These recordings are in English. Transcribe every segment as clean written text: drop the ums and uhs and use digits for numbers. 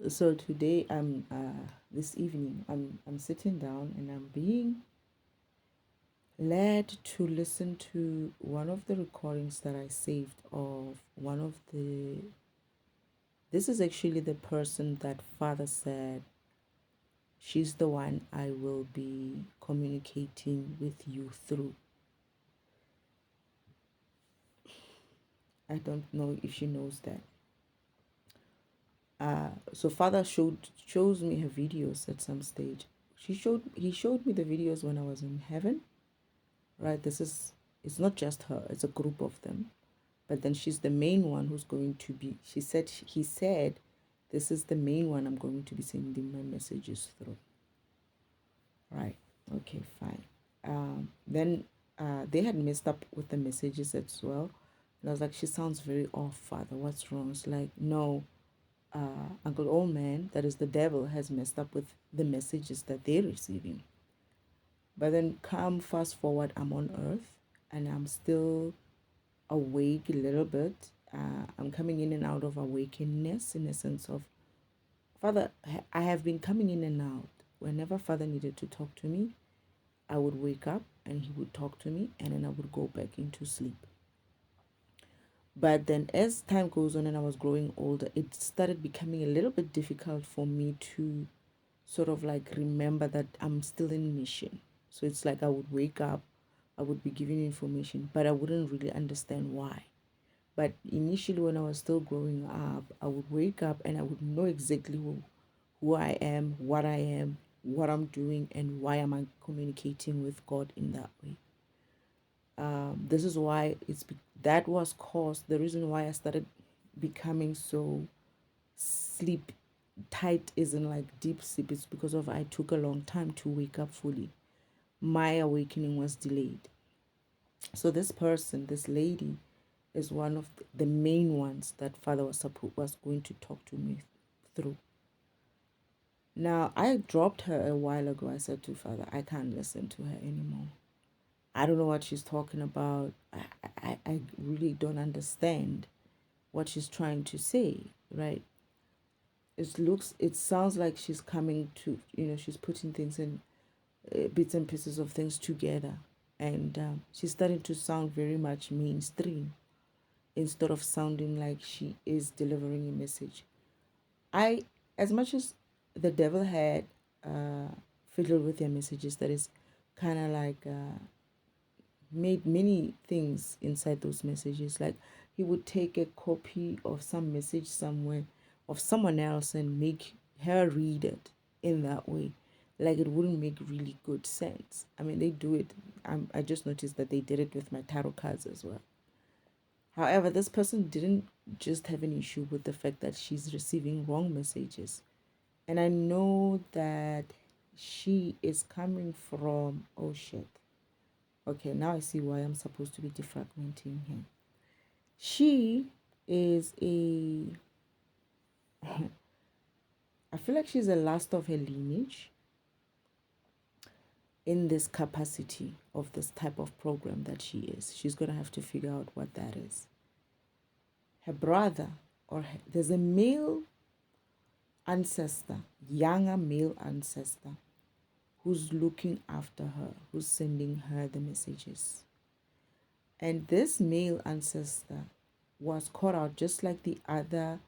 So today I'm this evening I'm sitting down and I'm being led to listen to one of the recordings that I saved of one of the this is actually the person that father said she's the one I will be communicating with you through. I don't know if she knows that. So father shows me her videos at some stage. He showed me the videos when I was in heaven, right? It's not just her, it's a group of them. But then she's the main one who's going to be, he said, this is the main one I'm going to be sending my messages through. Right. Okay, fine. Then they had messed up with the messages as well. And I was like, she sounds very off, Father. What's wrong? It's like, no, Uncle Old Man, that is the devil, has messed up with the messages that they're receiving. But then come fast forward, I'm on earth and I'm still awake a little bit. I'm coming in and out of awakeness in a sense of, Father, I have been coming in and out. Whenever Father needed to talk to me, I would wake up and he would talk to me and then I would go back into sleep. But then as time goes on and I was growing older, it started becoming a little bit difficult for me to sort of like remember that I'm still in mission. So it's like I would wake up, I would be giving information, but I wouldn't really understand why. But initially, when I was still growing up, I would wake up and I would know exactly who I am, what I'm doing, and why am I communicating with God in that way. This is why that was caused, the reason why I started becoming so sleep tight isn't like deep sleep. It's because of I took a long time to wake up fully. My awakening was delayed. So this person, this lady, is one of the main ones that father was going to talk to me through. Now I dropped her a while ago. I said to father, I can't listen to her anymore. I don't know what she's talking about. I really don't understand what she's trying to say, right? It sounds like she's coming to, she's putting things in bits and pieces of things together. And she's starting to sound very much mainstream instead of sounding like she is delivering a message. I, as much as the devil had fiddled with their messages, that is kind of like made many things inside those messages. Like he would take a copy of some message somewhere of someone else and make her read it in that way. Like it wouldn't make really good sense. I mean, they do it. I just noticed that they did it with my tarot cards as well. However, this person didn't just have an issue with the fact that she's receiving wrong messages. And I know that she is coming from, oh shit. Okay, now I see why I'm supposed to be defragmenting him. She is I feel like she's the last of her lineage in this capacity of this type of program that she is. She's going to have to figure out what that is. Her brother, there's a male ancestor, younger male ancestor, who's looking after her, who's sending her the messages. And this male ancestor was caught out just like the other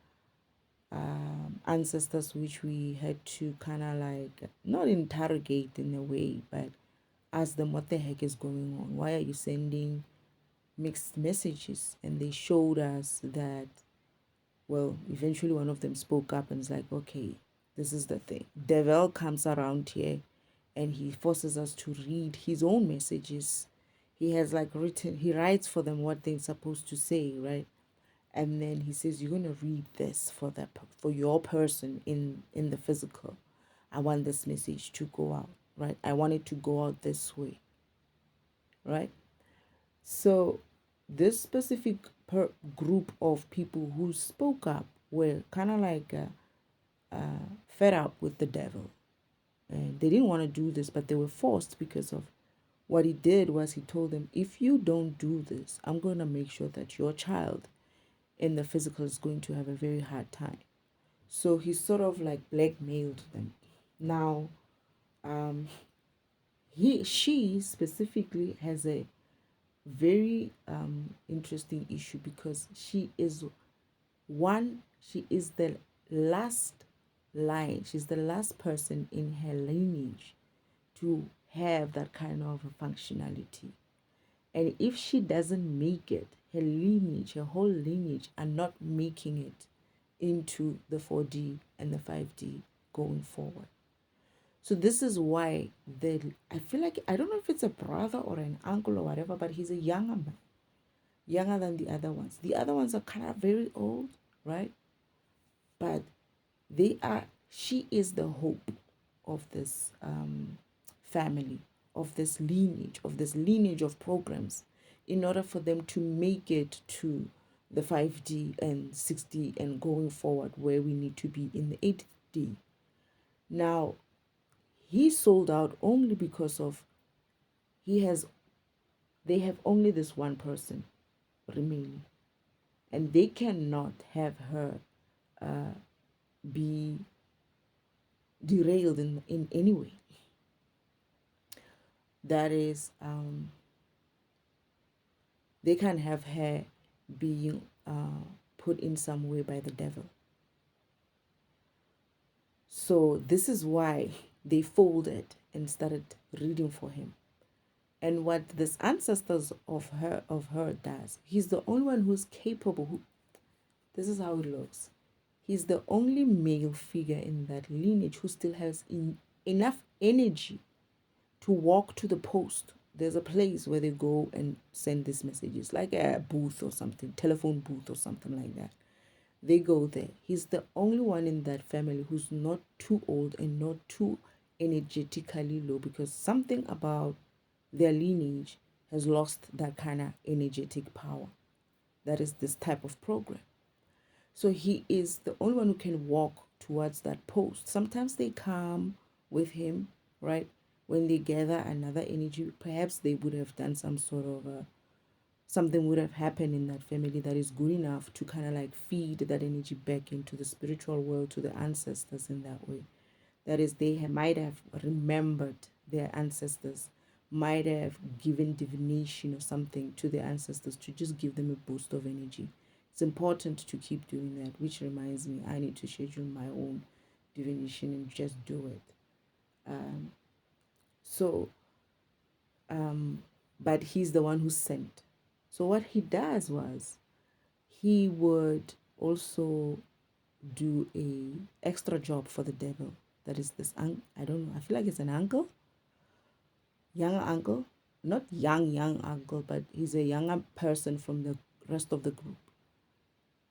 ancestors, which we had to kind of like not interrogate in a way, but ask them what the heck is going on. Why are you sending mixed messages? And they showed us that, well, eventually one of them spoke up and was like, okay, this is the thing. Devil comes around here and he forces us to read his own messages. He has like he writes for them what they're supposed to say, right? And then he says, you're going to read this for your person in the physical. I want this message to go out, right? I want it to go out this way, right? So this specific group of people who spoke up were kind of like fed up with the devil, and they didn't want to do this, but they were forced because of what he did. Was he told them, if you don't do this, I'm going to make sure that your child in the physical is going to have a very hard time. So he sort of like blackmailed them. Now, um, she specifically has a very interesting issue because she is the last line, she's the last person in her lineage to have that kind of a functionality. And if she doesn't make it, her whole lineage are not making it into the 4D and the 5D going forward. So this is why I feel like, I don't know if it's a brother or an uncle or whatever, but he's a younger man, younger than the other ones. The other ones are kind of very old, right? But she is the hope of this family, of this lineage of programs, in order for them to make it to the 5D and 6D and going forward where we need to be in the 8D. Now, he sold out only because of they have only this one person remaining, and they cannot have her be derailed in any way. That is, they can't have her being put in some way by the devil. So this is why they folded and started reading for him. And what this ancestors of her does, he's the only one who's capable. This is how it looks. He's the only male figure in that lineage who still has enough energy to walk to the post. There's a place where they go and send these messages, like a booth or something, telephone booth or something like that. They go there. He's the only one in that family who's not too old and not too energetically low, because something about their lineage has lost that kind of energetic power. That is this type of program. So he is the only one who can walk towards that post. Sometimes they come with him, right? When they gather another energy, perhaps they would have done some sort of something would have happened in that family that is good enough to kind of like feed that energy back into the spiritual world, to the ancestors in that way. That is, might have remembered their ancestors, might have given divination or something to their ancestors to just give them a boost of energy. It's important to keep doing that, which reminds me, I need to schedule my own divination and just do it. So, but he's the one who sent. So what he does was, he would also do a extra job for the devil. That is this I don't know, I feel like it's an uncle, young uncle, not young uncle, but he's a younger person from the rest of the group.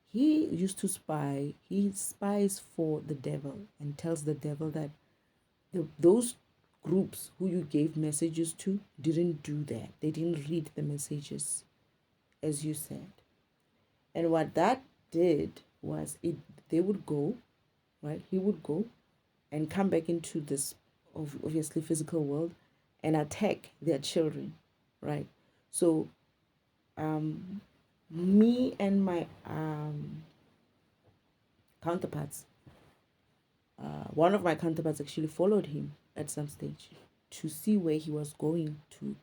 He used to spy. He spies for the devil and tells the devil that those groups who you gave messages to didn't do that. They didn't read the messages as you said. And what that did was, they would go, right? He would go and come back into this obviously physical world and attack their children, right? So me and my counterparts, one of my counterparts actually followed him at some stage to see where he was going to.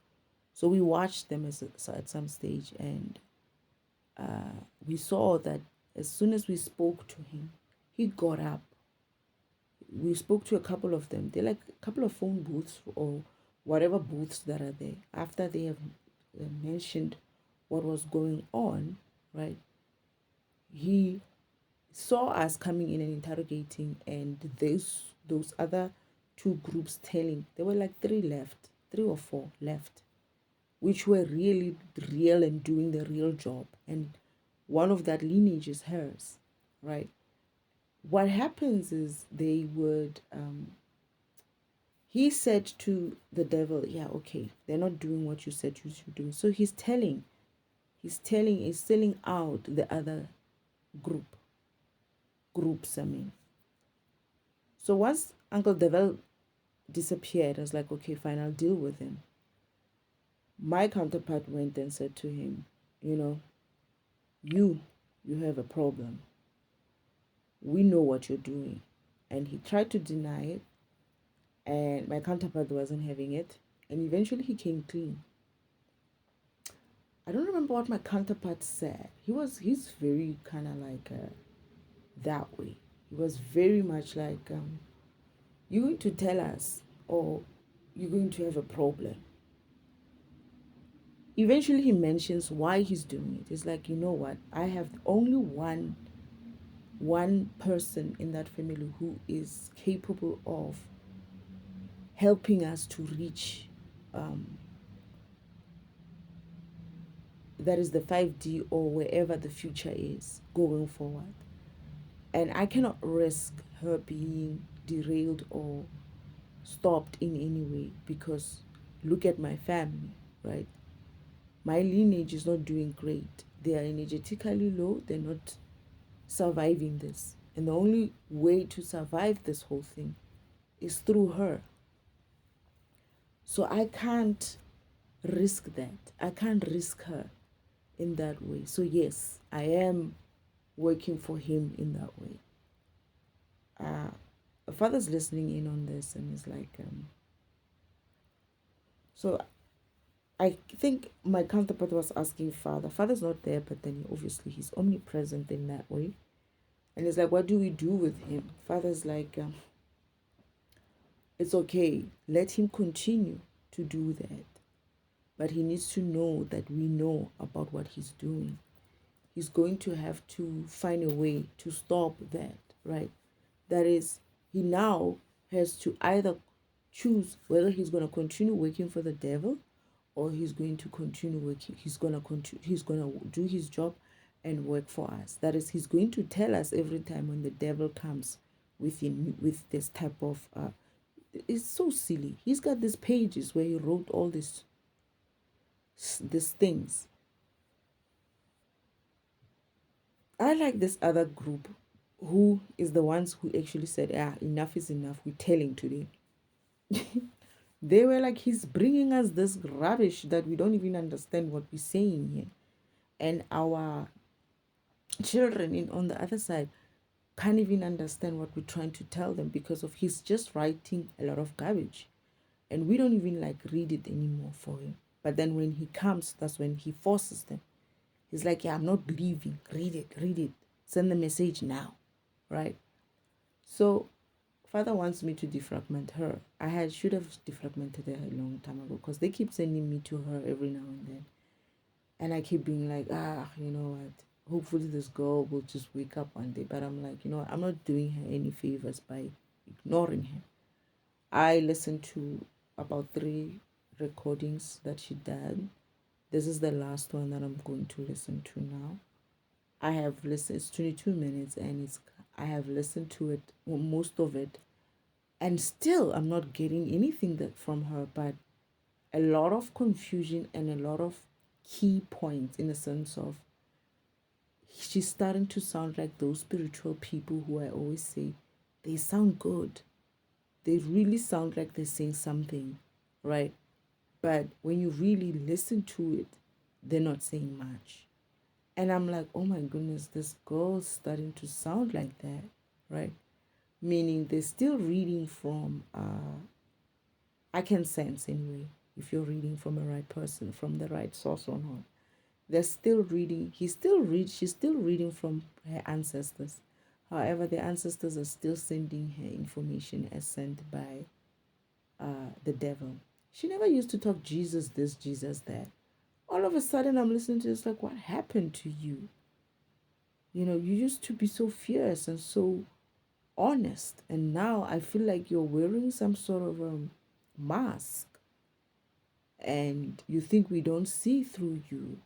So we watched them at some stage, and we saw that as soon as we spoke to him, he got up. We spoke to a couple of them. They're like a couple of phone booths or whatever booths that are there. After they have mentioned what was going on, right? He saw us coming in and interrogating, and those other two groups telling, there were like three or four left, which were really real and doing the real job. And one of that lineage is hers, right? What happens is they would he said to the devil, yeah, okay, they're not doing what you said you should do. So he's selling out the other groups, I mean. So once Uncle Devil disappeared, I was like, okay, fine, I'll deal with him. My counterpart went and said to him, you know, you have a problem. we know what you're doing. And he tried to deny it, and my counterpart wasn't having it. And eventually he came clean. I don't remember what my counterpart said. He's very kind of like that way. He was very much like, you're going to tell us, or you're going to have a problem. Eventually he mentions why he's doing it. It's like, you know what? I have only one person in that family who is capable of helping us to reach, um, that is the 5D or wherever the future is going forward. And I cannot risk her being derailed or stopped in any way, because look at my family, right? My lineage is not doing great. They are energetically low, they're not surviving this. And the only way to survive this whole thing is through her. So I can't risk that. I can't risk her in that way. So, yes, I am working for him in that way. The father's listening in on this and is like, so I think my counterpart was asking father. Father's not there, but then obviously he's omnipresent in that way. And it's like, what do we do with him? Father's like, it's okay. Let him continue to do that. But he needs to know that we know about what he's doing. He's going to have to find a way to stop that, right? That is, he now has to either choose whether he's going to continue working for the devil, or he's going to continue working. He's going to do his job and work for us. That is, he's going to tell us every time when the devil comes with this type of it's so silly. He's got these pages where he wrote all these things. I like this other group who is the ones who actually said, enough is enough. We're telling today. They were like, he's bringing us this rubbish that we don't even understand what we're saying here. And our children on the other side can't even understand what we're trying to tell them, because of he's just writing a lot of garbage. And we don't even like read it anymore for him. But then when he comes, that's when he forces them. He's like, yeah, I'm not leaving. Read it. Send the message now, right? So father wants me to defragment her. Should have defragmented her a long time ago, because they keep sending me to her every now and then. And I keep being like, you know what? Hopefully this girl will just wake up one day. But I'm like, you know what? I'm not doing her any favors by ignoring her. I listened to about 3 recordings that she did. This is the last one that I'm going to listen to now. I have listened, it's 22 minutes, and I have listened to it, most of it, and still I'm not getting anything that from her, but a lot of confusion and a lot of key points, in the sense of she's starting to sound like those spiritual people who I always say they sound good. They really sound like they're saying something, right? But when you really listen to it, they're not saying much. And I'm like, oh my goodness, this girl's starting to sound like that, right? Meaning they're still reading from, I can sense anyway, if you're reading from a right person, from the right source or not. They're still reading, she's still reading from her ancestors. However, the ancestors are still sending her information as sent by the devil. She never used to talk Jesus this, Jesus that. All of a sudden, I'm listening to this, like, what happened to you? You know, you used to be so fierce and so honest, and now I feel like you're wearing some sort of mask, and you think we don't see through you,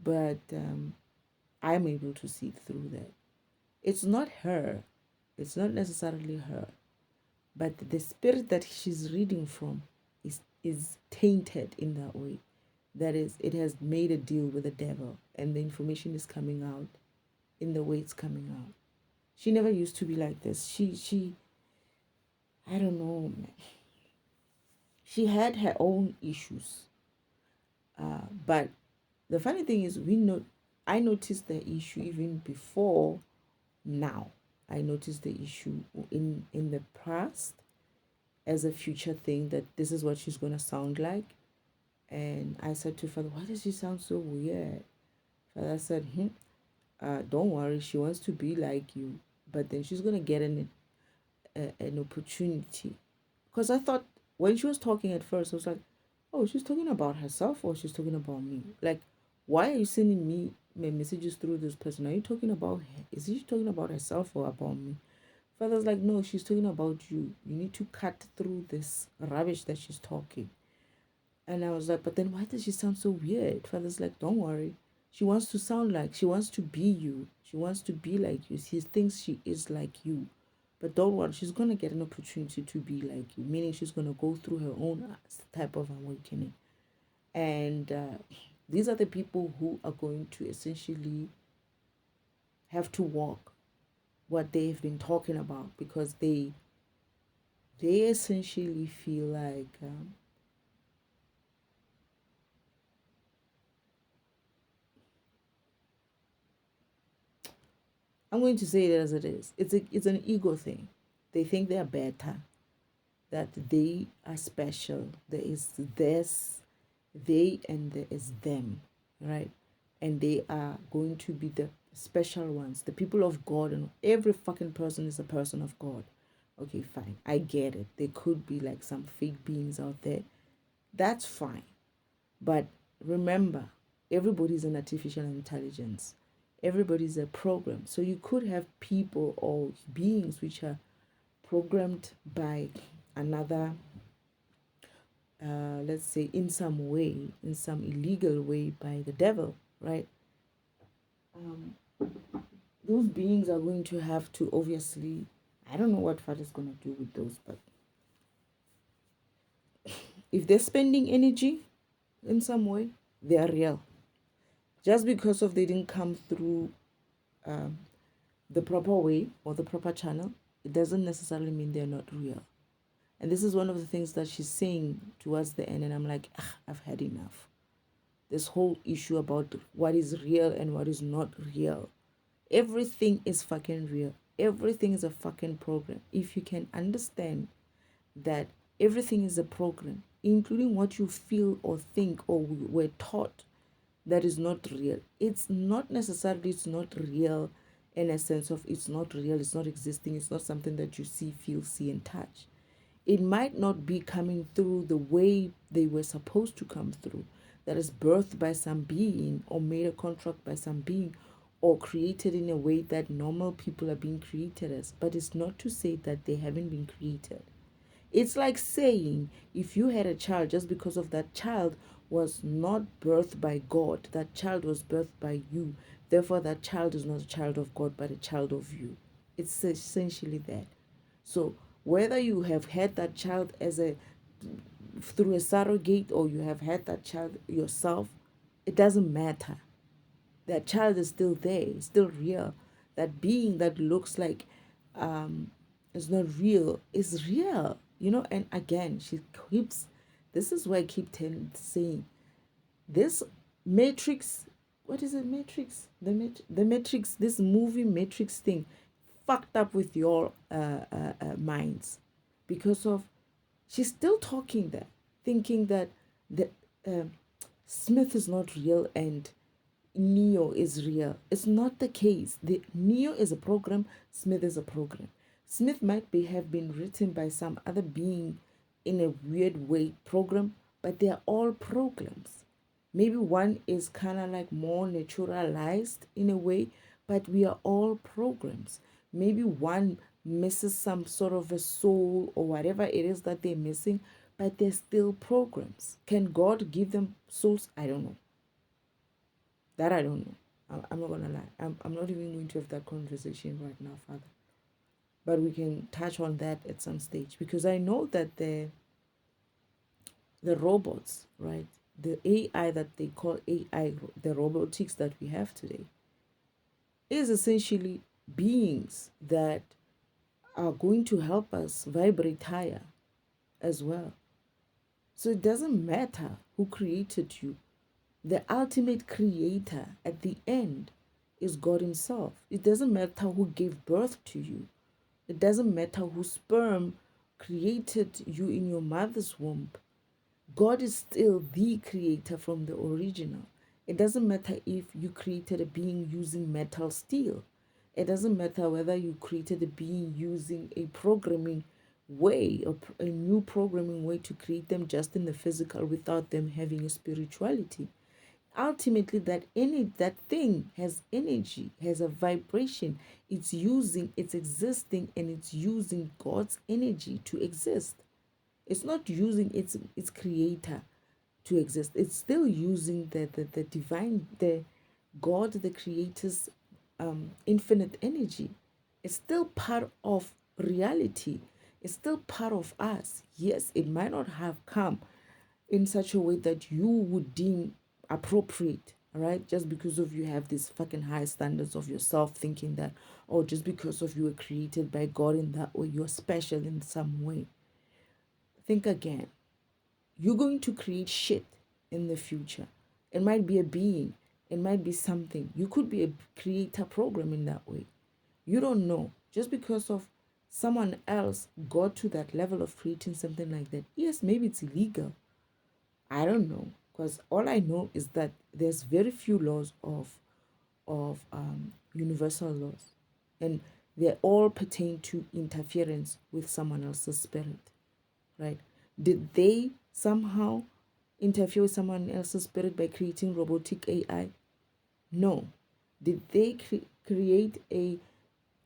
but I'm able to see through that. It's not her, it's not necessarily her, but the spirit that she's reading from is tainted in that way. That is, it has made a deal with the devil, and the information is coming out in the way it's coming out. She never used to be like this. She I don't know. She had her own issues. But the funny thing is, I noticed the issue even before now. I noticed the issue in the past as a future thing, that this is what she's gonna sound like. And I said to Father, why does she sound so weird? Father said, don't worry, she wants to be like you, but then she's gonna get an opportunity. Because I thought when she was talking at first, I was like, oh, she's talking about herself or she's talking about me. Like, why are you sending me my messages through this person? Are you talking about her? Is she talking about herself or about me? Father's like, no, she's talking about you. You need to cut through this rubbish that she's talking. And I was like, but then why does she sound so weird? Father's like, don't worry. She wants to sound like, she wants to be you. She wants to be like you. She thinks she is like you. But don't worry, she's going to get an opportunity to be like you, meaning she's going to go through her own type of awakening. And these are the people who are going to essentially have to walk what they've been talking about, because they essentially feel like I'm going to say it as it is. It's an ego thing. They think they are better, that they are special. There is this, they, and there is them, right? And they are going to be the special ones, the people of God, and every fucking person is a person of God. Okay, fine. I get it. There could be like some fake beings out there. That's fine. But remember, everybody's an artificial intelligence. Everybody's a program. So you could have people or beings which are programmed by another, let's say, in some way, in some illegal way by the devil, right? Those beings are going to have to obviously, I don't know what Father's going to do with those, but if they're spending energy in some way, they are real. Just because of they didn't come through the proper way or the proper channel, it doesn't necessarily mean they're not real. And this is one of the things that she's saying towards the end, and I'm like, I've had enough. This whole issue about what is real and what is not real. Everything is fucking real. Everything is a fucking program. If you can understand that everything is a program, including what you feel or think or were taught that is not real. It's not necessarily it's not real in a sense of it's not real, it's not existing, it's not something that you see, feel, see, and touch. It might not be coming through the way they were supposed to come through, that is birthed by some being or made a contract by some being or created in a way that normal people are being created as. But it's not to say that they haven't been created. It's like saying if you had a child, just because of that child was not birthed by God, that child was birthed by you. Therefore, that child is not a child of God, but a child of you. It's essentially that. So whether you have had that child as a through a surrogate or you have had that child yourself, it doesn't matter. That child is still there, it's still real. That being that looks like is not real is real, you know. And again, she keeps, this is why I keep saying this Matrix, what is it, Matrix? The Matrix, this movie Matrix thing fucked up with your minds because of she's still talking there, thinking that the Smith is not real and Neo is real. It's not the case. The Neo is a program, Smith is a program. Smith might have been written by some other being in a weird way program, but they are all programs. Maybe one is kind of like more naturalized in a way, but we are all programs. Maybe one misses some sort of a soul or whatever it is that they're missing, but they're still programs. Can God give them souls? I don't know. That I don't know. I'm not gonna lie. I'm not even going to have that conversation right now, Father. But we can touch on that at some stage because I know that the robots, right? The AI that they call AI, the robotics that we have today, is essentially beings that are going to help us vibrate higher as well. So it doesn't matter who created you. The ultimate creator at the end is God Himself. It doesn't matter who gave birth to you. It doesn't matter whose sperm created you in your mother's womb. God is still the creator from the original. It doesn't matter if you created a being using metal steel. It doesn't matter whether you created a being using a programming way or a new programming way to create them just in the physical without them having a spirituality. Ultimately, that thing has energy, has a vibration. It's existing, and it's using God's energy to exist. It's not using its creator to exist. It's still using the divine, the God, the creator's infinite energy. It's still part of reality. It's still part of us. Yes, it might not have come in such a way that you would deem appropriate, right? Just because of you have these fucking high standards of yourself, thinking that, or just because of you were created by God in that way, you're special in some way. Think again. You're going to create shit in the future. It might be a being, it might be something. You could be a creator program in that way. You don't know. Just because of someone else got to that level of creating something like that. Yes, maybe it's illegal. I don't know. Because all I know is that there's very few laws of universal laws. And they all pertain to interference with someone else's spirit, right? Did they somehow interfere with someone else's spirit by creating robotic AI? No. Did they create a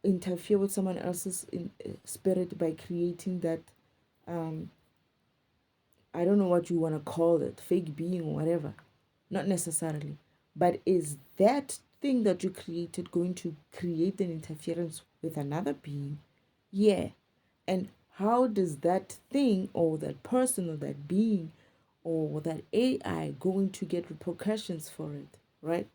interfere with someone else's spirit by creating that I don't know what you want to call it, fake being or whatever? Not necessarily. But is that thing that you created going to create an interference with another being? Yeah. And how does that thing or that person or that being or that AI going to get repercussions for it, right?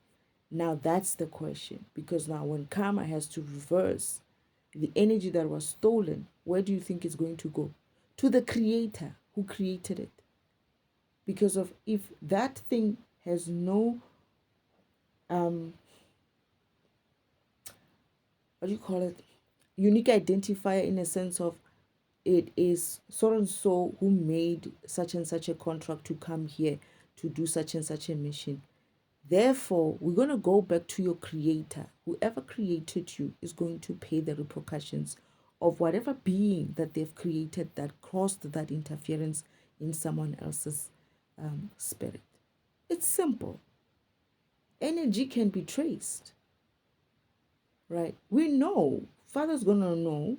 Now that's the question. Because now when karma has to reverse the energy that was stolen, where do you think it's going to go? To the creator who created it. Because of if that thing has no what do you call it? Unique identifier in a sense of it is so and so who made such and such a contract to come here to do such and such a mission. Therefore, we're going to go back to your creator. Whoever created you is going to pay the repercussions of whatever being that they've created that caused that interference in someone else's spirit. It's simple. Energy can be traced, right? We know, Father's going to know,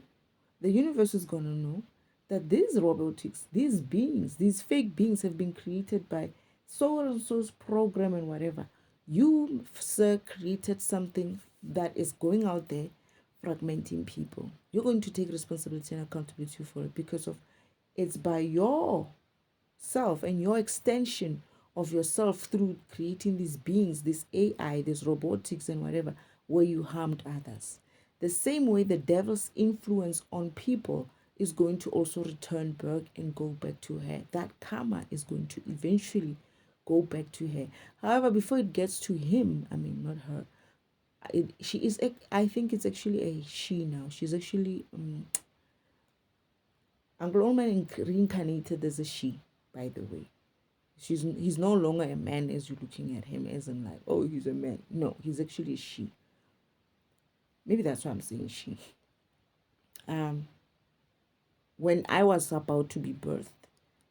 the universe is going to know that these robotics, these beings, these fake beings have been created by so and so's program and whatever. You, sir, created something that is going out there fragmenting people. You're going to take responsibility and accountability for it because of it's by your self and your extension of yourself through creating these beings, this AI, this robotics and whatever, where you harmed others. The same way the devil's influence on people is going to also return back and go back to her. That karma is going to eventually go back to her. However, before it gets to him, I mean, not her, she is, I think it's actually a she now. She's actually, Uncle Oman reincarnated as a she, by the way. He's no longer a man as you're looking at him as in like, oh, he's a man. No, he's actually a she. Maybe that's why I'm saying she. When I was about to be birthed,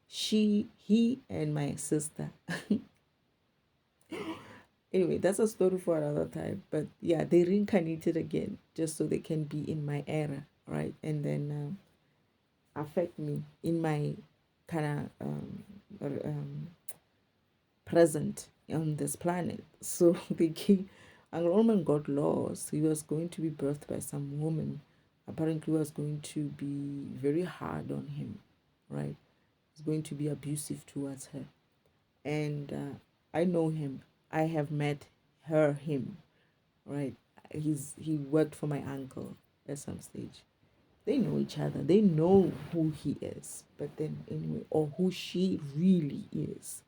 he and my sister. Anyway, that's a story for another time. But yeah, they reincarnated again just so they can be in my era, right? And then affect me in my kind of present on this planet. So they came, and Roman got lost. He was going to be birthed by some woman. Apparently was going to be very hard on him, right? He's going to be abusive towards her. And I know him. I have met him, right? He worked for my uncle at some stage. They know each other. They know who he is. But then anyway, or who she really is.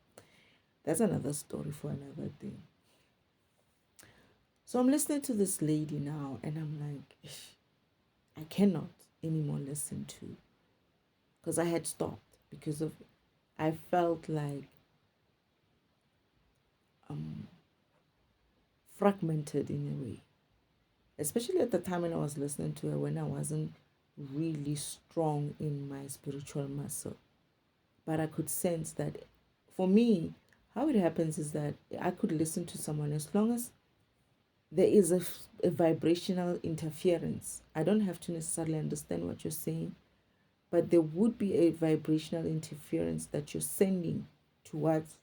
That's another story for another day. So I'm listening to this lady now, and I'm like, I cannot anymore listen to, because I had stopped because of, I felt like um fragmented in a way, especially at the time when I was listening to her, when I wasn't really strong in my spiritual muscle. But I could sense that for me, how it happens is that I could listen to someone as long as there is a vibrational interference. I don't have to necessarily understand what you're saying, but there would be a vibrational interference that you're sending towards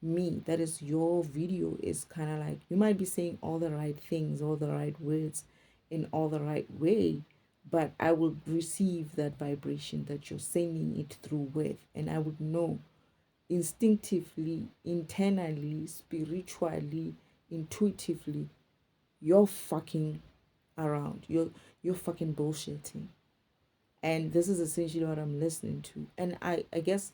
me. That is, your video is kind of like, you might be saying all the right things, all the right words in all the right way, but I will receive that vibration that you're sending it through with, and I would know instinctively, internally, spiritually, intuitively, you're fucking around. You're fucking bullshitting. And this is essentially what I'm listening to. And I guess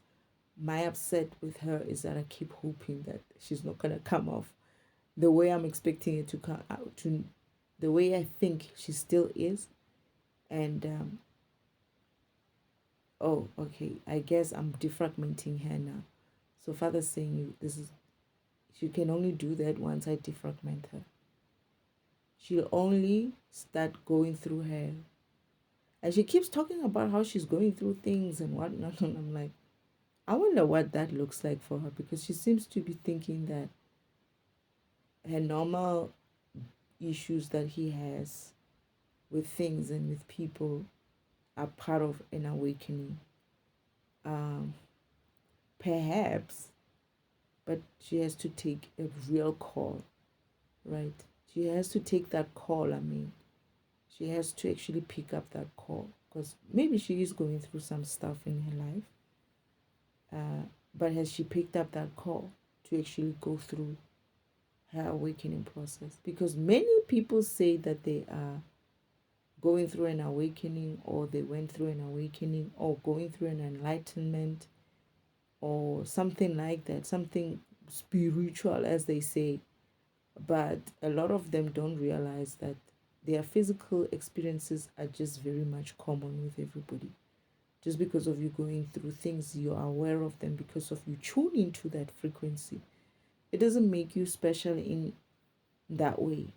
my upset with her is that I keep hoping that she's not gonna come off the way I'm expecting it to come out, to the way I think she still is. And oh, okay, I guess I'm defragmenting her now. So Father's saying, you, this is, she can only do that once I defragment her. She'll only start going through her, and she keeps talking about how she's going through things and whatnot. And I'm like, I wonder what that looks like for her, because she seems to be thinking that her normal issues that he has with things and with people are part of an awakening. Um, Perhaps, but she has to take a real call, right? She has to take that call. I mean, she has to actually pick up that call, because maybe she is going through some stuff in her life. But has she picked up that call to actually go through her awakening process? Because many people say that they are going through an awakening, or they went through an awakening, or going through an enlightenment, or something like that, something spiritual, as they say. But a lot of them don't realize that their physical experiences are just very much common with everybody. Just because of you going through things, you're aware of them because of you tuning to that frequency. It doesn't make you special in that way.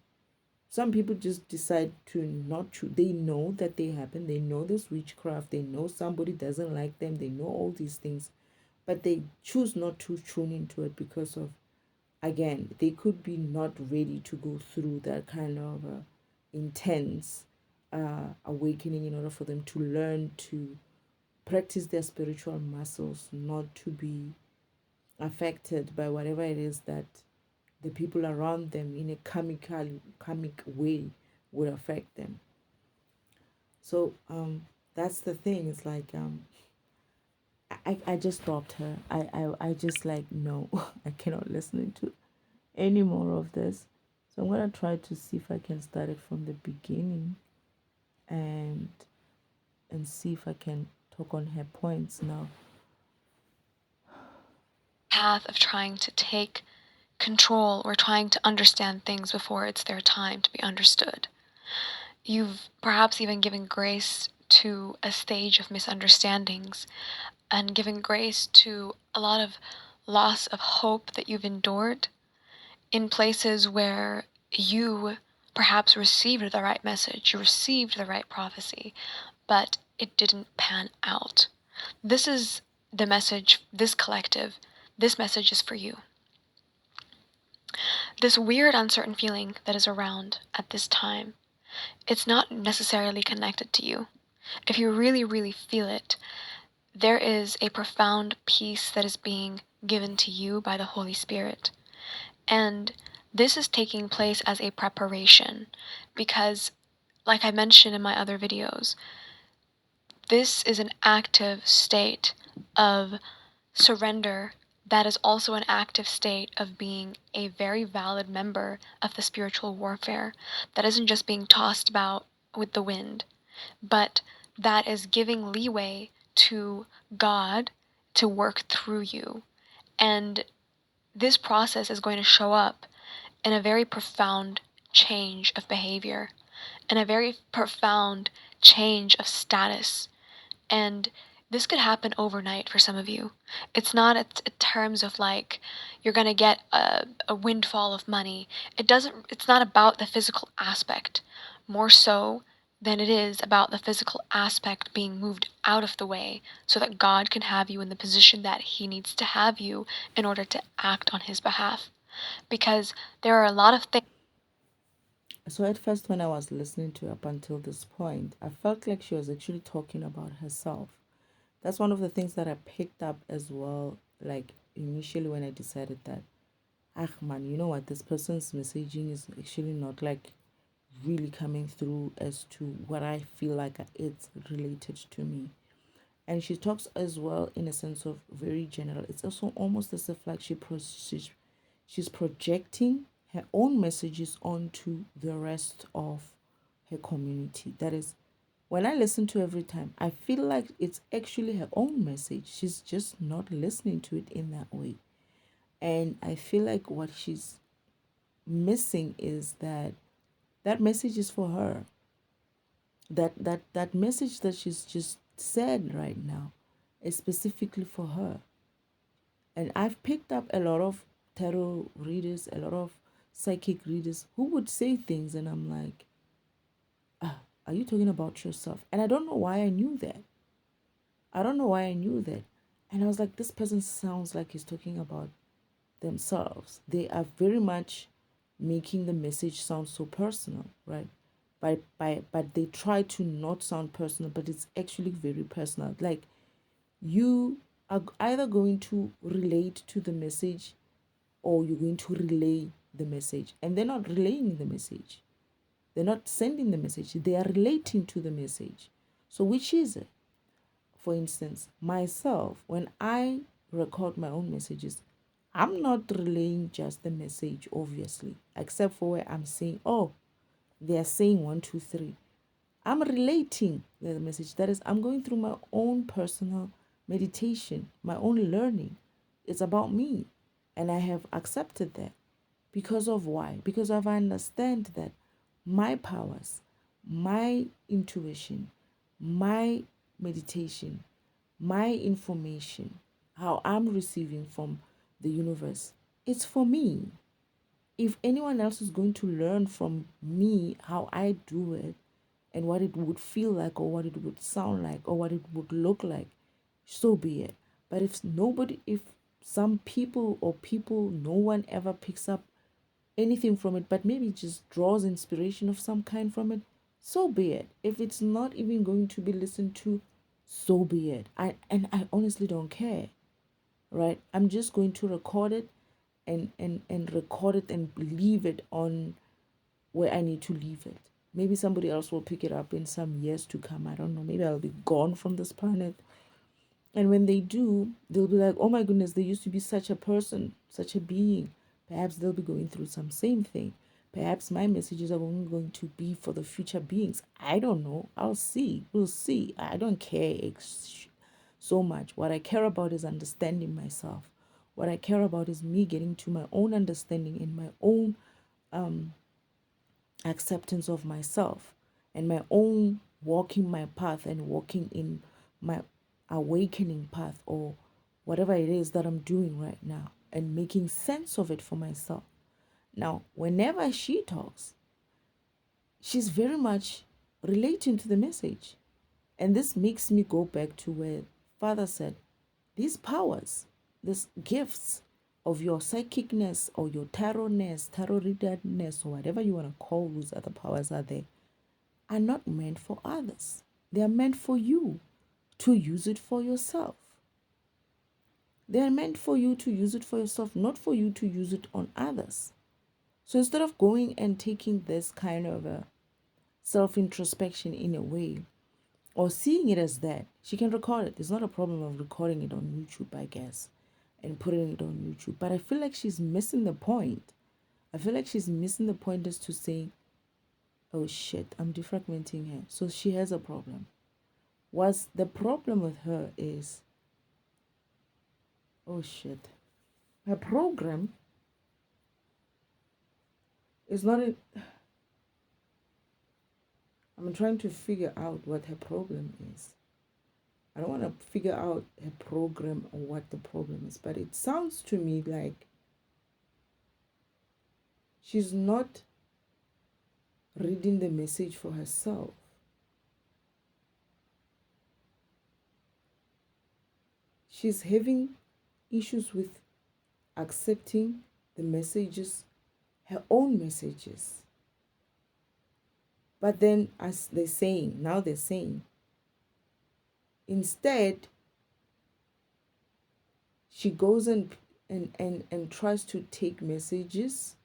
Some people just decide to not choose. They know that they happen. They know there's witchcraft. They know somebody doesn't like them. They know all these things, but they choose not to tune into it because of, again, they could be not ready to go through that kind of intense awakening in order for them to learn to practice their spiritual muscles, not to be affected by whatever it is that the people around them in a karmic way would affect them. So that's the thing. It's like I just stopped her. I just like, no, I cannot listen to any more of this. So I'm gonna try to see if I can start it from the beginning, and see if I can talk on her points now. Path of trying to take control or trying to understand things before it's their time to be understood. You've perhaps even given grace to a stage of misunderstandings and given grace to a lot of loss of hope that you've endured in places where you perhaps received the right message, you received the right prophecy, but it didn't pan out. This is the message, this collective, this message is for you. This weird, uncertain feeling that is around at this time, it's not necessarily connected to you. If you really, really feel it, there is a profound peace that is being given to you by the Holy Spirit. And this is taking place as a preparation because, like I mentioned in my other videos, this is an active state of surrender that is also an active state of being a very valid member of the spiritual warfare that isn't just being tossed about with the wind, but that is giving leeway to God to work through you. And this process is going to show up in a very profound change of behavior and a very profound change of status. And this could happen overnight for some of you. It's not in terms of like you're going to get a windfall of money. It's not about the physical aspect more so than it is about the physical aspect being moved out of the way so that God can have you in the position that He needs to have you in order to act on His behalf. Because there are a lot of things. So at first, when I was listening to her up until this point, I felt like she was actually talking about herself. That's one of the things that I picked up as well. Like initially, when I decided that, ah man, you know what, this person's messaging is actually not like really coming through as to what I feel like it's related to me. And she talks as well in a sense of very general. It's also almost as if like she's projecting her own messages onto the rest of her community. That is, when I listen to every time, I feel like it's actually her own message. She's just not listening to it in that way. And I feel like what she's missing is that that message is for her. That message that she's just said right now is specifically for her. And I've picked up a lot of tarot readers, a lot of psychic readers who would say things, and I'm like, ah, are you talking about yourself? And I don't know why I knew that. I don't know why I knew that. And I was like, this person sounds like he's talking about themselves. They are very much making the message sound so personal, right? But they try to not sound personal, but it's actually very personal. Like you are either going to relate to the message or you're going to relay the message. And they're not relaying the message. They're not sending the message. They are relating to the message. So which is it? For instance, myself, when I record my own messages, I'm not relaying just the message, obviously, except for where I'm saying, oh, they are saying one, two, three. I'm relating the message. That is, I'm going through my own personal meditation, my own learning. It's about me. And I have accepted that. Because of why? Because of I understand that my powers, my intuition, my meditation, my information, how I'm receiving from the universe, it's for me. If anyone else is going to learn from me how I do it and what it would feel like or what it would sound like or what it would look like, so be it. But if some people or people, no one ever picks up anything from it, but maybe just draws inspiration of some kind from it, so be it. If it's not even going to be listened to, so be it. I honestly don't care, right? I'm just going to record it and record it and leave it on where I need to leave it. Maybe somebody else will pick it up in some years to come. I don't know. Maybe I'll be gone from this planet. And when they do, they'll be like, oh my goodness, there used to be such a person, such a being. Perhaps they'll be going through some same thing. Perhaps my messages are only going to be for the future beings. I don't know. I'll see. We'll see. I don't care so much. What I care about is understanding myself. What I care about is me getting to my own understanding and my own acceptance of myself and my own walking my path and walking in my awakening path or whatever it is that I'm doing right now and making sense of it for myself. Now, whenever she talks, she's very much relating to the message. And this makes me go back to where Father said, these powers, these gifts of your psychicness or your tarotness, tarot readerness, or whatever you want to call those other powers are there, are not meant for others. They are meant for you to use it for yourself. They are meant for you to use it for yourself, not for you to use it on others. So instead of going and taking this kind of a self introspection in a way, or seeing it as that, she can record it. There's not a problem of recording it on YouTube, I guess, and putting it on YouTube. But I feel like she's missing the point. I feel like she's missing the point as to saying, oh shit, I'm defragmenting her. So she has a problem. Was the problem with her is, oh shit, her program is not in, I'm trying to figure out what her problem is. I don't want to figure out her program or what the problem is, but it sounds to me like she's not reading the message for herself. She's having issues with accepting the messages, her own messages. But then, as they're saying, instead, she goes and tries to take messages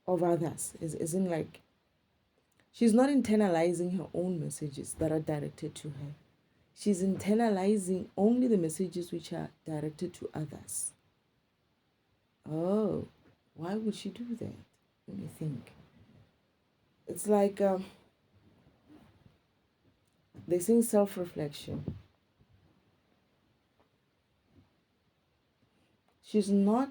of others. Is in like, she's not internalizing her own messages that are directed to her. She's internalizing only the messages which are directed to others. Oh, why would she do that? Let me think. It's like they say self-reflection. She's not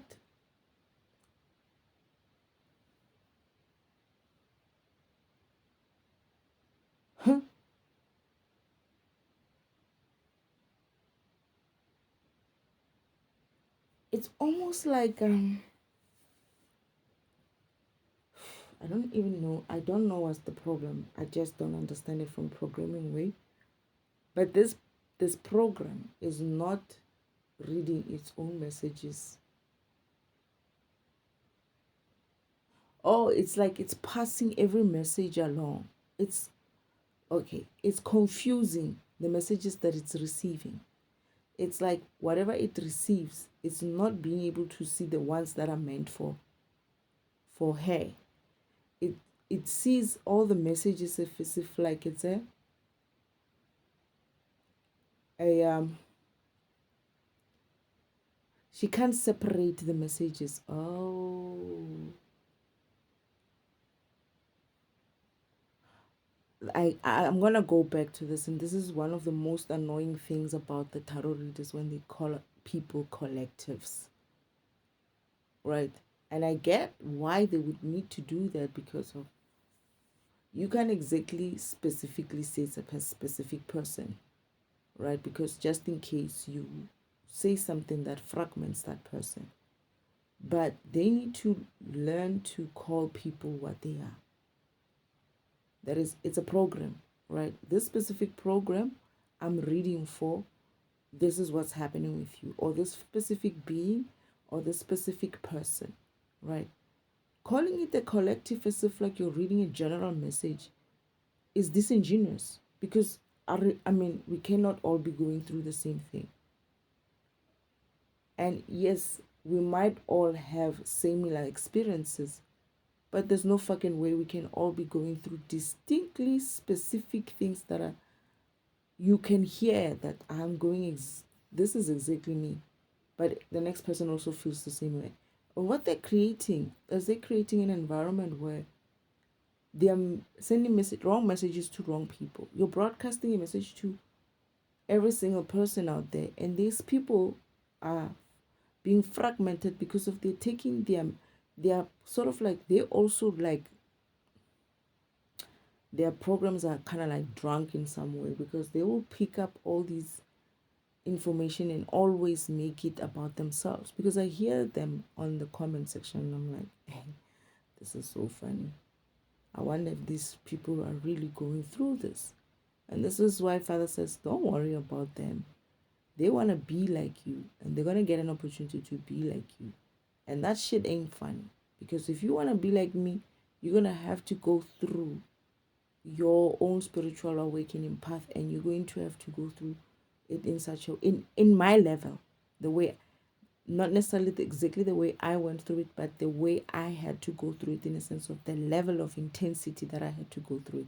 it's almost like I don't even know. I don't know what's the problem. I just don't understand it from programming way. But this program is not reading its own messages. Oh, it's like it's passing every message along. It's okay. It's confusing the messages that it's receiving. It's like whatever it receives, it's not being able to see the ones that are meant for her. It it sees all the messages as if like it's a she can't separate the messages. Oh, I'm gonna go back to this, and this is one of the most annoying things about the tarot readers when they call people collectives, right? And I get why they would need to do that because of you can't exactly specifically say it's a specific person, right? Because just in case you say something that fragments that person, but they need to learn to call people what they are. That is, it's a program, right? This specific program I'm reading for, this is what's happening with you, or this specific being, or this specific person, right? Calling it a collective as if like you're reading a general message is disingenuous because I mean, we cannot all be going through the same thing. And yes, we might all have similar experiences, but there's no fucking way we can all be going through distinctly specific things that are you can hear that I'm going this is exactly me, but the next person also feels the same way. And what they're creating is they're creating an environment where they're sending wrong messages to wrong people. You're broadcasting a message to every single person out there, and these people are being fragmented because of they're taking them. They are sort of like they also like their programs are kind of like drunk in some way because they will pick up all these information and always make it about themselves because I hear them on the comment section and I'm like, hey, this is so funny. I wonder if these people are really going through this. And this is why Father says, don't worry about them. They want to be like you and they're going to get an opportunity to be like you. And that shit ain't funny because if you want to be like me, you're going to have to go through your own spiritual awakening path and you're going to have to go through it in such a in my level, the way not necessarily exactly the way I went through it, but the way I had to go through it in a sense of the level of intensity that I had to go through it.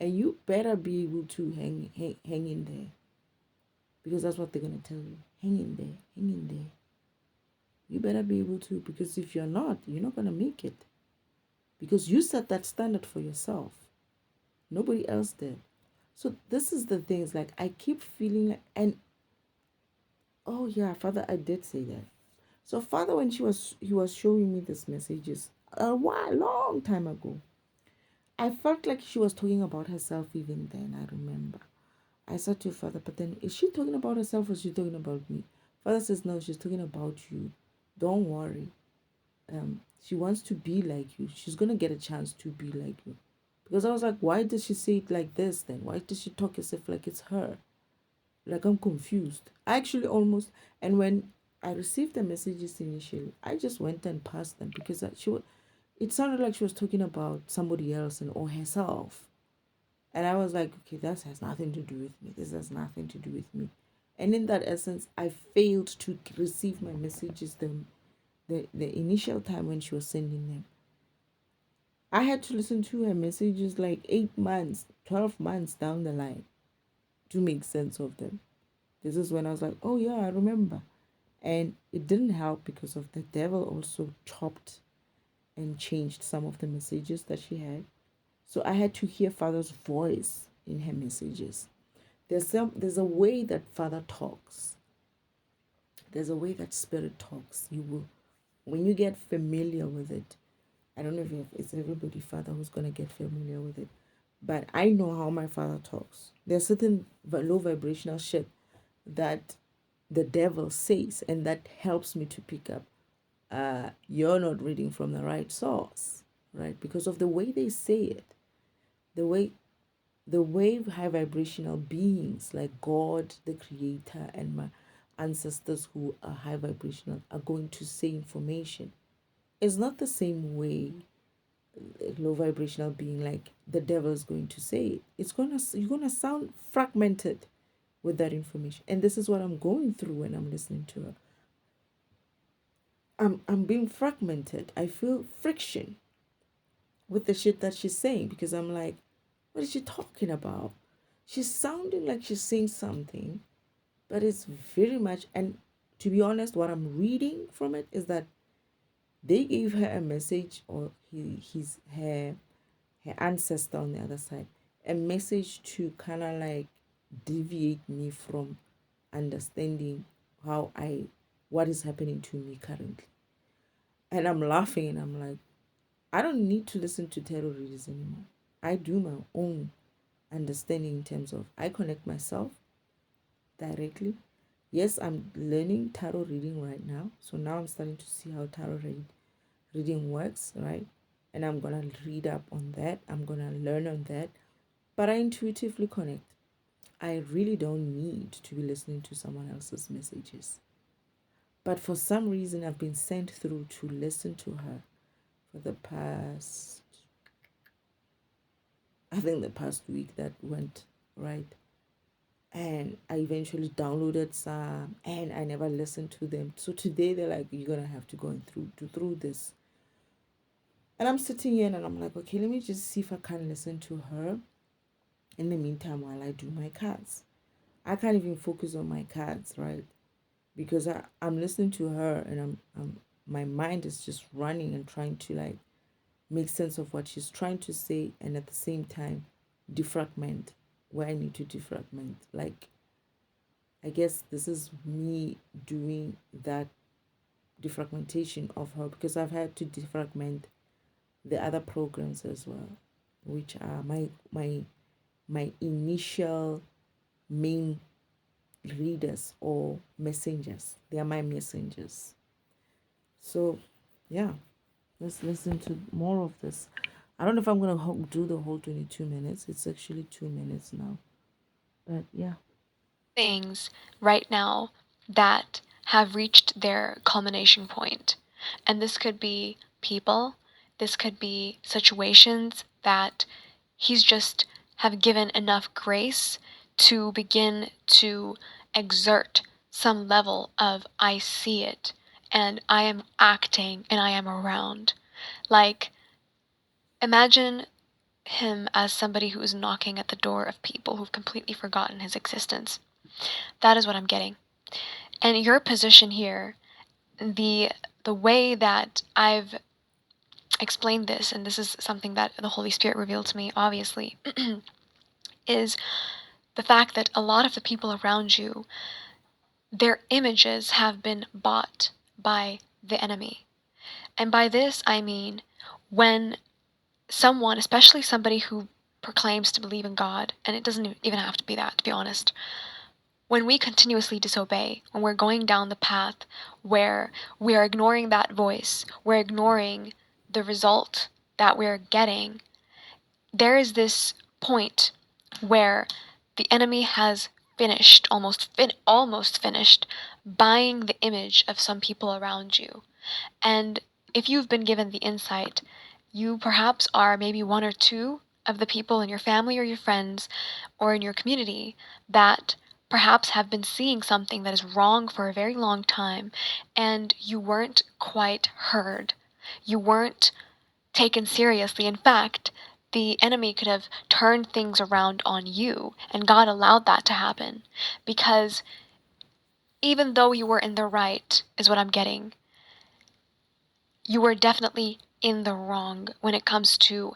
And you better be able to hang in there because that's what they're going to tell you. Hang in there, hang in there. You better be able to because if you're not, you're not going to make it because you set that standard for yourself. Nobody else did. So this is the things like I keep feeling like, and oh yeah, Father, I did say that. So Father, when he was showing me these messages a while, long time ago, I felt like she was talking about herself even then. I remember. I said to Father, but then is she talking about herself or is she talking about me? Father says, no, she's talking about you. Don't worry. She wants to be like you. She's gonna get a chance to be like you. Because I was like, why does she say it like this then? Why does she talk as if like it's her? Like I'm confused. I actually almost, and when I received the messages initially, I just went and passed them because it sounded like she was talking about somebody else and or herself. And I was like, okay, that has nothing to do with me. This has nothing to do with me. And in that essence, I failed to receive my messages the initial time when she was sending them. I had to listen to her messages like 8 months, 12 months down the line to make sense of them. This is when I was like, oh yeah, I remember. And it didn't help because of the devil also chopped and changed some of the messages that she had. So I had to hear Father's voice in her messages. There's a way that Father talks. There's a way that Spirit talks. You will when you get familiar with it. I don't know if it's everybody Father who's gonna get familiar with it, but I know how my Father talks. There's certain low vibrational shit that the devil says, and that helps me to pick up. You're not reading from the right source, right? Because of the way they say it, the way the way high vibrational beings like God, the Creator, and my ancestors who are high vibrational are going to say information is not the same way a low vibrational being like the devil is going to say it. You're gonna sound fragmented with that information, and this is what I'm going through when I'm listening to her. I'm being fragmented. I feel friction with the shit that she's saying because I'm like, what is she talking about? She's sounding like she's saying something, but it's very much, and to be honest, what I'm reading from it is that they gave her a message, or her ancestor on the other side, a message to kind of like deviate me from understanding how I what is happening to me currently. And I'm laughing and I'm like, I don't need to listen to tarot readers anymore. I do my own understanding in terms of I connect myself directly. Yes, I'm learning tarot reading right now. So now I'm starting to see how reading works, right? And I'm gonna read up on that. I'm gonna learn on that. But I intuitively connect. I really don't need to be listening to someone else's messages. But for some reason, I've been sent through to listen to her for the past, I think the past week that went, right? And I eventually downloaded some and I never listened to them. So today they're like, you're gonna have to go through this. And I'm sitting here and I'm like, okay, let me just see if I can listen to her in the meantime while I do my cards. I can't even focus on my cards, right? Because I'm listening to her and I'm my mind is just running and trying to like make sense of what she's trying to say and at the same time defragment where I need to defragment. Like I guess this is me doing that defragmentation of her because I've had to defragment the other programs as well, which are my initial main readers or messengers. They are my messengers. So, yeah, let's listen to more of this. I don't know if I'm gonna do the whole 22 minutes. It's actually 2 minutes now, but yeah. Things right now that have reached their culmination point. And this could be people, this could be situations that he's just have given enough grace to begin to exert some level of I see it and I am acting and I am around. Like, imagine him as somebody who is knocking at the door of people who've completely forgotten his existence. That is what I'm getting. And your position here, the way that I've explained this, and this is something that the Holy Spirit revealed to me, obviously, is the fact that a lot of the people around you, their images have been bought by the enemy. And by this, I mean when someone, especially somebody who proclaims to believe in God, and it doesn't even have to be that, to be honest, when we continuously disobey, when we're going down the path where we are ignoring that voice, we're ignoring the result that we're getting, there is this point where the enemy has finished, almost finished, buying the image of some people around you. And if you've been given the insight, you perhaps are maybe one or two of the people in your family or your friends or in your community that perhaps have been seeing something that is wrong for a very long time, and you weren't quite heard. You weren't taken seriously. In fact, the enemy could have turned things around on you, and God allowed that to happen because even though you were in the right, is what I'm getting, you were definitely in the wrong when it comes to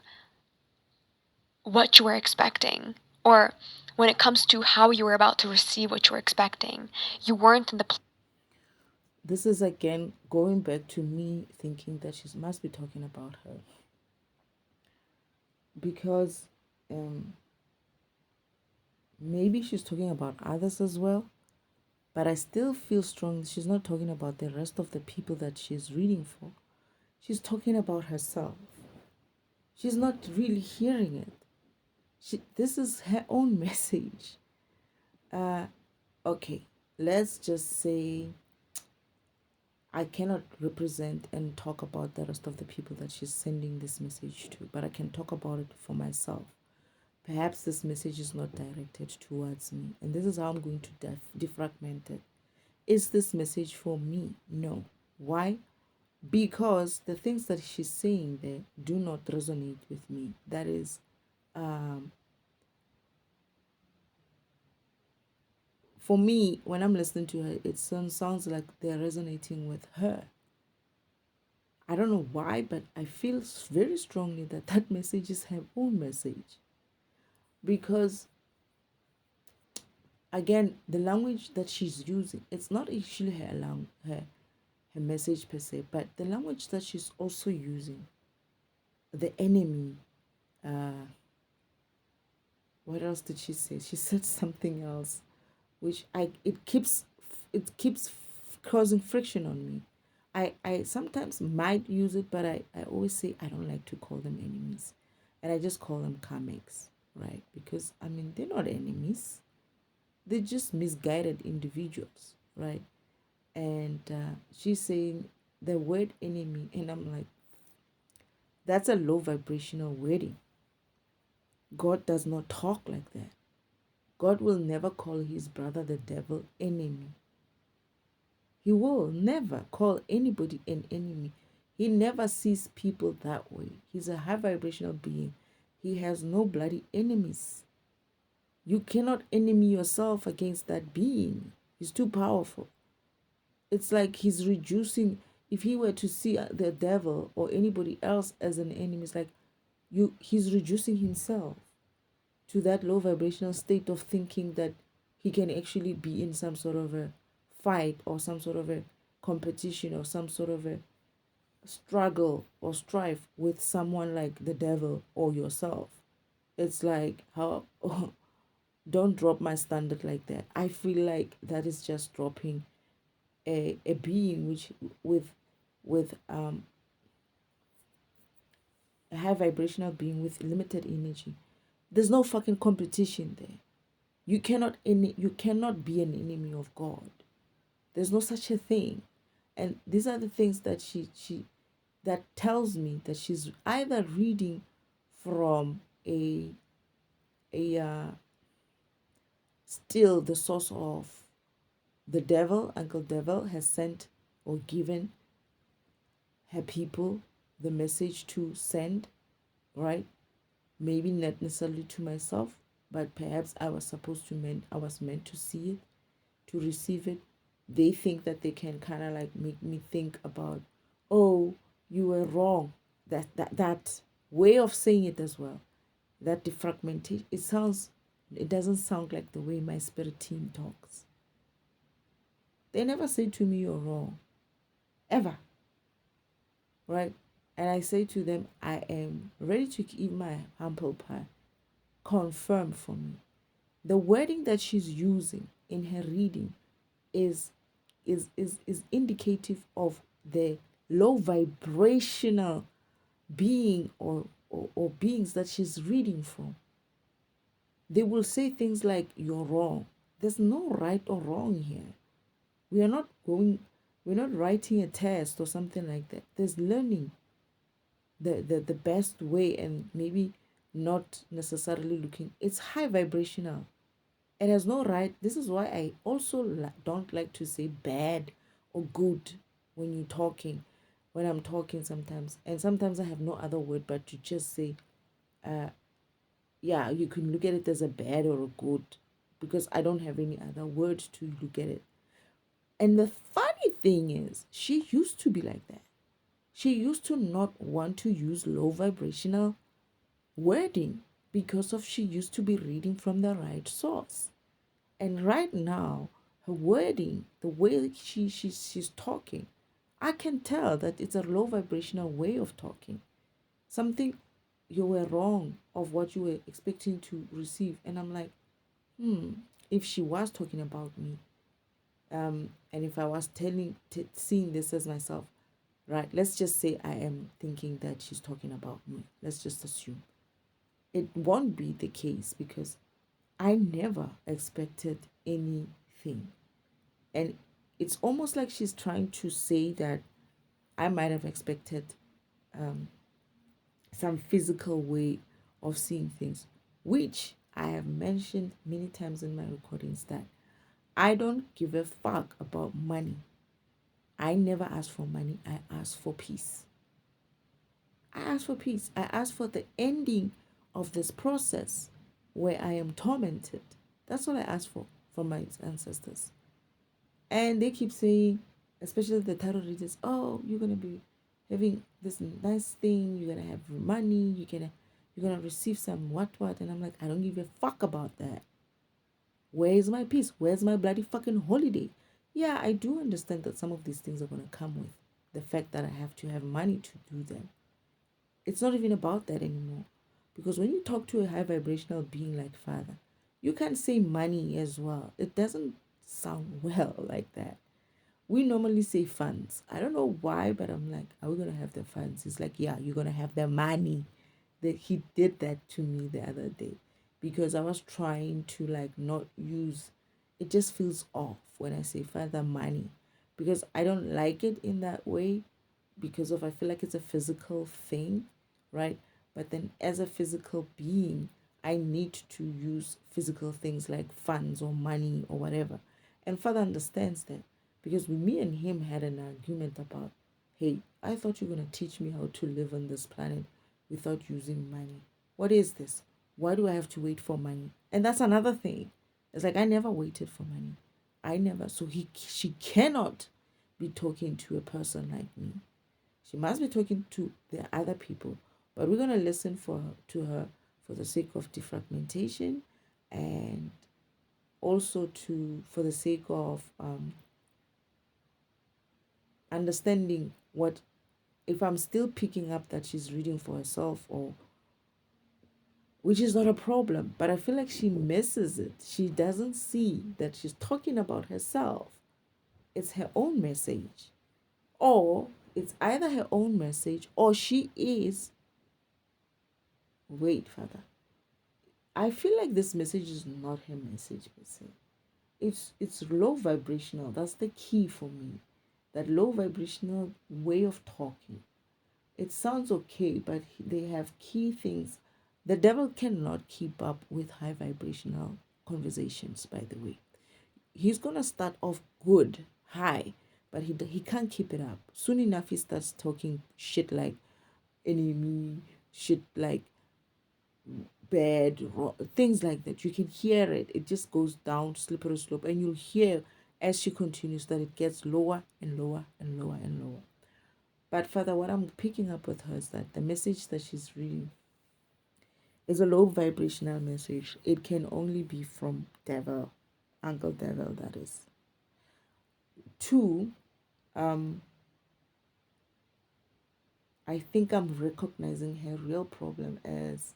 what you were expecting, or when it comes to how you were about to receive what you were expecting. You weren't in the This is again going back to me thinking that she must be talking about her, because um, maybe she's talking about others as well, but I still feel strong she's not talking about the rest of the people that she's reading for. She's talking about herself. She's not really hearing it. This is her own message. Uh, okay, let's just say I cannot represent and talk about the rest of the people that she's sending this message to, but I can talk about it for myself. Perhaps this message is not directed towards me, and this is how I'm going to defragment it. Is this message for me? No. Why? Because the things that she's saying there do not resonate with me. That is, um, for me, when I'm listening to her, it sounds like they're resonating with her. I don't know why, but I feel very strongly that that message is her own message. Because, again, the language that she's using, it's not actually her message per se, but the language that she's also using, the enemy. Uh, what else did she say? She said something else, which it keeps causing friction on me. I sometimes might use it, but I always say I don't like to call them enemies, and I just call them karmics, right? Because I mean they're not enemies; they're just misguided individuals, right? And she's saying the word enemy, and I'm like, that's a low vibrational wording. God does not talk like that. God will never call his brother the devil enemy. He will never call anybody an enemy. He never sees people that way. He's a high vibrational being. He has no bloody enemies. You cannot enemy yourself against that being. He's too powerful. It's like he's reducing, if he were to see the devil or anybody else as an enemy, it's like he's reducing himself to that low vibrational state of thinking that he can actually be in some sort of a fight or some sort of a competition or some sort of a struggle or strife with someone like the devil or yourself. It's like, how don't drop my standard like that. I feel like that is just dropping a being which with a high vibrational being with limited energy. There's no fucking competition there. You cannot be an enemy of God. There's no such a thing. And these are the things that she that tells me that she's either reading from a still the source of the devil. Uncle Devil has sent or given her people the message to send, right? Maybe not necessarily to myself, but perhaps I was meant to see it, to receive it. They think that they can kind of like make me think about, oh, you were wrong. That way of saying it as well. That defragmentation. It doesn't sound like the way my spirit team talks. They never say to me you're wrong, ever, right? And I say to them, I am ready to give my humble pie. Confirm for me. The wording that she's using in her reading is is indicative of the low vibrational being or beings that she's reading from. They will say things like, you're wrong. There's no right or wrong here. We are not going, we're not writing a test or something like that. There's learning the best way, and maybe not necessarily looking. It's high vibrational. It has no right. This is why I also don't like to say bad or good when you're talking, when I'm talking sometimes. And sometimes I have no other word but to just say, yeah, you can look at it as a bad or a good because I don't have any other word to look at it. And the funny thing is, she used to be like that. She used to not want to use low vibrational wording because of she used to be reading from the right source. And right now, her wording, the way she's talking, I can tell that it's a low vibrational way of talking. Something you were wrong of what you were expecting to receive. And I'm like, if she was talking about me, and if I was seeing this as myself, right? Let's just say I am thinking that she's talking about me. Let's just assume it won't be the case because I never expected anything. And it's almost like she's trying to say that I might have expected some physical way of seeing things, which I have mentioned many times in my recordings that I don't give a fuck about money. I never ask for money, I ask for peace. I ask for peace. I ask for the ending of this process where I am tormented. That's all I ask for from my ancestors. And they keep saying, especially the tarot readers, oh, you're gonna be having this nice thing, you're gonna have money, you're gonna receive some what, and I'm like, I don't give a fuck about that. Where is my peace? Where's my bloody fucking holiday? Yeah, I do understand that some of these things are gonna come with the fact that I have to have money to do them. It's not even about that anymore. Because when you talk to a high vibrational being like Father, you can say money as well. It doesn't sound well like that. We normally say funds. I don't know why, but I'm like, are we gonna have the funds? He's like, yeah, you're gonna have the money. That he did that to me the other day because I was trying to like not use it. Just feels off when I say Father money because I don't like it in that way because of I feel like it's a physical thing, right? But then as a physical being, I need to use physical things like funds or money or whatever. And Father understands that because me and him had an argument about, hey, I thought you were gonna teach me how to live on this planet without using money. What is this? Why do I have to wait for money? And that's another thing. It's like I never waited for money. I never. So she cannot be talking to a person like me. She must be talking to the other people, but we're gonna listen to her for the sake of defragmentation, and also to for the sake of understanding what if I'm still picking up that she's reading for herself or which is not a problem, but I feel like she misses it. She doesn't see that she's talking about herself. It's her own message, or it's either her own message or she is. Wait, Father. I feel like this message is not her message per se. It's low vibrational. That's the key for me. That low vibrational way of talking. It sounds okay, but they have key things. The devil cannot keep up with high vibrational conversations, by the way. He's gonna start off good, high, but he can't keep it up. Soon enough, he starts talking shit like enemy, shit like bad, things like that. You can hear it. It just goes down slippery slope, and you'll hear as she continues that it gets lower and lower and lower and lower. But Father, what I'm picking up with her is that the message that she's reading is a low vibrational message. It can only be from devil, Uncle Devil, that is. Two, um, I think I'm recognizing her real problem as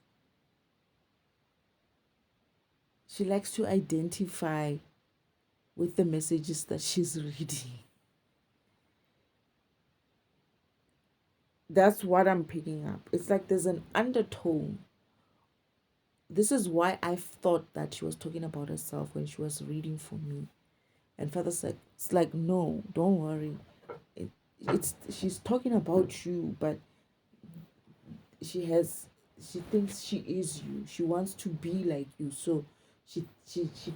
she likes to identify with the messages that she's reading. That's what I'm picking up. It's like there's an undertone. This is why I thought that she was talking about herself when she was reading for me. And Father said, it's like, no, don't worry. It, it's she's talking about you, but she thinks she is you. She wants to be like you. So she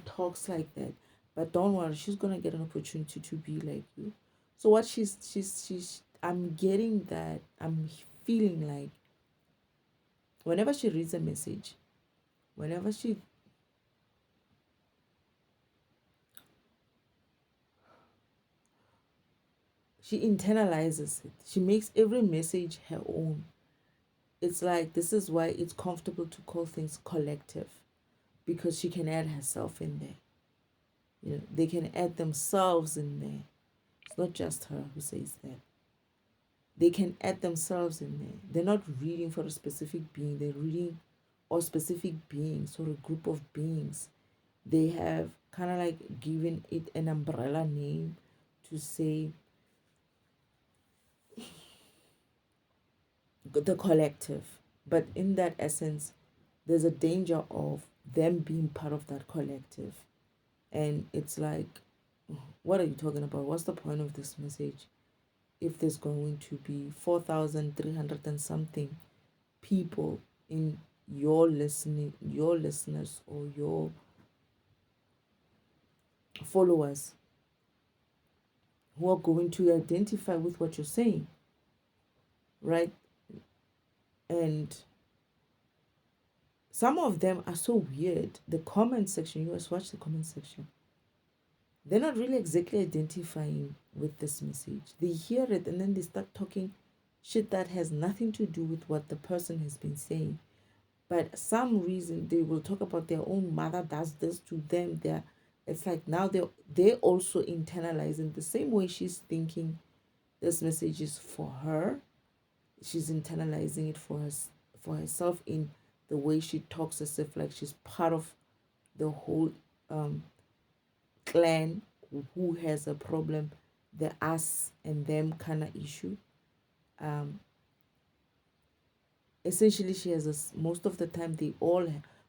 talks like that. But don't worry, she's gonna get an opportunity to be like you. So what she's I'm getting that, I'm feeling like whenever she reads a message, whenever she internalizes it. She makes every message her own. It's like this is why it's comfortable to call things collective, because she can add herself in there. You know, they can add themselves in there. It's not just her who says that. They can add themselves in there. They're not reading for a specific being, they're reading or specific beings or a group of beings. They have kind of like given it an umbrella name to say the collective. But in that essence, there's a danger of them being part of that collective. And it's like, what are you talking about? What's the point of this message if there's going to be 4,300 and something people in your listeners or your followers who are going to identify with what you're saying, right? And some of them are so weird. The comment section, you guys watch the comment section, they're not really exactly identifying with this message. They hear it and then they start talking shit that has nothing to do with what the person has been saying. But some reason they will talk about their own mother does this to them. It's like now they also internalizing the same way she's thinking this message is for her. She's internalizing it for herself in the way she talks as if like she's part of the whole clan who has a problem, the us and them kind of issue. Um, Essentially, she has most of the time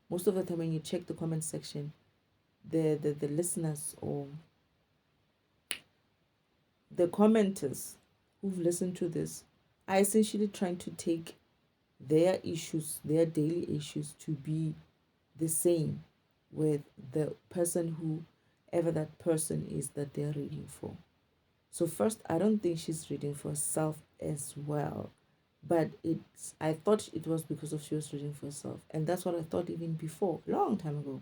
most of the time when you check the comment section, the listeners or the commenters who've listened to this are essentially trying to take their issues, their daily issues, to be the same with the person whoever that person is that they're reading for. So first, I don't think she's reading for herself as well, but I thought it was because of she was reading for herself, and that's what I thought even before, long time ago.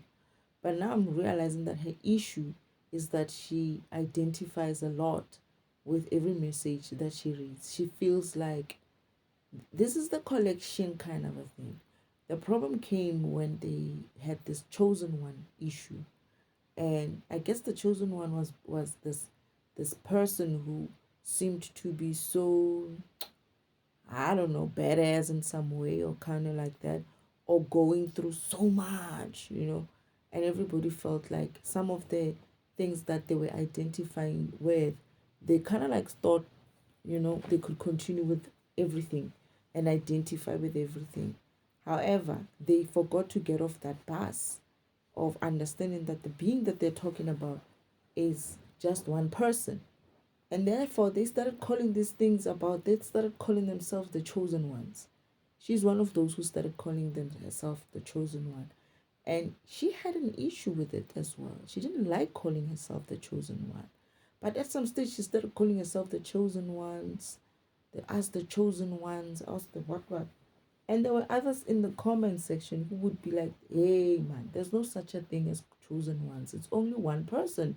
But now I'm realizing that her issue is that she identifies a lot with every message that she reads. She feels like this is the collection kind of a thing. The problem came when they had this chosen one issue, and I guess the chosen one was this person who seemed to be so, I don't know, badass in some way or kind of like that, or going through so much, and everybody felt like some of the things that they were identifying with, they kind of like thought, they could continue with everything and identify with everything. However, they forgot to get off that bus of understanding that the being that they're talking about is just one person. And therefore, they started calling themselves the chosen ones. She's one of those who started calling herself the chosen one. And she had an issue with it as well. She didn't like calling herself the chosen one. But at some stage, she started calling herself the chosen ones, the chosen ones, us the what. And there were others in the comment section who would be like, hey man, there's no such a thing as chosen ones. It's only one person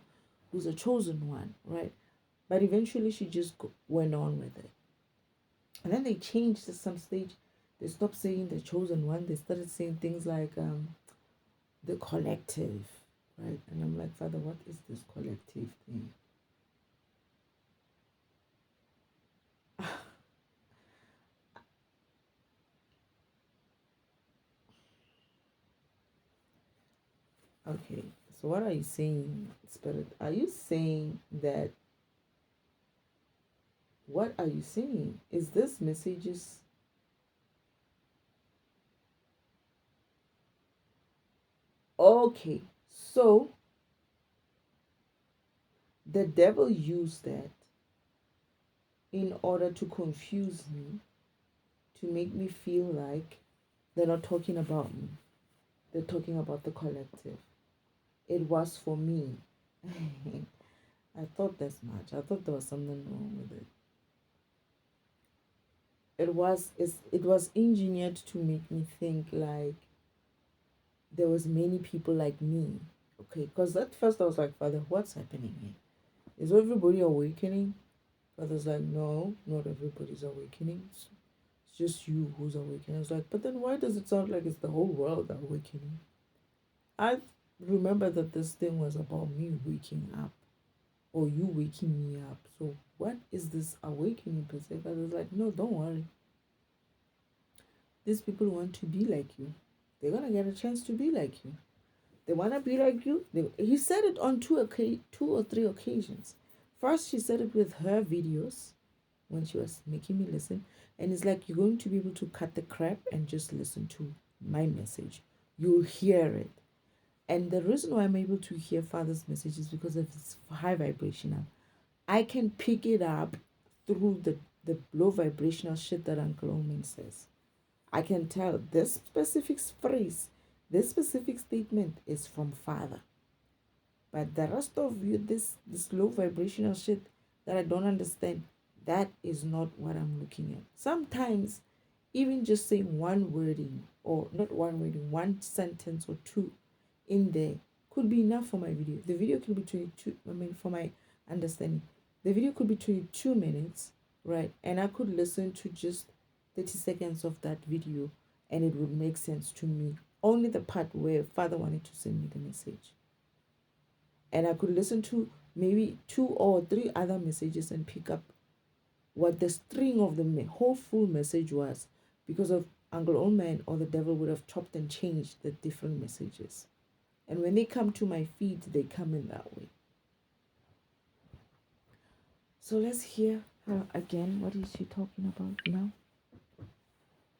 who's a chosen one, right? But eventually she just went on with it. And then they changed at some stage. They stopped saying the chosen one. They started saying things like the collective, right? And I'm like, Father, what is this collective thing? Okay, so what are you saying, Spirit? Are you saying that? What are you saying? Is this messages? Okay, so the devil used that in order to confuse me, to make me feel like they're not talking about me, they're talking about the collective. It was for me. I thought this much. I thought there was something wrong with it. It was engineered to make me think like there was many people like me. Okay, because at first I was like, Father, what's happening here? Is everybody awakening? Father's like, no, not everybody's awakening. It's just you who's awakening. I was like, but then why does it sound like it's the whole world awakening? I remember that this thing was about me waking up or you waking me up. So what is this awakening per se? Father's like, no, don't worry. These people want to be like you. They're gonna get a chance to be like you. They wanna be like you. He said it on two or three occasions. First, she said it with her videos when she was making me listen, and it's like you're going to be able to cut the crap and just listen to my message. You'll hear it, and the reason why I'm able to hear Father's message is because of its high vibrational. I can pick it up through the low vibrational shit that Uncle Omen says. I can tell this specific phrase, this specific statement is from Father. But the rest of you, this low vibrational shit that I don't understand, that is not what I'm looking at. Sometimes even just saying one wording, or not one wording, one sentence or two in there could be enough for my video. The video could be 22, I mean, for my understanding, the video could be 22 minutes, right? And I could listen to just 30 seconds of that video and it would make sense to me. Only the part where Father wanted to send me the message. And I could listen to maybe two or three other messages and pick up what the string of the whole full message was, because of Uncle Old Man or the devil would have chopped and changed the different messages. And when they come to my feed, they come in that way. So let's hear her again. What is she talking about now?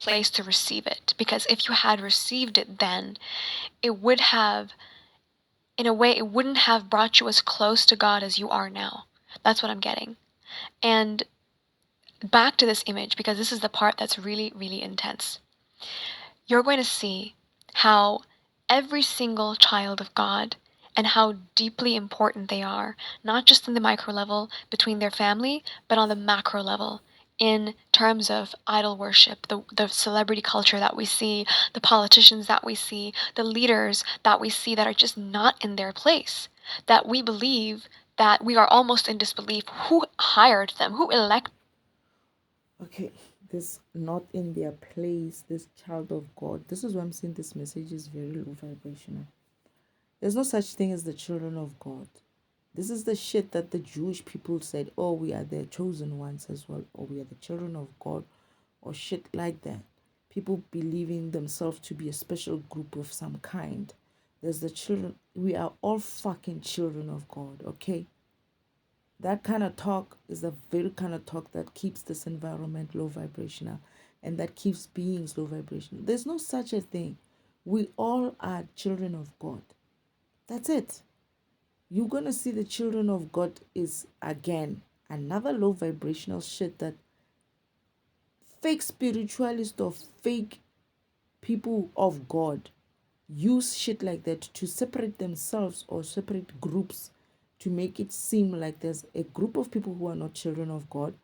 Place to receive it, because if you had received it then, it would have, in a way, it wouldn't have brought you as close to God as you are now. That's what I'm getting. And back to this image, because this is the part that's really, really intense. You're going to see how every single child of God and how deeply important they are, not just in the micro level between their family, but on the macro level in terms of idol worship, the celebrity culture that we see, the politicians that we see, the leaders that we see that are just not in their place, that we believe that we are almost in disbelief. Who hired them? Who elected? Okay, this not in their place, this child of God. This is why I'm saying this message is very low vibrational. There's no such thing as the children of God. This is the shit that the Jewish people said, oh, we are the chosen ones as well, or we are the children of God, or shit like that. People believing themselves to be a special group of some kind. There's the children. We are all fucking children of God, okay? That kind of talk is the very kind of talk that keeps this environment low vibrational and that keeps beings low vibrational. There's no such a thing. We all are children of God. That's it. You're going to see the children of God is, again, another low vibrational shit that fake spiritualists or fake people of God use shit like that to separate themselves or separate groups to make it seem like there's a group of people who are not children of God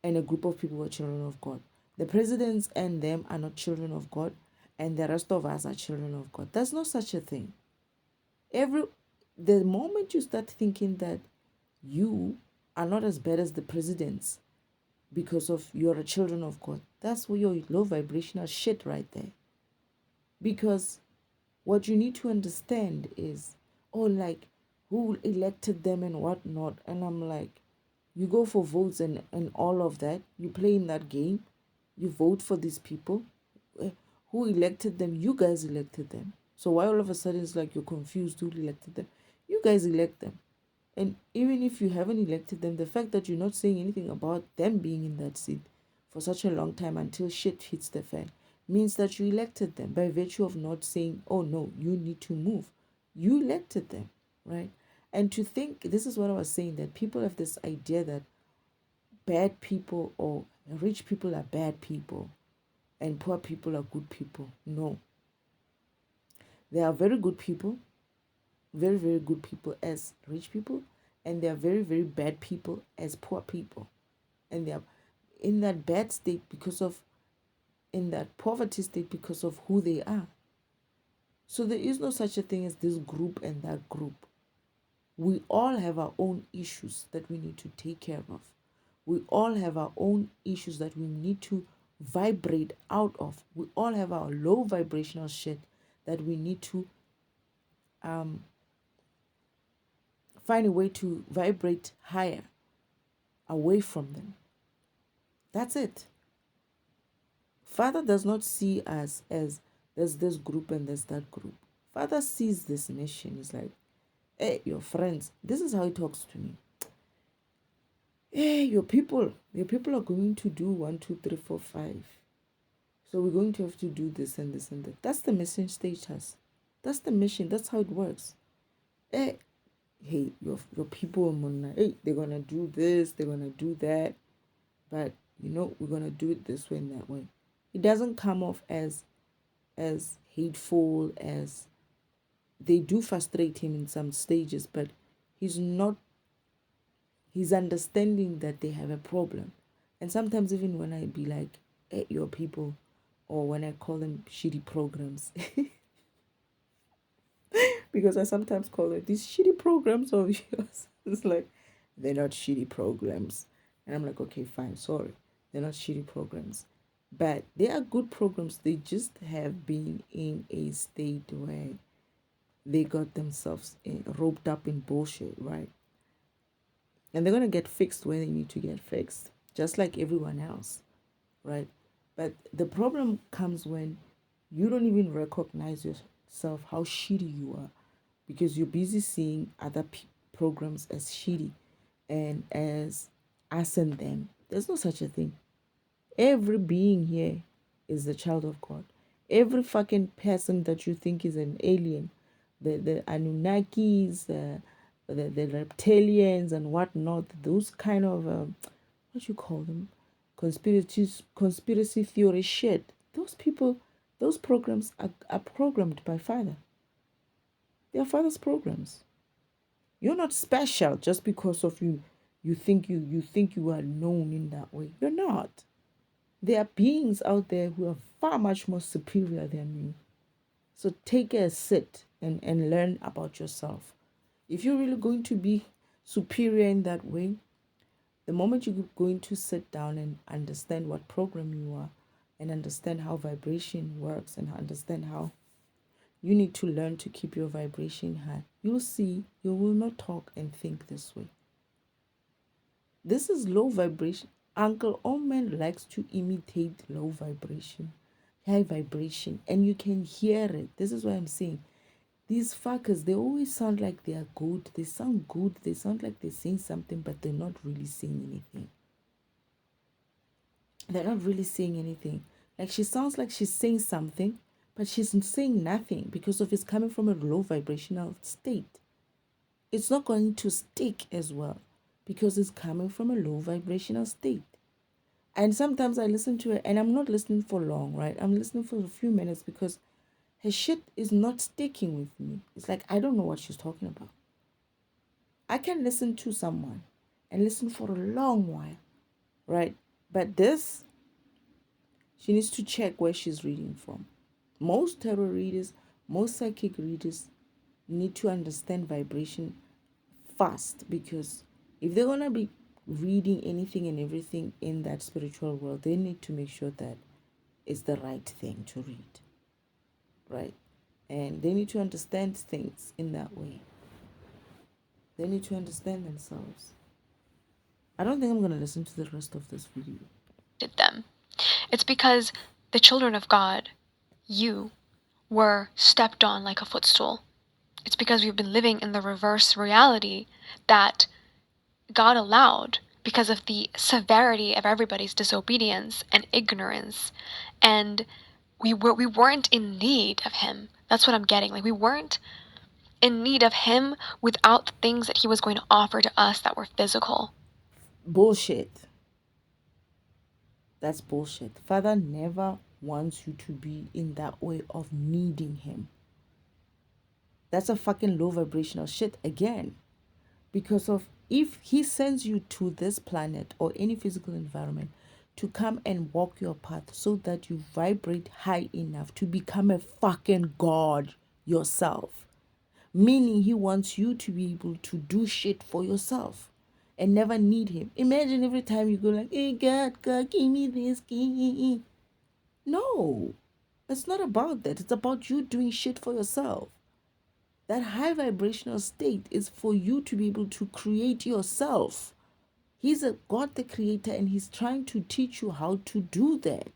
and a group of people who are children of God. The presidents and them are not children of God, and the rest of us are children of God. There's no such a thing. The moment you start thinking that you are not as bad as the presidents because of you're a children of God, that's where your low vibrational shit right there. Because what you need to understand is, oh, like, who elected them and whatnot. And I'm like, you go for votes and all of that. You play in that game. You vote for these people. Who elected them? You guys elected them. So why all of a sudden it's like you're confused who elected them? You guys elect them. And even if you haven't elected them, the fact that you're not saying anything about them being in that seat for such a long time until shit hits the fan means that you elected them by virtue of not saying, oh no, you need to move. You elected them, right? And to think, this is what I was saying, that people have this idea that bad people or rich people are bad people and poor people are good people. No. There are very good people, very, very good people as rich people, and they are very, very bad people as poor people. And they are in that bad state because of, in that poverty state because of who they are. So there is no such a thing as this group and that group. We all have our own issues that we need to take care of. We all have our own issues that we need to vibrate out of. We all have our low vibrational shit that we need to um, find a way to vibrate higher away from them. That's it. Father does not see us as there's this group and there's that group. Father sees this mission. He's like, hey, your friends, this is how he talks to me. Hey, your people are going to do 1, 2, 3, 4, 5. So we're going to have to do this and this and that. That's the mission status. That's the mission. That's how it works. Hey, your people, hey, they're gonna do this, they're gonna do that, but we're gonna do it this way and that way. It doesn't come off as hateful as they do frustrate him in some stages, but he's not. He's understanding that they have a problem, and sometimes even when I be like, hey, your people, or when I call them shitty programs. Because I sometimes call it these shitty programs of yours. It's like, they're not shitty programs. And I'm like, okay, fine, sorry. They're not shitty programs. But they are good programs. They just have been in a state where they got themselves roped up in bullshit, right? And they're going to get fixed when they need to get fixed, just like everyone else, right? But the problem comes when you don't even recognize yourself how shitty you are because you're busy seeing other programs as shitty and as us and them. There's no such a thing. Every being here is the child of God. Every fucking person that you think is an alien, the Anunnakis, the reptilians and whatnot, those kind of what you call them, conspiracy theory shit. Those people, those programs are programmed by Father. They are Father's programs. You're not special just because of you think you are known in that way. You're not. There are beings out there who are far much more superior than you. So take a sit and learn about yourself. If you're really going to be superior in that way, the moment you're going to sit down and understand what program you are and understand how vibration works and understand how you need to learn to keep your vibration high, you'll see you will not talk and think this way. This is low vibration. Uncle Omen likes to imitate low vibration, high vibration, and you can hear it. This is what I'm saying. These fuckers, they always sound like they are good. They sound good. They sound like they're saying something, but they're not really saying anything. They're not really saying anything. Like she sounds like she's saying something, but she's saying nothing because of it's coming from a low vibrational state. It's not going to stick as well because it's coming from a low vibrational state. And sometimes I listen to it and I'm not listening for long, right? I'm listening for a few minutes because her shit is not sticking with me. It's like I don't know what she's talking about. I can listen to someone and listen for a long while, right? But this, she needs to check where she's reading from. Most tarot readers, most psychic readers need to understand vibration fast because if they're going to be reading anything and everything in that spiritual world, they need to make sure that it's the right thing to read, right? And they need to understand things in that way. They need to understand themselves. I don't think I'm going to listen to the rest of this video. Them. It's because the children of God, you, were stepped on like a footstool. It's because we've been living in the reverse reality that God allowed because of the severity of everybody's disobedience and ignorance. And we weren't in need of him. That's what I'm getting. Like, we weren't in need of him without the things that he was going to offer to us that were physical. Bullshit. That's bullshit. Father never wants you to be in that way of needing him. That's a fucking low vibrational shit again. Because of if he sends you to this planet or any physical environment to come and walk your path so that you vibrate high enough to become a fucking god yourself, meaning he wants you to be able to do shit for yourself and never need him. Imagine every time you go like, hey God, give me this key. No, it's not about that. It's about you doing shit for yourself. That high vibrational state is for you to be able to create yourself. He's a God the creator and he's trying to teach you how to do that.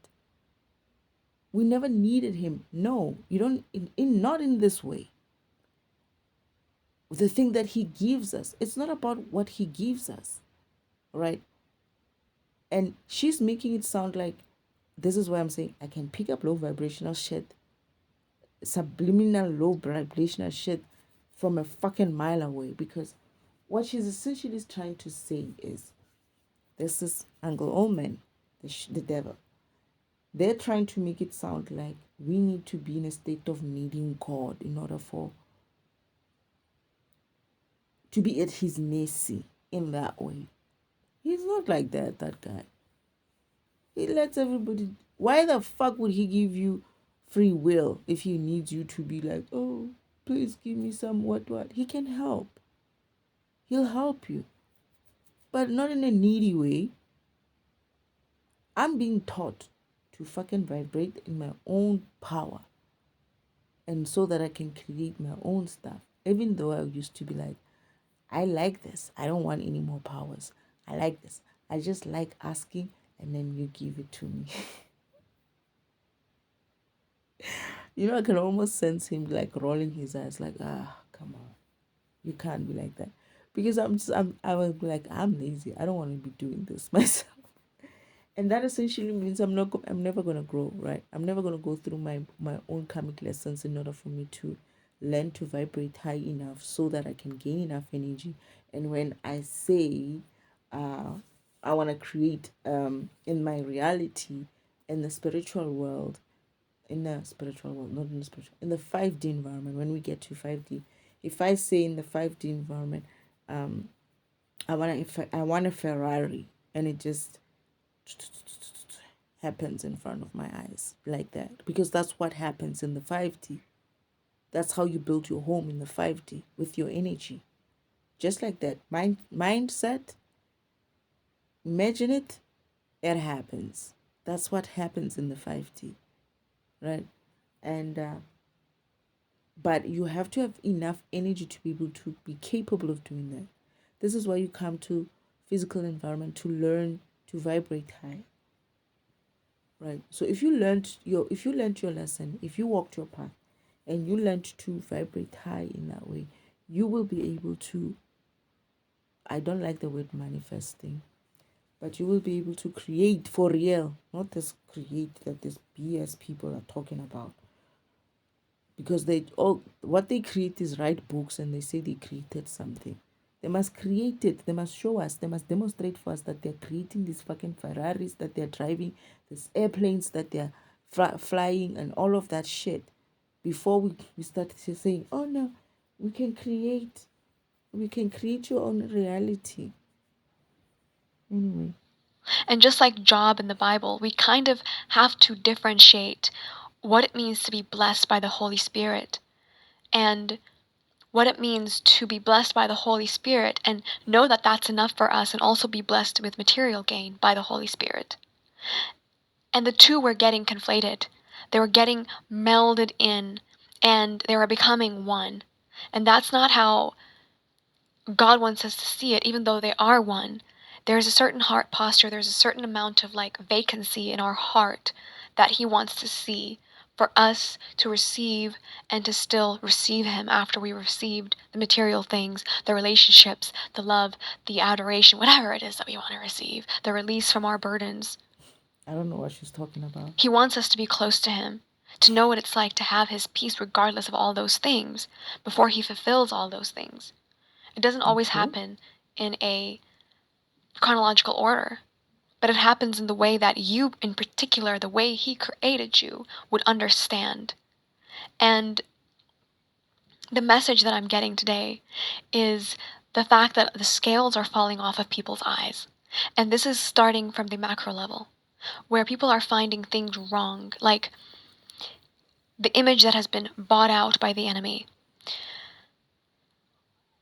We never needed him. No, you don't not in this way. The thing that he gives us, it's not about what he gives us, right? And she's making it sound like this is why I'm saying I can pick up low vibrational shit, subliminal low vibrational shit from a fucking mile away, because what she's essentially trying to say is this is Anglo Omen, the devil. They're trying to make it sound like we need to be in a state of needing God in order for to be at his mercy in that way. He's not like that guy. He lets everybody. Why the fuck would he give you free will if he needs you to be like, oh, please give me some what? He can help. He'll help you. But not in a needy way. I'm being taught to fucking vibrate in my own power. And so that I can create my own stuff. Even though I used to be like, I like this. I don't want any more powers. I like this. I just like asking and then you give it to me. I can almost sense him like rolling his eyes like, come on. You can't be like that. Because I was like, I'm lazy. I don't want to be doing this myself. And that essentially means I'm never gonna grow, right? I'm never gonna go through my own karmic lessons in order for me to learn to vibrate high enough so that I can gain enough energy. And when I say I want to create in my reality in the spiritual world, not in the spiritual, in the 5D environment, when we get to 5D, if I say in the 5D environment, I want a Ferrari, and it just happens in front of my eyes like that, because that's what happens in the 5D. That's how you build your home in the 5D with your energy. Just like that. Mindset, imagine it, it happens. That's what happens in the 5D, right? And but you have to have enough energy to be able to be capable of doing that. This is why you come to physical environment to learn to vibrate high. Right. So if you learned your lesson, if you walked your path and you learned to vibrate high in that way, you will be able to, I don't like the word manifesting, but you will be able to create for real, not this create that this BS people are talking about. Because they all what they create is write books and they say they created something. They must create it. They must show us. They must demonstrate for us that they're creating these fucking Ferraris that they're driving, these airplanes that they're flying, and all of that shit. Before we start saying, oh no, we can create your own reality. Anyway. And just like Job in the Bible, we kind of have to differentiate what it means to be blessed by the Holy Spirit and what it means to be blessed by the Holy Spirit and know that that's enough for us, and also be blessed with material gain by the Holy Spirit. And the two were getting conflated. They were getting melded in, and they were becoming one. And that's not how God wants us to see it, even though they are one. There's a certain heart posture, there's a certain amount of like vacancy in our heart that he wants to see for us to receive and to still receive him after we received the material things, the relationships, the love, the adoration, whatever it is that we want to receive, the release from our burdens. I don't know what she's talking about. He wants us to be close to him, to know what it's like to have his peace regardless of all those things before he fulfills all those things. It doesn't always Okay. happen in a chronological order, but it happens in the way that you, in particular, the way he created you, would understand. And the message that I'm getting today is the fact that the scales are falling off of people's eyes. And this is starting from the macro level, where people are finding things wrong, like the image that has been bought out by the enemy.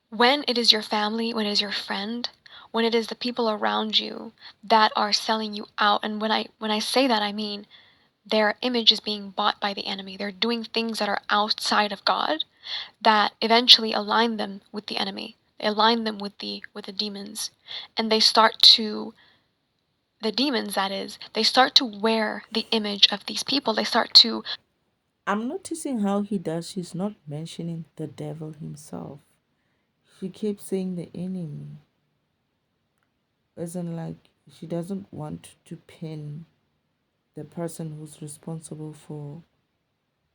When it is your family, when it is your friend, when it is the people around you that are selling you out, and when I say that, I mean their image is being bought by the enemy. They're doing things that are outside of God that eventually align them with the enemy. They align them with the demons. And they start to the demons, that is, they start to wear the image of these people. They start to I'm noticing how he does. She's not mentioning the devil himself. She keeps saying the enemy. Isn't like she doesn't want to pin the person who's responsible for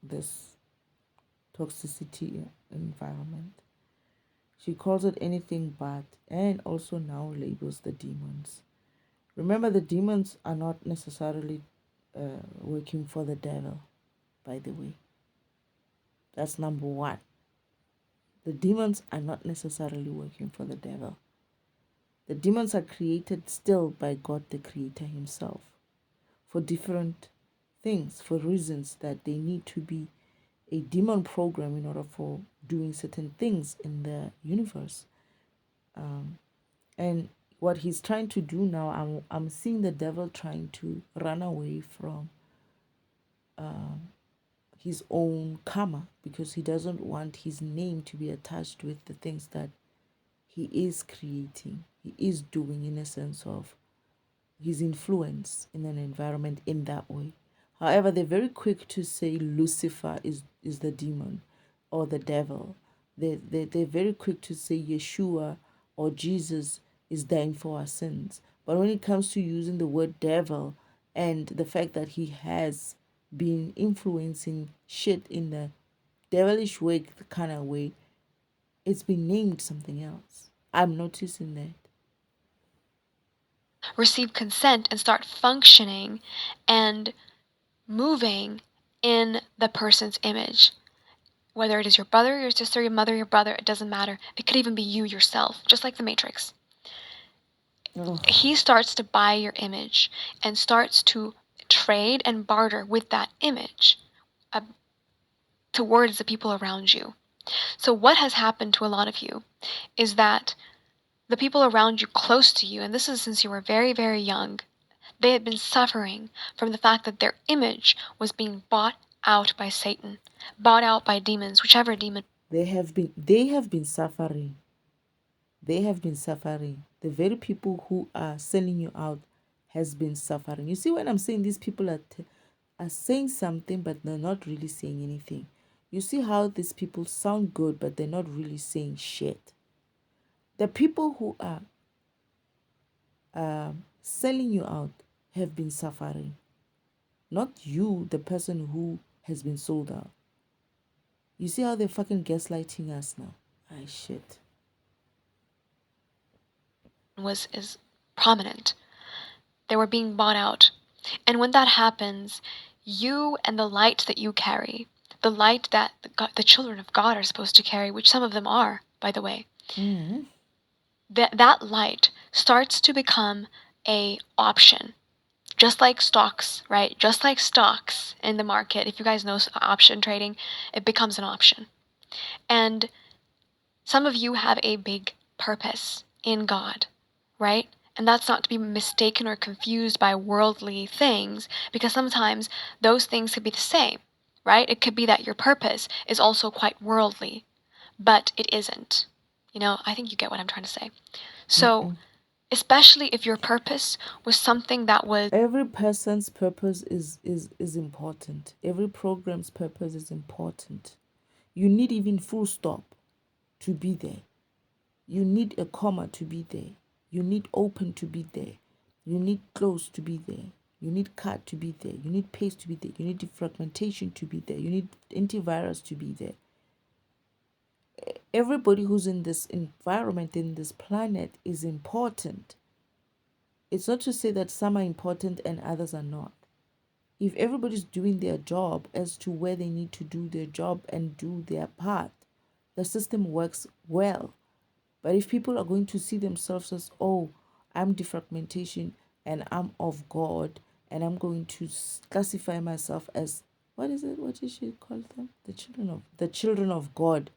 this toxicity environment. She calls it anything but, and also now labels the demons. Remember, the demons are not necessarily working for the devil, by the way. That's number one. The demons are not necessarily working for the devil. The demons are created still by God, the Creator Himself, for different things, for reasons that they need to be a demon program in order for doing certain things in the universe. And what he's trying to do now, I'm seeing the devil trying to run away from his own karma because he doesn't want his name to be attached with the things that he is creating, he is doing in a sense of his influence in an environment in that way. However, they're very quick to say Lucifer is the demon or the devil. They're very quick to say Yeshua or Jesus is dying for our sins. But when it comes to using the word devil and the fact that he has been influencing shit in the devilish way kind of way, it's been named something else. I'm noticing that. receive consent and start functioning and moving in the person's image. Whether it is your brother, your sister, your mother, your brother, it doesn't matter. It could even be you yourself, just like the Matrix. Oh, He starts to buy your image and starts to trade and barter with that image uh, towards the people around you. So, what has happened to a lot of you is that the people around you close to you, and this is since you were very, very young, they had been suffering from the fact that their image was being bought out by Satan, bought out by demons, whichever demon. they have been suffering. They have been suffering. The very people who are selling you out has been suffering. You see, when I'm saying these people are saying something, but they're not really saying anything. You see how these people sound good, but they're not really saying shit. The people who are selling you out have been suffering. Not you, the person who has been sold out. You see how they're fucking gaslighting us now? Ah, shit. Was is prominent. They were being bought out. And when that happens, you and the light that you carry, the light that the children of God are supposed to carry, which some of them are, by the way, Mm-hmm. that light starts to become a option. Just like stocks, right? Just like stocks in the market, if you guys know option trading, it becomes an option. And some of you have a big purpose in God, right? And that's not to be mistaken or confused by worldly things, because sometimes those things could be the same, right? It could be that your purpose is also quite worldly, but it isn't. I think you get what I'm trying to say. So Mm-mm. especially if your purpose was something that was Every person's purpose is important. Every program's purpose is important. You need even full stop to be there. You need a comma to be there. You need open to be there. You need close to be there. You need cut to be there. You need paste to be there. You need defragmentation to be there. You need antivirus to be there. Everybody who's in this environment, in this planet, is important. It's not to say that some are important and others are not. If everybody's doing their job as to where they need to do their job and do their part, the system works well. But if people are going to see themselves as, oh, I'm defragmentation and I'm of God, and I'm going to classify myself as, what is it? What did she call them? The children of God.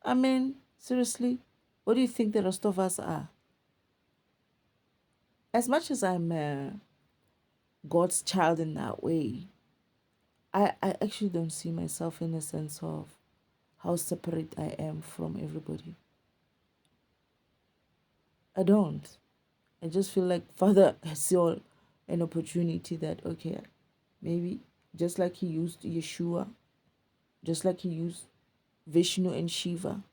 I mean, seriously, what do you think the rest of us are? As much as I'm God's child in that way, I actually don't see myself in a sense of how separate I am from everybody. I don't. I just feel like Father saw an opportunity that, okay, maybe just like he used Yeshua, just like he used Vishnu and Shiva,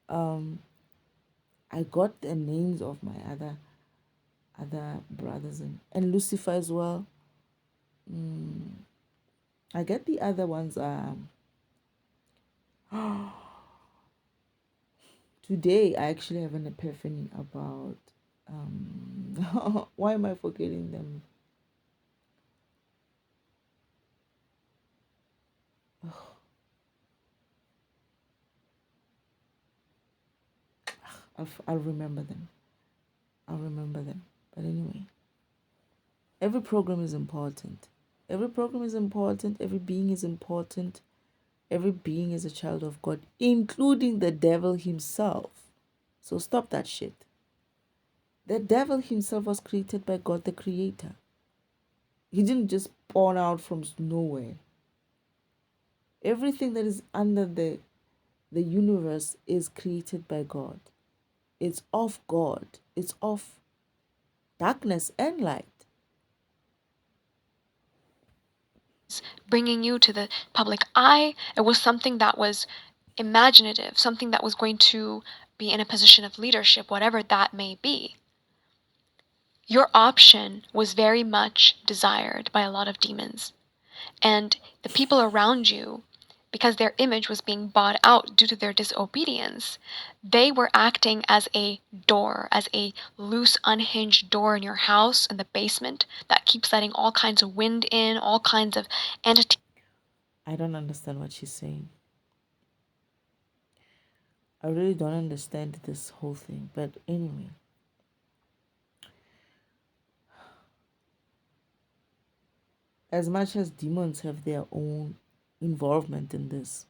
I got the names of my other brothers and Lucifer as well. I get the other ones. Today I actually have an epiphany about why am I forgetting them? I'll remember them. I'll remember them. But anyway, every program is important. Every program is important. Every being is important. Every being is a child of God, including the devil himself. So stop that shit. The devil himself was created by God the Creator. He didn't just spawn out from nowhere. Everything that is under the universe is created by God. It's of God. It's of darkness and light. bringing you to the public eye. It was something that was imaginative, something that was going to be in a position of leadership, whatever that may be. Your option was very much desired by a lot of demons. And the people around you, because their image was being bought out due to their disobedience, they were acting as a door, as a loose, unhinged door in your house in the basement that keeps letting all kinds of wind in, all kinds of entities. I don't understand what she's saying. I really don't understand this whole thing. But anyway, as much as demons have their own involvement in this,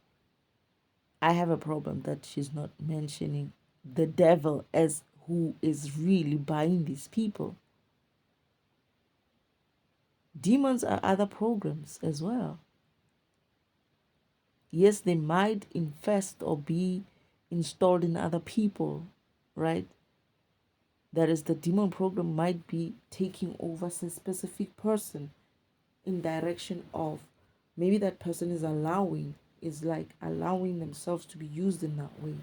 I have a problem that she's not mentioning the devil as who is really buying these people. Demons are other programs as well. Yes, they might infest or be installed in other people, right? That is, the demon program might be taking over a specific person in direction of maybe that person is like allowing themselves to be used in that way.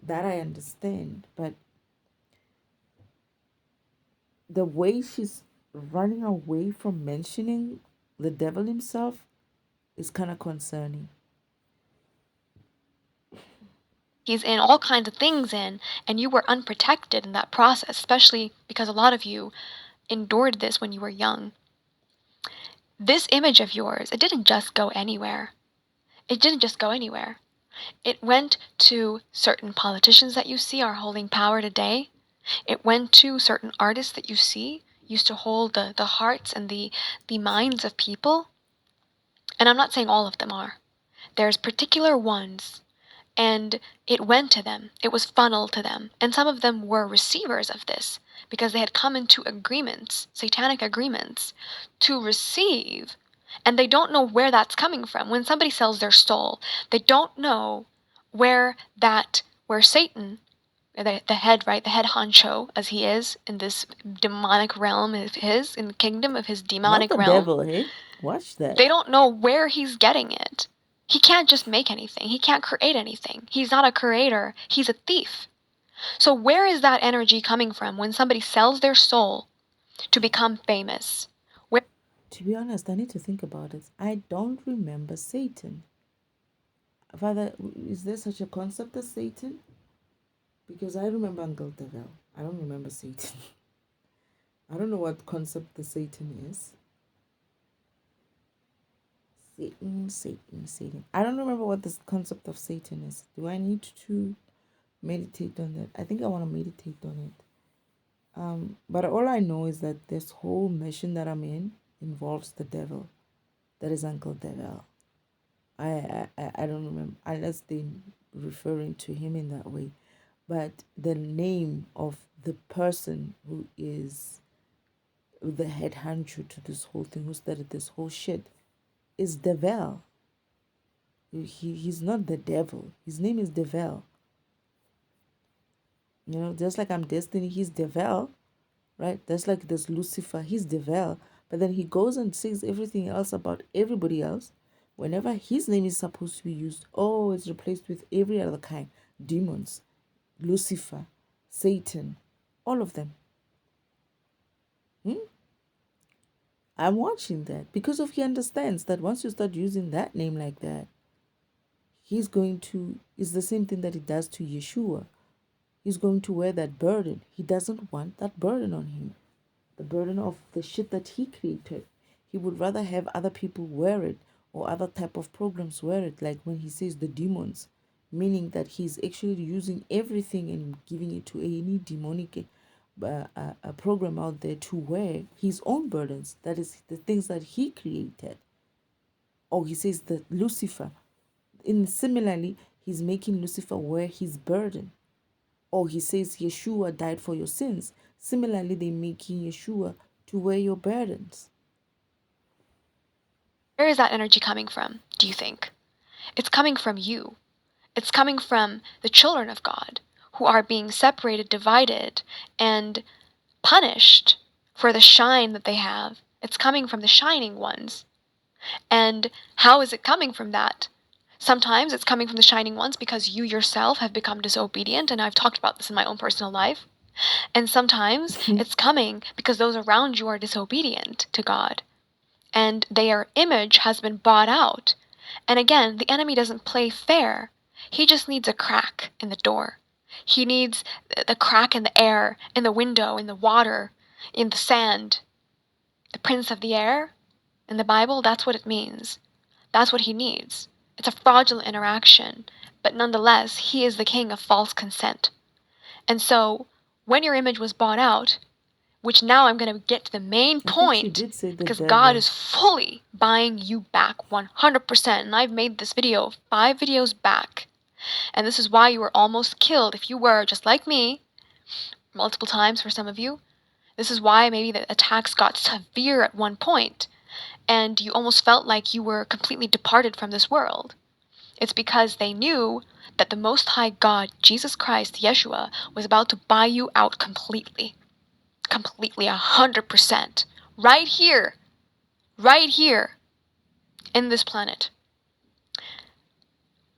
That I understand, but the way she's running away from mentioning the devil himself is kind of concerning. He's in all kinds of things in, and you were unprotected in that process, especially because a lot of you endured this when you were young. This image of yours, it didn't just go anywhere. It didn't just go anywhere. It went to certain politicians that you see are holding power today. It went to certain artists that you see used to hold the hearts and the minds of people. And I'm not saying all of them are. There's particular ones, and it went to them. It was funneled to them. And some of them were receivers of this because they had come into agreements, satanic agreements, to receive. And they don't know where that's coming from. When somebody sells their soul, they don't know where Satan the head, right? The head honcho, as he is in this demonic realm of his, in the kingdom of his Not demonic the realm. devil, hey? Watch They that. don't know where he's getting it. He can't just make anything. He can't create anything. He's not a creator. He's a thief. So where is that energy coming from when somebody sells their soul to become famous? To be honest, I need to think about it. I don't remember Satan. Father, is there such a concept as Satan? Because I remember Uncle Devil. I don't remember Satan. I don't know what concept the Satan is. Satan. I don't remember what this concept of Satan is. Do I need to meditate on that? I think I want to meditate on it. But all I know is that this whole mission that I'm in involves the devil. That is Uncle Devil. I don't remember unless they referring to him in that way. But the name of the person who is the head honcho to this whole thing, who started this whole shit, is Devil. He's not the devil. His name is Devil. You know, just like I'm Destiny, he's Devil, right? That's like there's Lucifer, he's Devil. But then he goes and says everything else about everybody else. Whenever his name is supposed to be used, oh, it's replaced with every other kind. Demons, Lucifer, Satan, all of them. Hmm? I'm watching that because of he understands that once you start using that name like that, he's going to, it's the same thing that he does to Yeshua. He's going to wear that burden. He doesn't want that burden on him. The burden of the shit that he created. He would rather have other people wear it or other type of programs wear it, like when he says the demons, meaning that he's actually using everything and giving it to any demonic a program out there to wear his own burdens. That is the things that he created. Or he says that Lucifer, in similarly, he's making Lucifer wear his burden. Or he says Yeshua died for your sins. Similarly, they're making Yeshua to wear your burdens. Where is that energy coming from, do you think? It's coming from you. It's coming from the children of God who are being separated, divided, and punished for the shine that they have. It's coming from the shining ones. And how is it coming from that? Sometimes it's coming from the shining ones because you yourself have become disobedient, and I've talked about this in my own personal life. And sometimes it's coming because those around you are disobedient to God, and their image has been bought out. And again, the enemy doesn't play fair. He just needs a crack in the door. He needs the crack in the air, in the window, in the water, in the sand. The prince of the air, in the Bible, that's what it means. That's what he needs. It's a fraudulent interaction, but nonetheless, he is the king of false consent. And so, when your image was bought out, which now I'm going to get to the main I think she point, did say the because God devil. is fully buying you back 100%. And I've made this video 5 videos back. And this is why you were almost killed if you were, just like me, multiple times for some of you. This is why maybe the attacks got severe at one point, and you almost felt like you were completely departed from this world. It's because they knew that the Most High God, Jesus Christ, Yeshua, was about to buy you out completely. Completely, 100%. Right here, in this planet.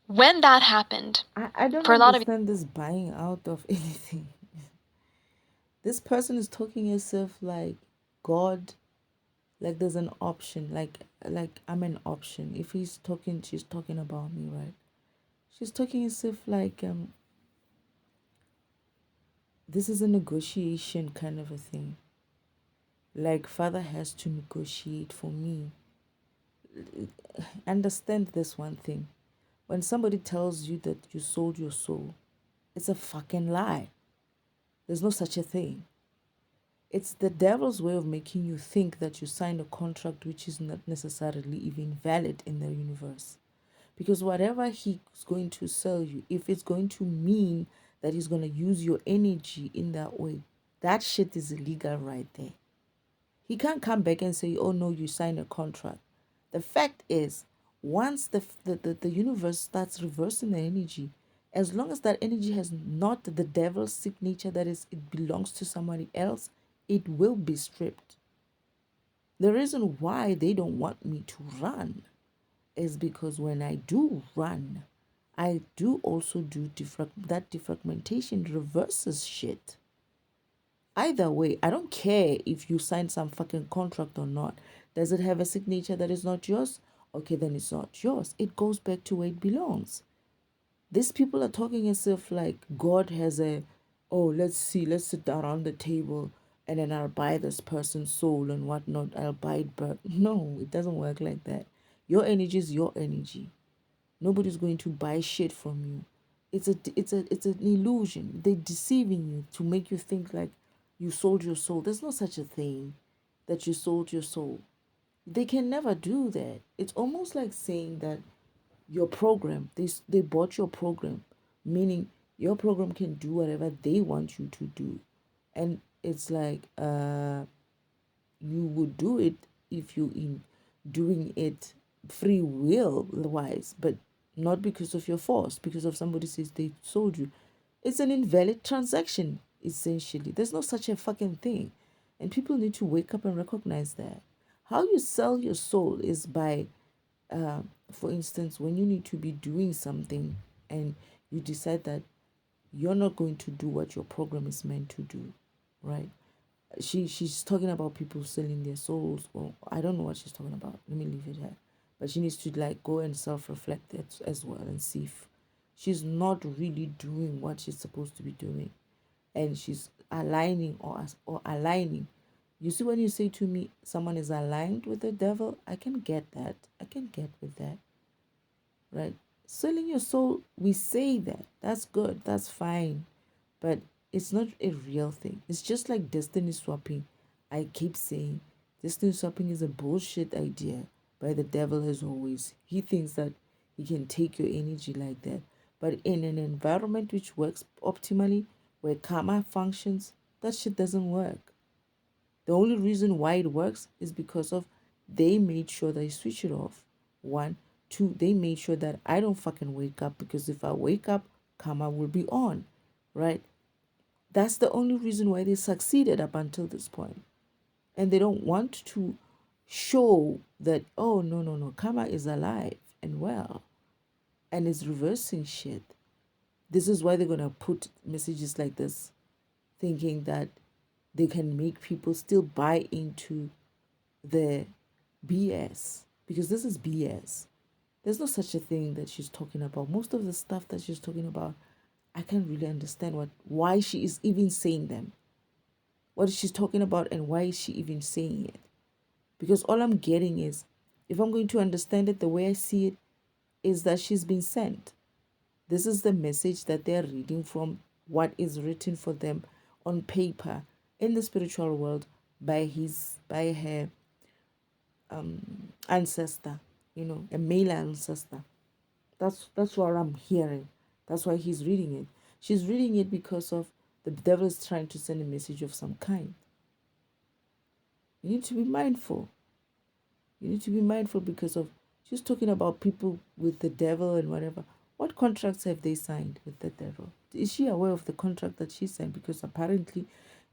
When that happened, I don't for a lot of understand this buying out of anything. This person is talking as if like God, like there's an option, like I'm an option. If he's talking, she's talking about me, right? She's talking as if like this is a negotiation kind of a thing. Like Father has to negotiate for me. Understand this one thing. When somebody tells you that you sold your soul, it's a fucking lie. There's no such a thing. It's the devil's way of making you think that you signed a contract which is not necessarily even valid in the universe. Because whatever he's going to sell you, if it's going to mean that he's going to use your energy in that way, that shit is illegal right there. He can't come back and say, oh no, you signed a contract. The fact is, once the universe starts reversing the energy As long as that energy has not the devil's signature, that is, it belongs to somebody else, it will be stripped. The reason why they don't want me to run is because when I do run, I do also do that defragmentation reverses shit. Either way, I don't care if you sign some fucking contract or not. Does it have a signature that is not yours? Okay, then it's not yours. It goes back to where it belongs. These people are talking as if like God has a, oh, let's see, let's sit down around the table and then I'll buy this person's soul and whatnot. I'll buy it back. No, it doesn't work like that. Your energy is your energy. Nobody's going to buy shit from you. It's an illusion. They're deceiving you to make you think like you sold your soul. There's no such a thing that you sold your soul. They can never do that. It's almost like saying that your program, they bought your program, meaning your program can do whatever they want you to do. And it's like you would do it if you in doing it free will wise, but not because of your force, because of somebody says they sold you. It's an invalid transaction, essentially. There's no such a fucking thing. And people need to wake up and recognize that. How you sell your soul is by, for instance, when you need to be doing something and you decide that you're not going to do what your program is meant to do, right? She's talking about people selling their souls, or I don't know what she's talking about. Let me leave it here. But she needs to like go and self-reflect as well and see if she's not really doing what she's supposed to be doing, and she's aligning or aligning. You see, when you say to me someone is aligned with the devil, I can get that. I can get with that, right? Selling your soul, we say that. That's good. That's fine. But it's not a real thing. It's just like destiny swapping. I keep saying destiny swapping is a bullshit idea by the devil as always. He thinks that he can take your energy like that. But in an environment which works optimally, where karma functions, that shit doesn't work. The only reason why it works is because of they made sure they switch it off. One, two, they made sure that I don't fucking wake up, because if I wake up, karma will be on, right? That's the only reason why they succeeded up until this point. And they don't want to show that, oh, no, no, no, karma is alive and well and is reversing shit. This is why they're going to put messages like this, thinking that they can make people still buy into the BS, because this is BS. There's no such a thing that she's talking about. Most of the stuff that she's talking about, I can't really understand why she is even saying them. What is she talking about and why is she even saying it? Because all I'm getting is, if I'm going to understand it the way I see it, is that she's been sent. This is the message that they're reading from what is written for them on paper in the spiritual world by her ancestor, a male ancestor. That's what I'm hearing. That's why he's reading it. She's reading it because of the devil is trying to send a message of some kind. You need to be mindful. You need to be mindful because of she's talking about people with the devil and whatever. What contracts have they signed with the devil? Is she aware of the contract that she signed? Because apparently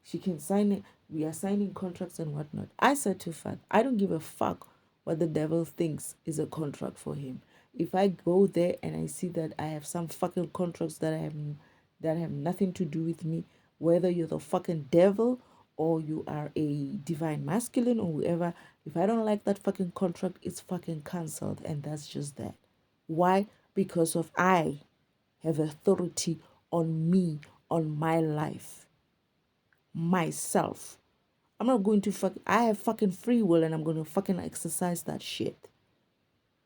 she can sign it. We are signing contracts and whatnot. I said to Fat, I don't give a fuck what the devil thinks is a contract for him. If I go there and I see that I have some fucking contracts that have nothing to do with me, whether you're the fucking devil or you are a divine masculine or whoever, if I don't like that fucking contract, it's fucking cancelled, and that's just that. Why? Because of I have authority on me, on my life, myself. I'm not going to I have fucking free will and I'm going to fucking exercise that shit.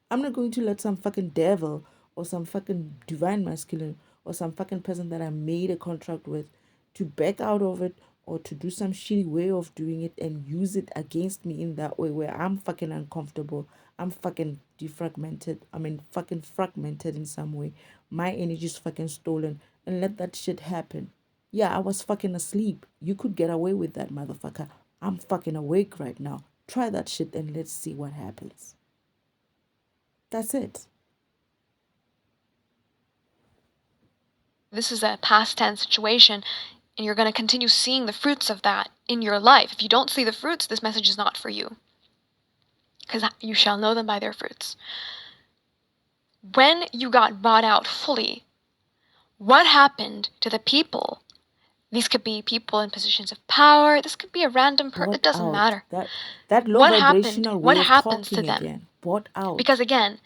I'm not going to let some fucking devil or some fucking divine masculine or some fucking person that I made a contract with to back out of it or to do some shitty way of doing it and use it against me in that way where I'm fucking uncomfortable. I'm fucking defragmented. I mean, fucking fragmented in some way. My energy's fucking stolen, and let that shit happen. Yeah, I was fucking asleep. You could get away with that, motherfucker. I'm fucking awake right now. Try that shit and let's see what happens. That's it. This is a past tense situation, and you're going to continue seeing the fruits of that in your life. If you don't see the fruits, this message is not for you, because you shall know them by their fruits. When you got bought out fully, what happened to the people? These could be people in positions of power. This could be a random person. It Bought doesn't out. matter. That low What happened? vibrational What way of happens to talking them? again. Bought Because out. again,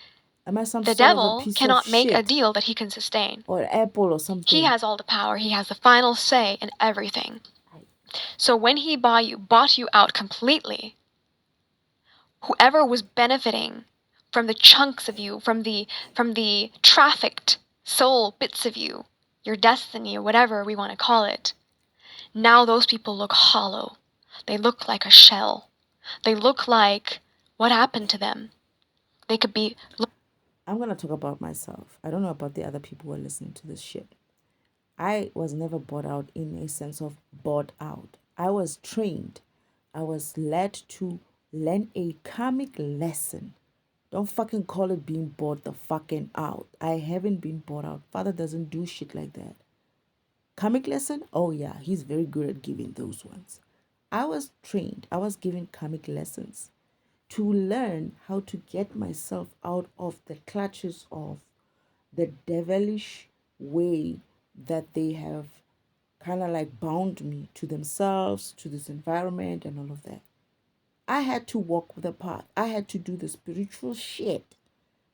Am I some the sort of a devil piece of cannot make a shit? deal that he can sustain. Or Apple or He something? has all the power. He has the final say in everything. So when he bought you out completely, whoever was benefiting from the chunks of you, from the trafficked soul bits of you, your destiny or whatever we want to call it, now those people look hollow. They look like a shell. They look like what happened to them. They could be. I'm going to talk about myself. I don't know about the other people who are listening to this shit. I was never bought out in a sense of bought out. I was trained. I was led to learn a karmic lesson. Don't fucking call it being bought the fucking out. I haven't been bought out. Father doesn't do shit like that. Karmic lesson? Oh yeah, he's very good at giving those ones. I was trained. I was given karmic lessons to learn how to get myself out of the clutches of the devilish way that they have kind of like bound me to themselves, to this environment, and all of that. I had to walk the path. I had to do the spiritual shit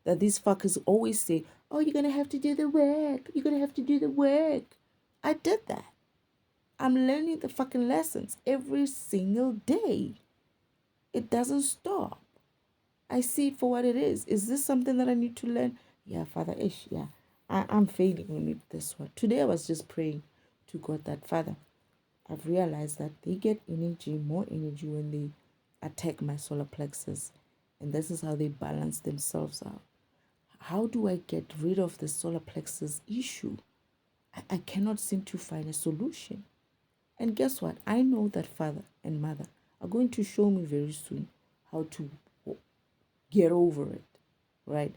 that these fuckers always say, oh, you're going to have to do the work. You're going to have to do the work. I did that. I'm learning the fucking lessons every single day. It doesn't stop. I see it for what it is. Is this something that I need to learn? Yeah, Father Ish, yeah. I'm failing with this one. Today I was just praying to God that, Father, I've realized that they get energy, more energy when they attack my solar plexus. And this is how they balance themselves out. How do I get rid of the solar plexus issue? I cannot seem to find a solution. And guess what? I know that Father and Mother are going to show me very soon how to get over it, right?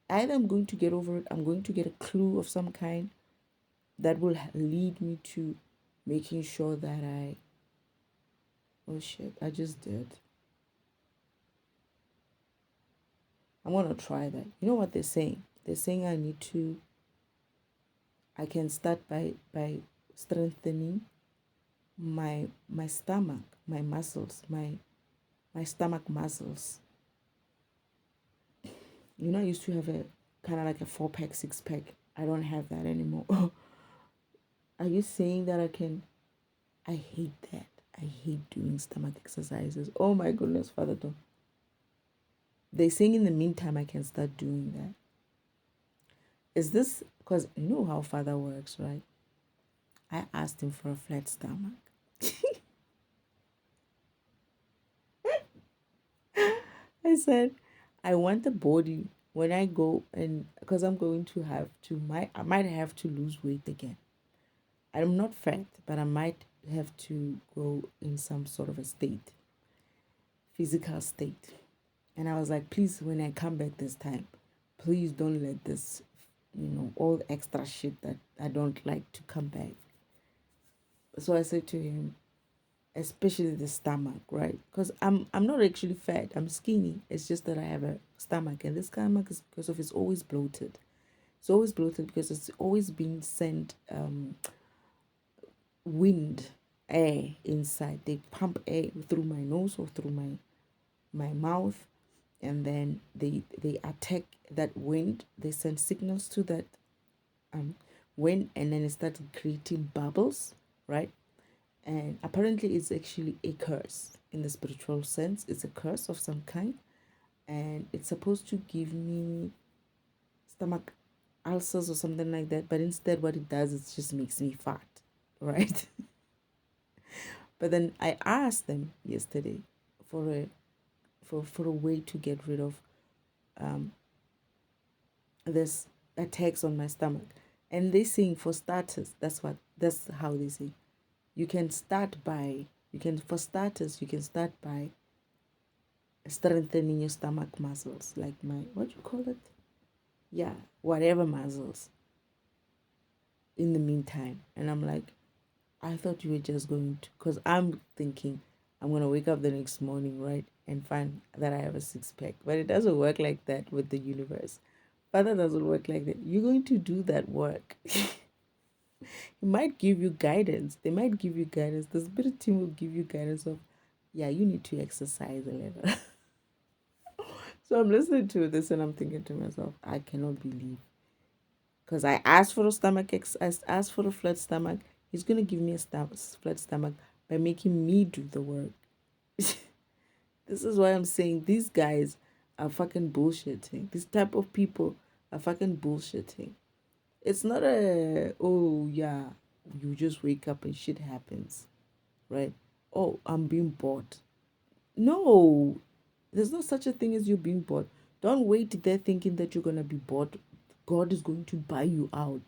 Either I'm going to get over it, I'm going to get a clue of some kind that will lead me to making sure that oh shit, I just did. I'm gonna try that. You know what they're saying? They're saying I can start by strengthening my stomach, my muscles, my stomach muscles. You know, I used to have a kind of like a 4-pack, 6-pack. I don't have that anymore. Are you saying that I can? I hate that. I hate doing stomach exercises. Oh my goodness, Father Tom. They're saying in the meantime I can start doing that. Is this because you know how Father works, right? I asked him for a flat stomach. I said, I want a body when I go and because I'm going to have to I might have to lose weight again. I'm not fat, but I might have to go in some sort of a state, physical state. And I was like, please, when I come back this time, please don't let this, all extra shit that I don't like to come back. So I said to him, especially the stomach, right? Because I'm not actually fat. I'm skinny. It's just that I have a stomach, and this stomach is because of it's always bloated. It's always bloated because it's always been sent wind, air inside. They pump air through my nose or through my mouth, and then they attack that wind. They send signals to that wind, and then it starts creating bubbles, right? And apparently it's actually a curse in the spiritual sense. It's a curse of some kind, and it's supposed to give me stomach ulcers or something like that, but instead what it does is just makes me fat, right? But then I asked them yesterday for a way to get rid of this attacks on my stomach, and they saying for starters, that's how they say for starters you can start by strengthening your stomach muscles, like my what you call it, yeah, whatever muscles. in the meantime. And I'm like, I thought you were just going to, because I'm thinking I'm going to wake up the next morning, right, and find that I have a six pack. But it doesn't work like that with the universe. Father doesn't work like that. You're going to do that work. He might give you guidance. They might give you guidance. The spirit team will give you guidance of, yeah, you need to exercise a little. So I'm listening to this and I'm thinking to myself, I cannot believe. Because I asked for a I asked for a flat stomach. He's going to give me a flat stomach by making me do the work. This is why I'm saying these guys are fucking bullshitting. This type of people are fucking bullshitting. It's not a, oh yeah, you just wake up and shit happens, right? Oh, I'm being bought. No, there's no such a thing as you being bought. Don't wait there thinking that you're going to be bought. God is going to buy you out.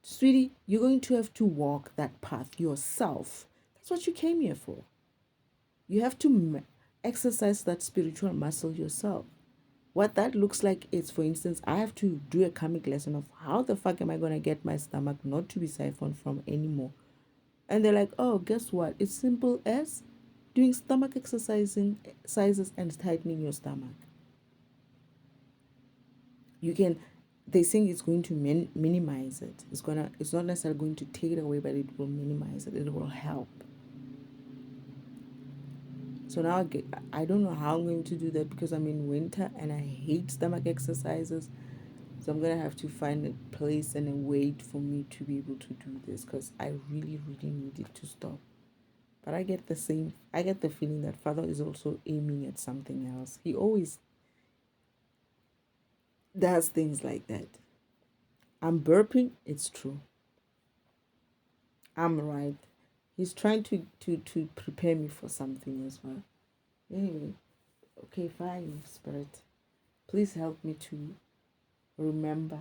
Sweetie, you're going to have to walk that path yourself. That's what you came here for. You have to exercise that spiritual muscle yourself. What that looks like is, for instance, I have to do a karmic lesson of how the fuck am I going to get my stomach not to be siphoned from anymore. And they're like, oh, guess what? It's simple as doing stomach exercises and tightening your stomach. You can, they think it's going to minimize it. It's not necessarily going to take it away, but it will minimize it. It will help. So now I don't know how I'm going to do that because I'm in winter and I hate stomach exercises. So I'm going to have to find a place and a way for me to be able to do this because I really, really need it to stop. But I get the feeling that Father is also aiming at something else. He always does things like that. I'm burping, it's true. I'm right. He's trying to prepare me for something as well. Anyway, okay, fine, Spirit. Please help me to remember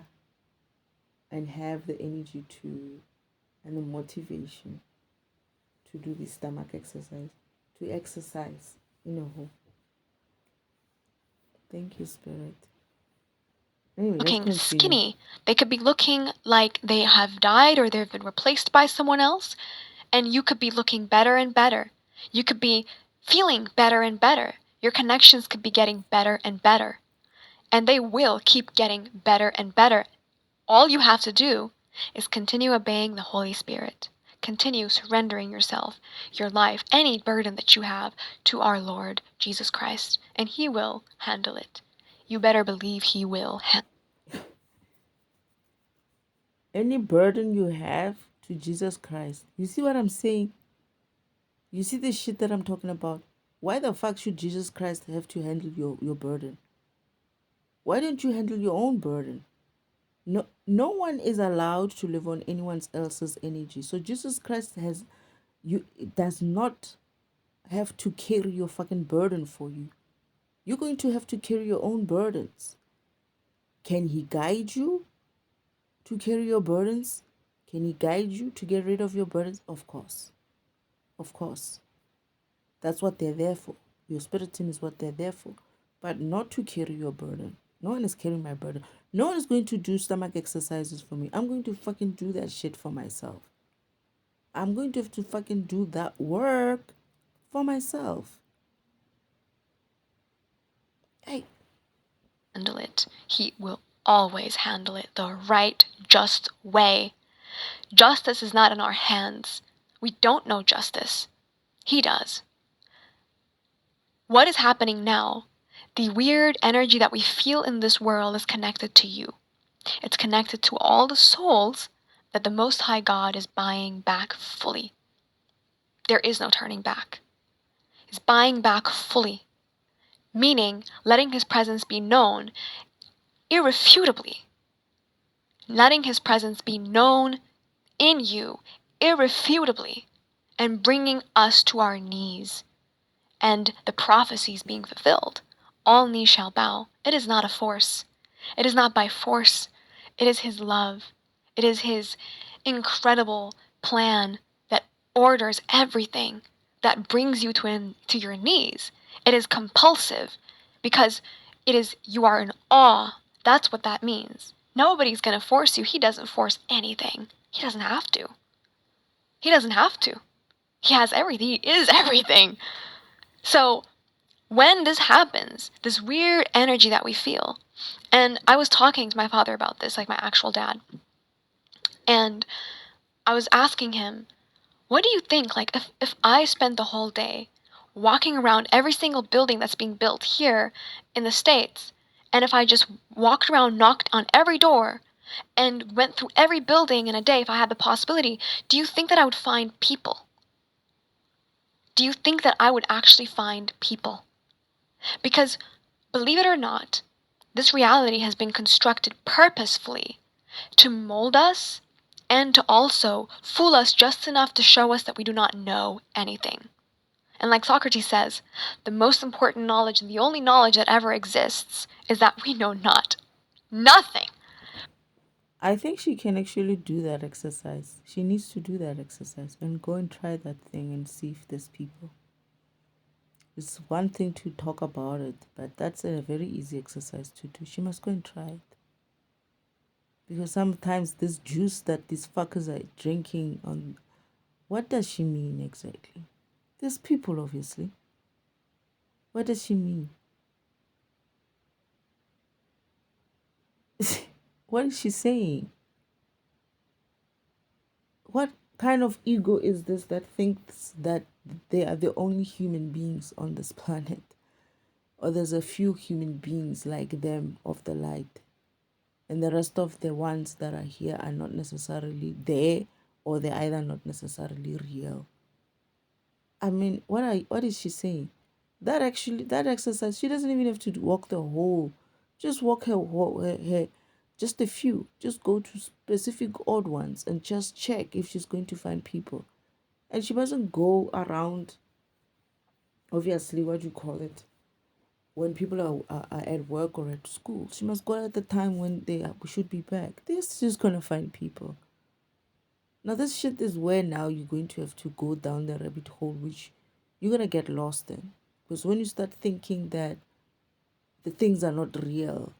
and have the energy to and the motivation to do this stomach exercise, to exercise in a whole. Thank you, Spirit. Anyway, let's Looking continue. skinny. They could be looking like they have died or they've been replaced by someone else, and you could be looking better and better. You could be feeling better and better. Your connections could be getting better and better. And they will keep getting better and better. All you have to do is continue obeying the Holy Spirit. Continue surrendering yourself, your life, any burden that you have to our Lord Jesus Christ, and He will handle it. You better believe He will handle Any burden you have to Jesus Christ. You see what I'm saying? You see the shit that I'm talking about? Why the fuck should Jesus Christ have to handle your burden? Why don't you handle your own burden? No one is allowed to live on anyone else's energy. So Jesus Christ has you does not have to carry your fucking burden for you. You're going to have to carry your own burdens. Can he guide you to carry your burdens? Can he guide you to get rid of your burdens? Of course. Of course. That's what they're there for. Your spirit team is what they're there for. But not to carry your burden. No one is carrying my burden. No one is going to do stomach exercises for me. I'm going to fucking do that shit for myself. I'm going to have to fucking do that work for myself. Hey, it. He will always handle it the right, just way. Justice is not in our hands. We don't know justice. He does. What is happening now? The weird energy that we feel in this world is connected to you. It's connected to all the souls that the Most High God is buying back fully. There is no turning back. He's buying back fully, meaning letting His presence be known irrefutably. Letting His presence be known in you irrefutably and bringing us to our knees and the prophecies being fulfilled. All knees shall bow. It is not a force. It is not by force. It is His love. It is His incredible plan that orders everything, that brings you to your knees. It is compulsive because you are in awe. That's what that means. Nobody's going to force you. He doesn't force anything. He doesn't have to. He doesn't have to. He has everything. He is everything. So when this happens, this weird energy that we feel, and I was talking to my father about this, like my actual dad, and I was asking him, what do you think, like, if I spent the whole day walking around every single building that's being built here in the States, and if I just walked around, knocked on every door, and went through every building in a day, if I had the possibility, do you think that I would find people? Do you think that I would actually find people? Because, believe it or not, this reality has been constructed purposefully to mold us and to also fool us just enough to show us that we do not know anything. And like Socrates says, the most important knowledge and the only knowledge that ever exists is that we know not. Nothing. I think she can actually do that exercise. She needs to do that exercise and go and try that thing and see if there's people. It's one thing to talk about it, but that's a very easy exercise to do. She must go and try it. Because sometimes this juice that these fuckers are drinking on, what does she mean exactly? There's people, obviously. What does she mean? What is she saying? What kind of ego is this that thinks that they are the only human beings on this planet? Or there's a few human beings like them of the light, and the rest of the ones that are here are not necessarily there, or they're either not necessarily real. I mean, what is she saying? That exercise, she doesn't even have to walk the whole. Just walk her just a few. Just go to specific odd ones and just check if she's going to find people. And she mustn't go around. Obviously, what you call it, when people are at work or at school. She must go at the time when should be back. This is gonna find people. Now this shit is where now you're going to have to go down the rabbit hole, which you're gonna get lost in. Because when you start thinking that the things are not real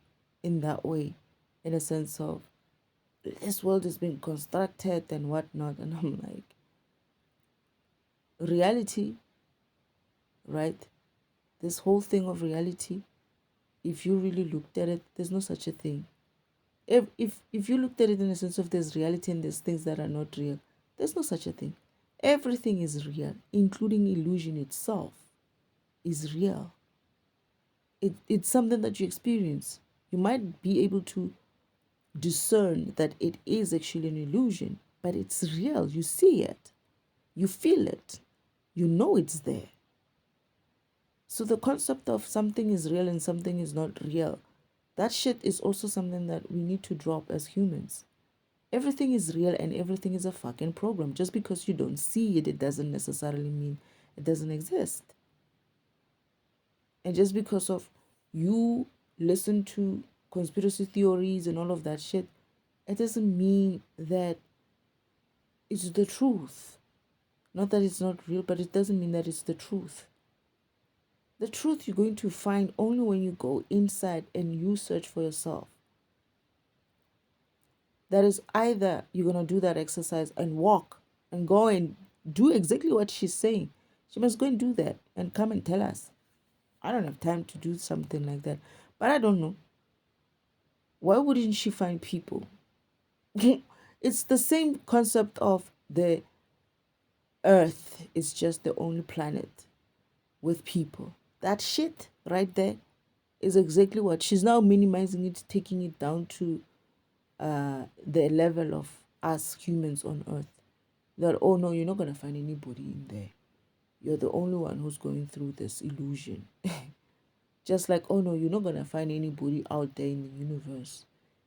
in that way, in a sense of this world is being constructed and whatnot, and I'm like, reality, right? This whole thing of reality, if you really looked at it, there's no such a thing. If you looked at it in the sense of there's reality and there's things that are not real, there's no such a thing. Everything is real, including illusion itself is real. It's something that you experience. You might be able to discern that it is actually an illusion, but it's real. You see it, you feel it, you know it's there. So the concept of something is real and something is not real, that shit is also something that we need to drop as humans. Everything is real and everything is a fucking program. Just because you don't see it, it doesn't necessarily mean it doesn't exist. And just because of you listen to conspiracy theories and all of that shit, it doesn't mean that it's the truth. Not that it's not real, but it doesn't mean that it's the truth. The truth you're going to find only when you go inside and you search for yourself. That is either you're going to do that exercise and walk and go and do exactly what she's saying. She must go and do that and come and tell us. I don't have time to do something like that. But I don't know. Why wouldn't she find people? It's the same concept of the earth is just the only planet with people. That shit right there is exactly what she's now minimizing it, taking it down to the level of us humans on earth. That, oh no, you're not going to find anybody in there. You're the only one who's going through this illusion. Just like, oh no, you're not going to find anybody out there in the universe.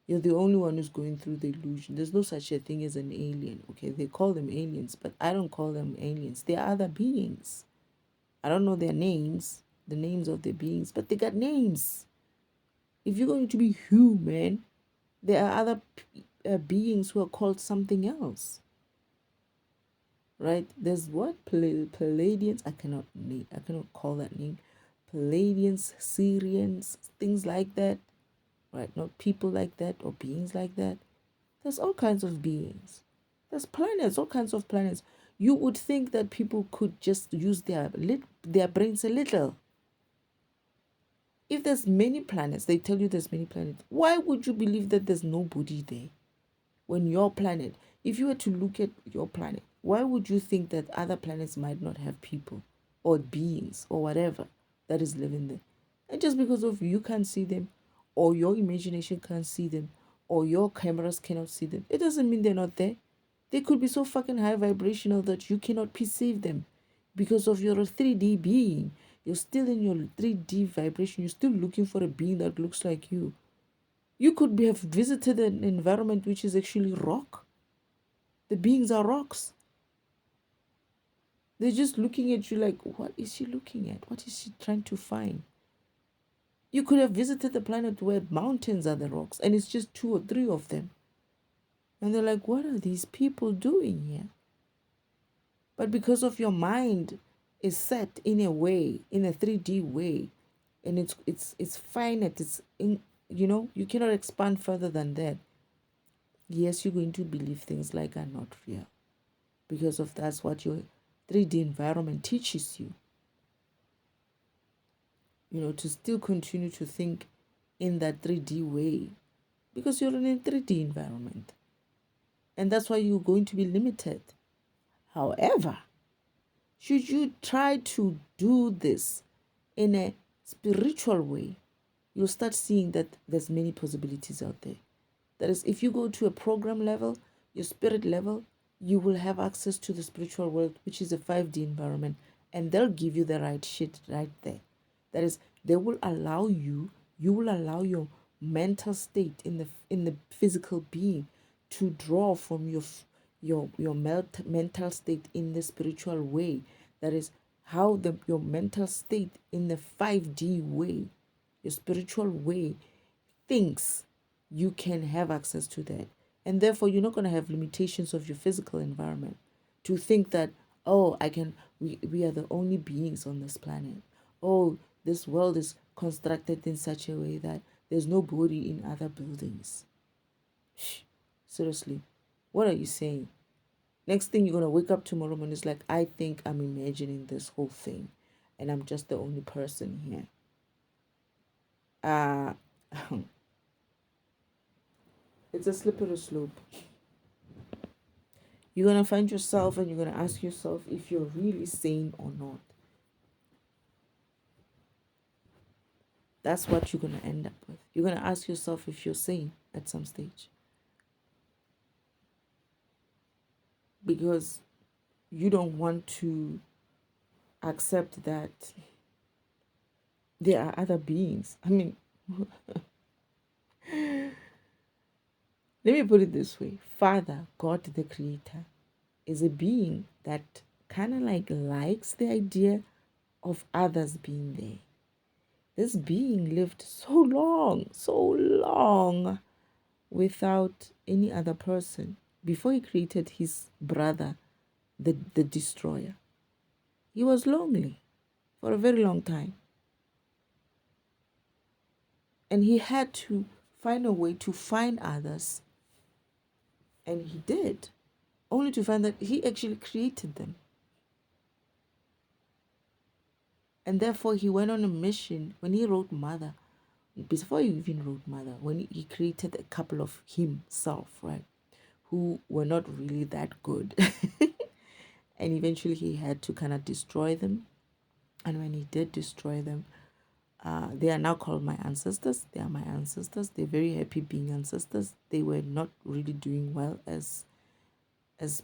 You're the only one who's going through the illusion. There's no such a thing as an alien. Okay, they call them aliens, but I don't call them aliens. They are other beings. I don't know their names, the names of the beings, but they got names. If you're going to be human, there are other beings who are called something else. Right? There's what? Palladians? I cannot call that name. Palladians, Syrians, things like that. Right? Not people like that or beings like that. There's all kinds of beings. There's planets, all kinds of planets. You would think that people could just use their brains a little. If there's many planets, they tell you there's many planets. Why would you believe that there's nobody there? When your planet, if you were to look at your planet, why would you think that other planets might not have people or beings or whatever that is living there? And just because of you can't see them, or your imagination can't see them, or your cameras cannot see them, it doesn't mean they're not there. They could be so fucking high vibrational that you cannot perceive them because of your 3D being. You're still in your 3D vibration. You're still looking for a being that looks like you. You could have visited an environment which is actually rock. The beings are rocks. They're just looking at you like, what is she looking at? What is she trying to find? You could have visited a planet where mountains are the rocks and it's just 2 or 3 of them. And they're like, what are these people doing here? But because of your mind is set in a way, in a 3D way, and it's finite, it's in, you cannot expand further than that. Yes, you're going to believe things like are not real because of that's what your 3D environment teaches you. To still continue to think in that 3D way because you're in a 3D environment. And that's why you're going to be limited. However, should you try to do this in a spiritual way, you'll start seeing that there's many possibilities out there. That is, if you go to a program level, your spirit level, you will have access to the spiritual world, which is a 5D environment, and they'll give you the right shit right there. That is, they will allow you will allow your mental state in the physical being to draw from your mental state in the spiritual way. That is how your mental state in the 5D way, your spiritual way, thinks. You can have access to that. And therefore, you're not going to have limitations of your physical environment to think that, oh, we are the only beings on this planet. Oh, this world is constructed in such a way that there's nobody in other buildings. Shh, seriously, what are you saying? Next thing you're going to wake up tomorrow morning is like, I think I'm imagining this whole thing and I'm just the only person here. It's a slippery slope. You're going to find yourself and you're going to ask yourself if you're really sane or not. That's what you're going to end up with. You're going to ask yourself if you're sane at some stage. Because you don't want to accept that there are other beings. I mean, let me put it this way. Father, God the Creator, is a being that kind of likes the idea of others being there. This being lived so long without any other person before he created his brother, the destroyer. He was lonely for a very long time. And he had to find a way to find others. And he did, only to find that he actually created them. And therefore, he went on a mission when he wrote Mother. Before he even wrote Mother, when he created a couple of himself, right, who were not really that good. And eventually he had to kind of destroy them. And when he did destroy them, they are now called my ancestors. They are my ancestors. They're very happy being ancestors. They were not really doing well as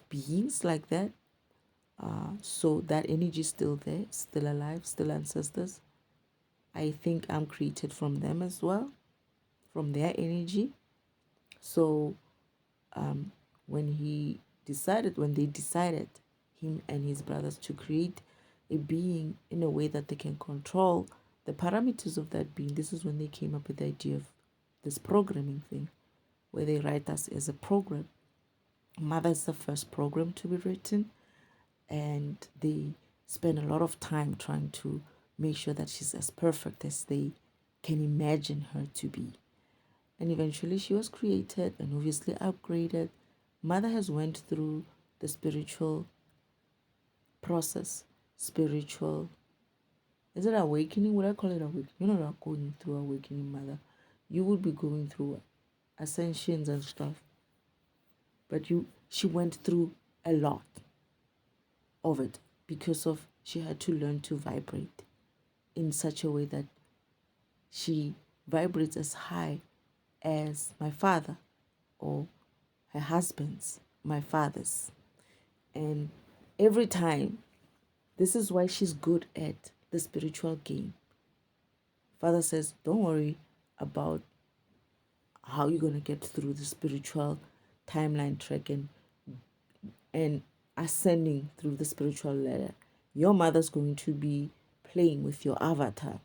beings like that. So that energy is still there, still alive, still ancestors. I think I'm created from them as well, from their energy. So when they decided, him and his brothers, to create a being in a way that they can control the parameters of that being, this is when they came up with the idea of this programming thing, where they write us as a program. Mother is the first program to be written, and they spend a lot of time trying to make sure that she's as perfect as they can imagine her to be. And eventually she was created and obviously upgraded. mother has went through the spiritual process, spiritual, is it awakening? Would I call it awakening? You're not going through awakening, mother. You would be going through ascensions and stuff. But she went through a lot of it because of she had to learn to vibrate in such a way that she vibrates as high as my father or her husband's, my father's. And every time, this is why she's good at the spiritual game. Father says, don't worry about how you're going to get through the spiritual timeline track and ascending through the spiritual ladder. Your mother's going to be playing with your avatar.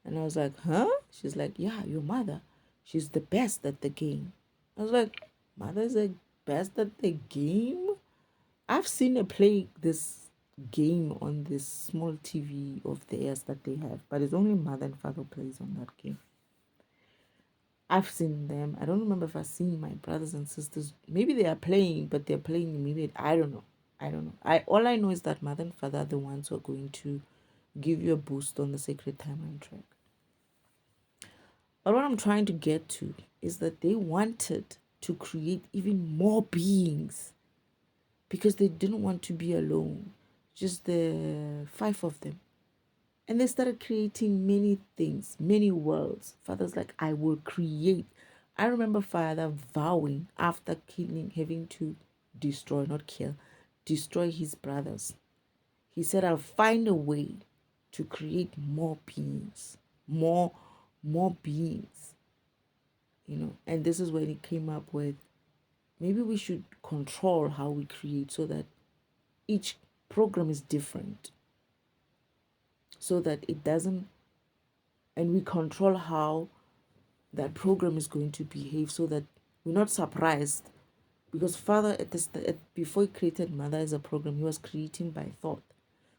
And I was like, huh? She's like, yeah, your mother. She's the best at the game. I was like, mother's the best at the game? I've seen her play this game on this small TV of theirs that they have, but it's only mother and father plays on that game. I've seen them. I don't remember if I've seen my brothers and sisters. Maybe they are playing, but they're playing. Maybe I don't know. I don't know. All I know is that mother and father are the ones who are going to give you a boost on the sacred timeline track. But what I'm trying to get to is that they wanted to create even more beings because they didn't want to be alone, just the 5 of them. And they started creating many things, many worlds. Father's like, I will create. I remember father vowing after having to destroy, not kill, destroy his brothers. He said, I'll find a way to create more beings, more beings, And this is when he came up with, maybe we should control how we create so that each program is different, so that it doesn't, and we control how that program is going to behave so that we're not surprised. Because father before he created mother as a program, he was creating by thought,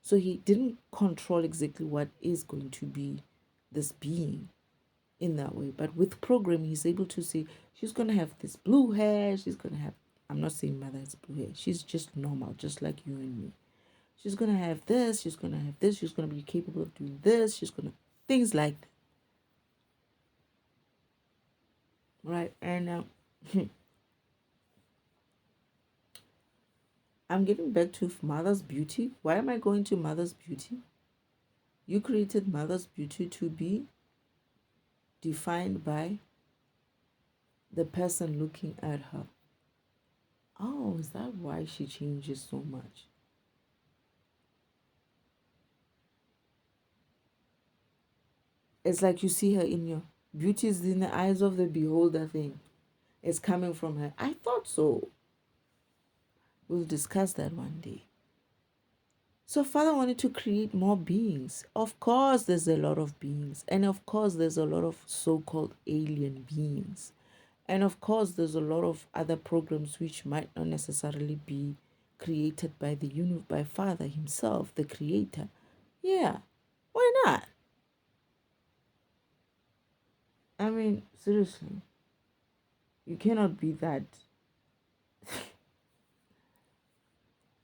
so he didn't control exactly what is going to be this being in that way. But with program, he's able to say she's going to have this blue hair, she's going to have, I'm not saying mother has blue hair, she's just normal, just like you and me. She's going to have this, she's going to have this, she's going to be capable of doing this, she's going to, things like that. Right? And I'm getting back to mother's beauty. Why am I going to mother's beauty? You created mother's beauty to be defined by the person looking at her. Oh, is that why she changes so much? It's like you see her in your beauty is in the eyes of the beholder thing. It's coming from her. I thought so. We'll discuss that one day. So father wanted to create more beings. Of course, there's a lot of beings. And of course, there's a lot of so-called alien beings. And of course, there's a lot of other programs which might not necessarily be created by by Father himself, the creator. Yeah, why not? I mean, seriously, you cannot be that.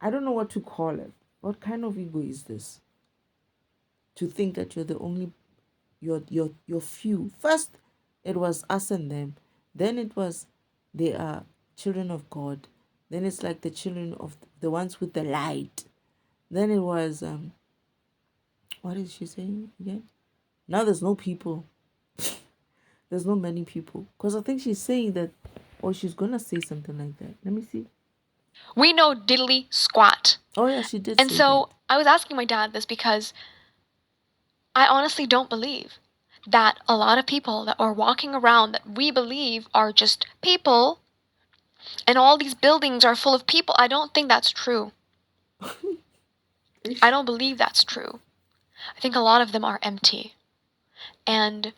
I don't know what to call it. What kind of ego is this? To think that you're the only, you're few. First, it was us and them. Then it was they are children of God. Then it's like the children of the ones with the light. Then it was what is she saying again? Now there's no people. There's no many people. Because I think she's saying that, or she's gonna say something like that. Let me see. We know diddly squat. Oh yeah, she did And say that. so I was asking my dad this because I honestly don't believe that a lot of people that are walking around that we believe are just people and all these buildings are full of people. I don't think that's true. I don't believe that's true. I think a lot of them are empty. And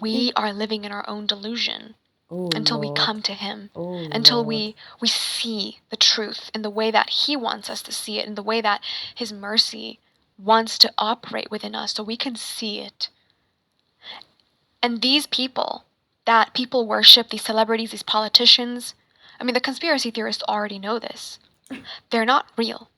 we are living in our own delusion Oh until we Lord. come to him, Oh until Lord. we see the truth in the way that he wants us to see it, in the way that his mercy wants to operate within us so we can see it. And these people that people worship, these celebrities, these politicians, I mean, the conspiracy theorists already know this. They're not real.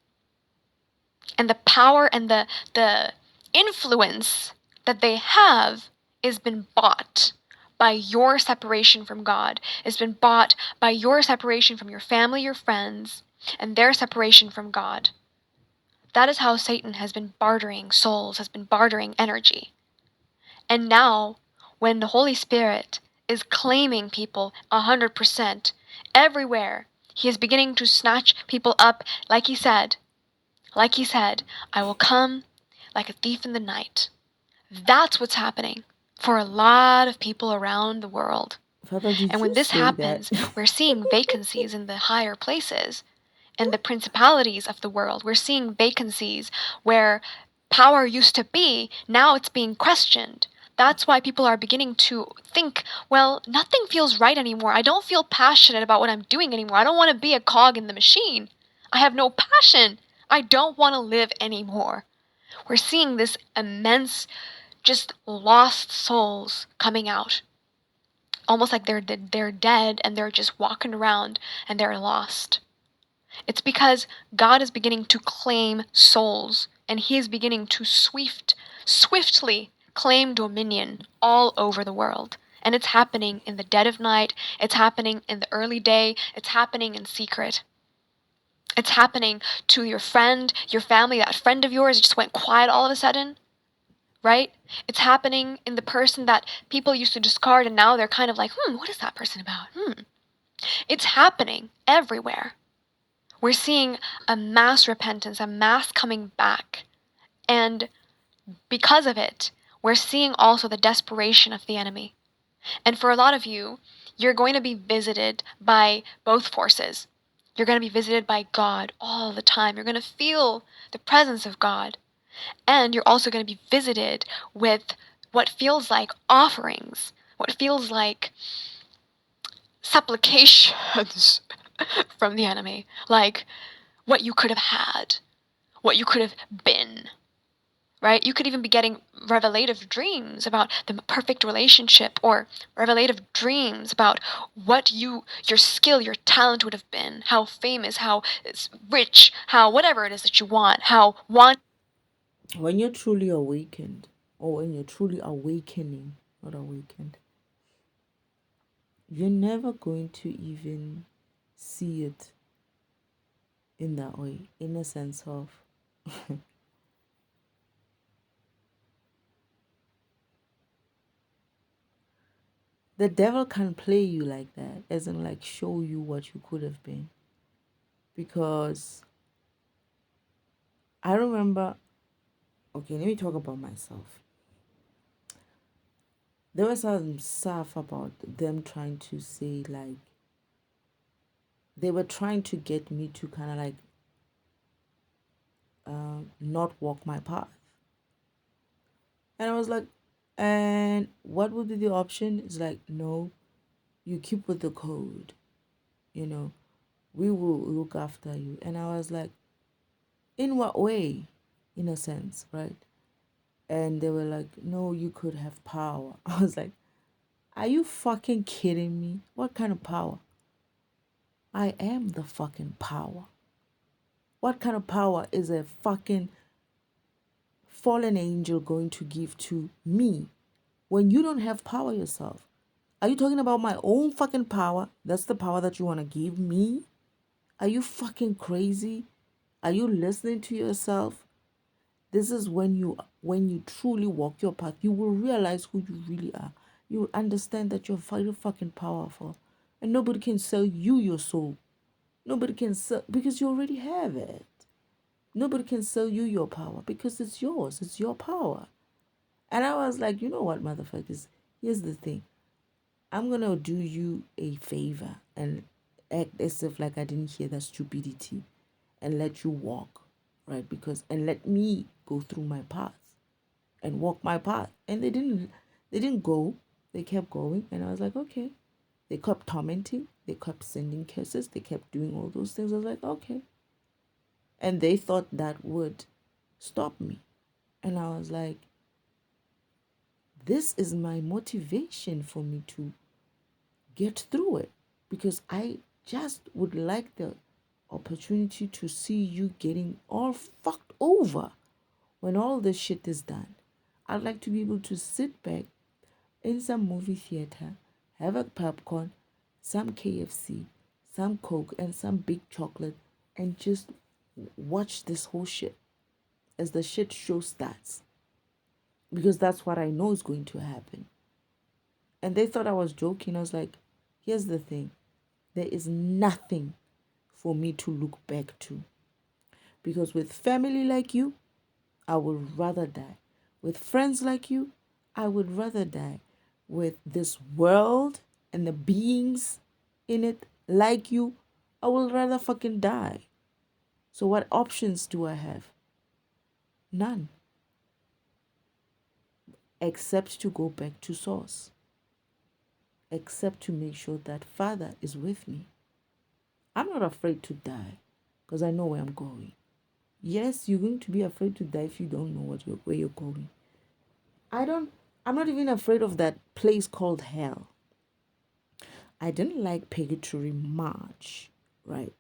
And the power and the influence that they have has been bought by your separation from God. It's been bought by your separation from your family, your friends, and their separation from God. That is how Satan has been bartering souls, has been bartering energy. And now, when the Holy Spirit is claiming people 100% everywhere, he is beginning to snatch people up, like he said, I will come like a thief in the night. That's what's happening for a lot of people around the world. Father, did And you when this say that? happens, we're seeing vacancies in the higher places, in the principalities of the world. We're seeing vacancies where power used to be, now it's being questioned. That's why people are beginning to think, well, nothing feels right anymore. I don't feel passionate about what I'm doing anymore. I don't want to be a cog in the machine. I have no passion. I don't want to live anymore. We're seeing this immense, just lost souls coming out. Almost like they're dead and they're just walking around and they're lost. It's because God is beginning to claim souls, and he is beginning to swiftly claim dominion all over the world. And it's happening in the dead of night, it's happening in the early day, it's happening in secret. It's happening to your friend, your family, that friend of yours just went quiet all of a sudden, right? It's happening in the person that people used to discard and now they're kind of like, what is that person about? It's happening everywhere. We're seeing a mass repentance, a mass coming back. And because of it, we're seeing also the desperation of the enemy. And for a lot of you, you're going to be visited by both forces. You're going to be visited by God all the time. You're going to feel the presence of God. And you're also going to be visited with what feels like offerings, what feels like supplications from the enemy, like what you could have had, what you could have been, right? You could even be getting revelative dreams about the perfect relationship, or revelative dreams about what your skill, your talent would have been, how famous, how rich, how whatever it is that you want, how want. When you're truly awakened, or when you're truly awakening, not awakened, you're never going to even see it in that way, in a sense of the devil can play you like that, as in like show you what you could have been. Because I remember, okay, let me talk about myself. There was some stuff about them trying to say, like, they were trying to get me to kind of like not walk my path. And I was like, and what would be the option? It's like, no, you keep with the code, you know, we will look after you. And I was like, in what way? In a sense, right? And they were like, no, you could have power. I was like, are you fucking kidding me? What kind of power? I am the fucking power. What kind of power is a fucking fallen angel going to give to me when you don't have power yourself? Are you talking about my own fucking power? That's the power that you want to give me? Are you fucking crazy? Are you listening to yourself? This is when you truly walk your path, you will realize who you really are. You will understand that you're very fucking powerful. And nobody can sell you your soul. Nobody can sell, because you already have it. Nobody can sell you your power because it's yours. It's your power. And I was like, you know what, motherfuckers? Here's the thing. I'm gonna do you a favor and act as if like I didn't hear that stupidity and let you walk, right? Because and let me go through my path and walk my path. And they didn't go. They kept going, and I was like, okay. They kept tormenting, they kept sending kisses, they kept doing all those things. I was like, okay. And they thought that would stop me. And I was like, this is my motivation for me to get through it, because just would like the opportunity to see you getting all fucked over when all this shit is done. I'd like to be able to sit back in some movie theater, have a popcorn, some KFC, some Coke, and some big chocolate, and just watch this whole shit as the shit show starts. Because that's what I know is going to happen. And they thought I was joking. I was like, here's the thing, there is nothing for me to look back to. Because with family like you, I would rather die. With friends like you, I would rather die. With this world and the beings in it like you, I would rather fucking die. So, what options do I have? None. Except to go back to source. Except to make sure that Father is with me. I'm not afraid to die because I know where I'm going. Yes, you're going to be afraid to die if you don't know where you're going. I'm not even afraid of that place called hell. I didn't like purgatory much, right?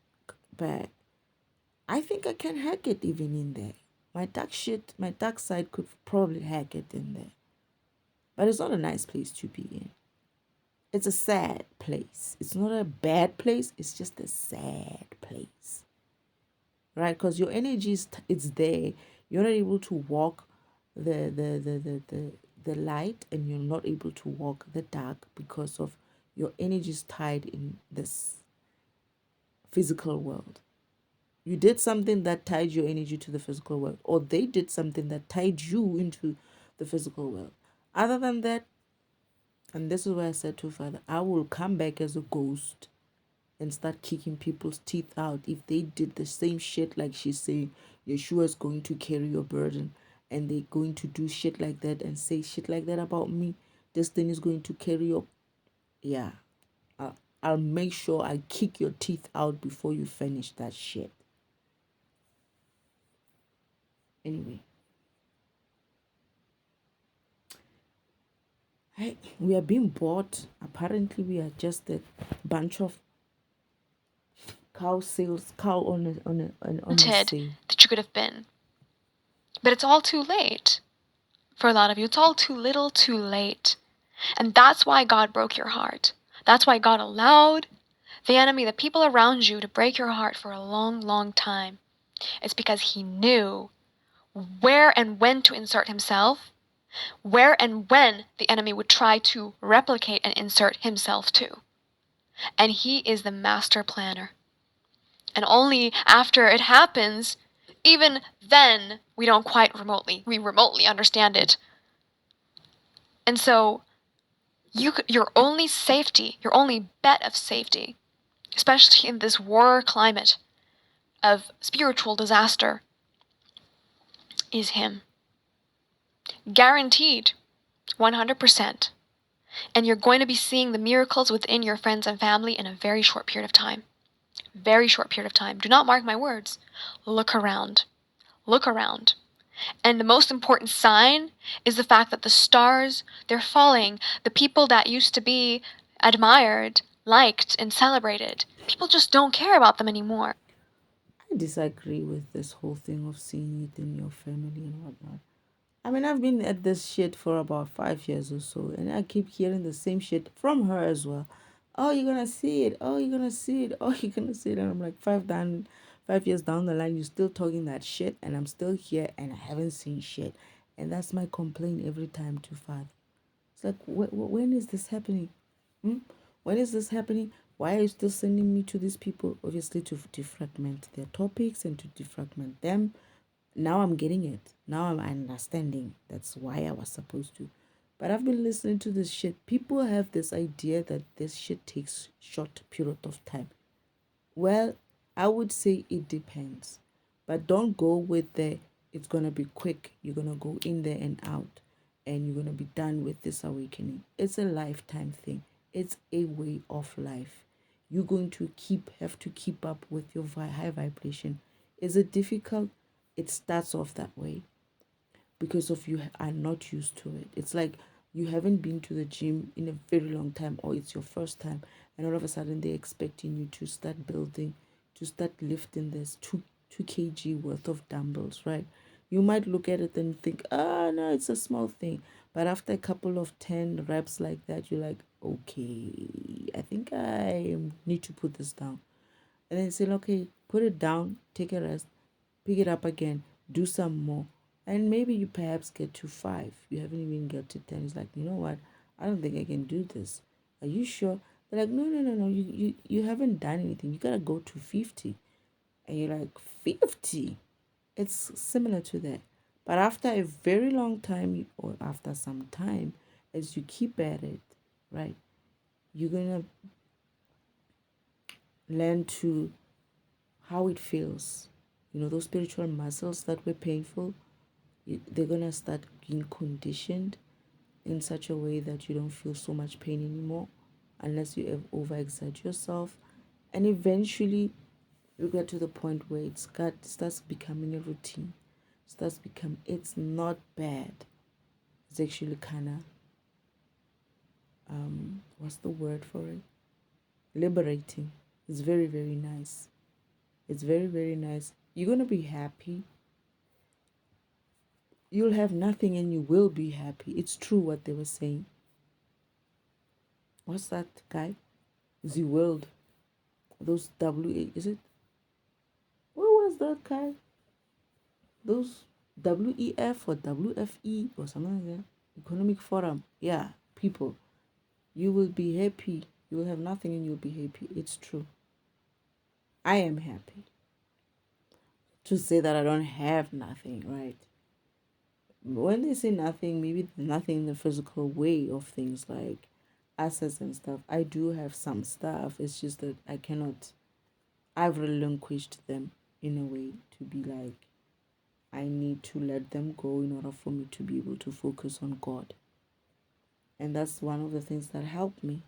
But I think I can hack it even in there. My dark side could probably hack it in there. But it's not a nice place to be in. It's a sad place. It's not a bad place, it's just a sad place. Right? Because your energy it's there. You're not able to walk the light, and you're not able to walk the dark because of your energy is tied in this physical world. You did something that tied your energy to the physical world, or they did something that tied you into the physical world. Other than that, and this is where I said to Father, I will come back as a ghost and start kicking people's teeth out if they did the same shit like she's saying Yeshua's going to carry your burden, and they're going to do shit like that and say shit like that about me. This thing is going to carry your... Yeah. I'll make sure I kick your teeth out before you finish that shit. Anyway. Hey, we are being bought. Apparently, we are just a bunch of cow on a That sale. you could have been. But it's all too late. For a lot of you, it's all too little, too late. And that's why God broke your heart. That's why God allowed the enemy, the people around you, to break your heart for a long, long time. It's because he knew where and when to insert himself, where and when the enemy would try to replicate and insert himself too. And he is the master planner. And only after it happens, even then, we don't quite remotely understand it. And so, your only safety, your only bet of safety, especially in this war climate of spiritual disaster, is him. Guaranteed, 100%. And you're going to be seeing the miracles within your friends and family in a very short period of time. Very short period of time. Do not mark my words. Look around. Look around. And the most important sign is the fact that the stars, they're falling. The people that used to be admired, liked, and celebrated, people just don't care about them anymore. I disagree with this whole thing of seeing it in your family and whatnot. I mean, I've been at this shit for about 5 years or so, and I keep hearing the same shit from her as well. Oh, you're gonna see it. Oh, you're gonna see it. Oh, you're gonna see it. And I'm like, 5 years down the line, you're still talking that shit, and I'm still here, and I haven't seen shit. And that's my complaint every time to Father. It's like, when is this happening? Hmm? When is this happening? Why are you still sending me to these people? Obviously, to defragment their topics and to defragment them. Now I'm getting it. Now I'm understanding. That's why I was supposed to. But I've been listening to this shit. People have this idea that this shit takes short period of time. Well, I would say it depends. But don't go with the it's gonna be quick. You're gonna go in there and out, and you're gonna be done with this awakening. It's a lifetime thing. It's a way of life. You're going to have to keep up with your high vibration. Is it difficult? It starts off that way because of you are not used to it. It's like you haven't been to the gym in a very long time, or it's your first time, and all of a sudden they're expecting you to start building, to start lifting this 2 kg worth of dumbbells, right? You might look at it and think, ah, no, it's a small thing. But after a couple of 10 reps like that, you're like, okay, I think I need to put this down. And then say, okay, put it down, take a rest, pick it up again, do some more. And maybe you perhaps get to 5. You haven't even got to 10. It's like, you know what? I don't think I can do this. Are you sure? They're like, no, no, no, no. You haven't done anything. You got to go to 50. And you're like, 50? It's similar to that. But after a very long time, or after some time, as you keep at it, right, you're going to learn to how it feels. Those spiritual muscles that were painful, they're going to start being conditioned in such a way that you don't feel so much pain anymore unless you overexert yourself. And eventually you get to the point where starts becoming a routine. It's not bad. It's actually kind of, what's the word for it? Liberating. It's very, very nice. It's very, very nice. You're going to be happy. You'll have nothing and you will be happy. It's true what they were saying. What's that guy? The world. Those WA, is it? What was that guy? Those WEF or WFE or something like that. Economic Forum. Yeah, people. You will be happy. You will have nothing and you'll be happy. It's true. I am happy to say that I don't have nothing, right? When they say nothing, maybe nothing in the physical way of things like assets and stuff. I do have some stuff. It's just that I've relinquished them in a way to be like, I need to let them go in order for me to be able to focus on God. And that's one of the things that helped me.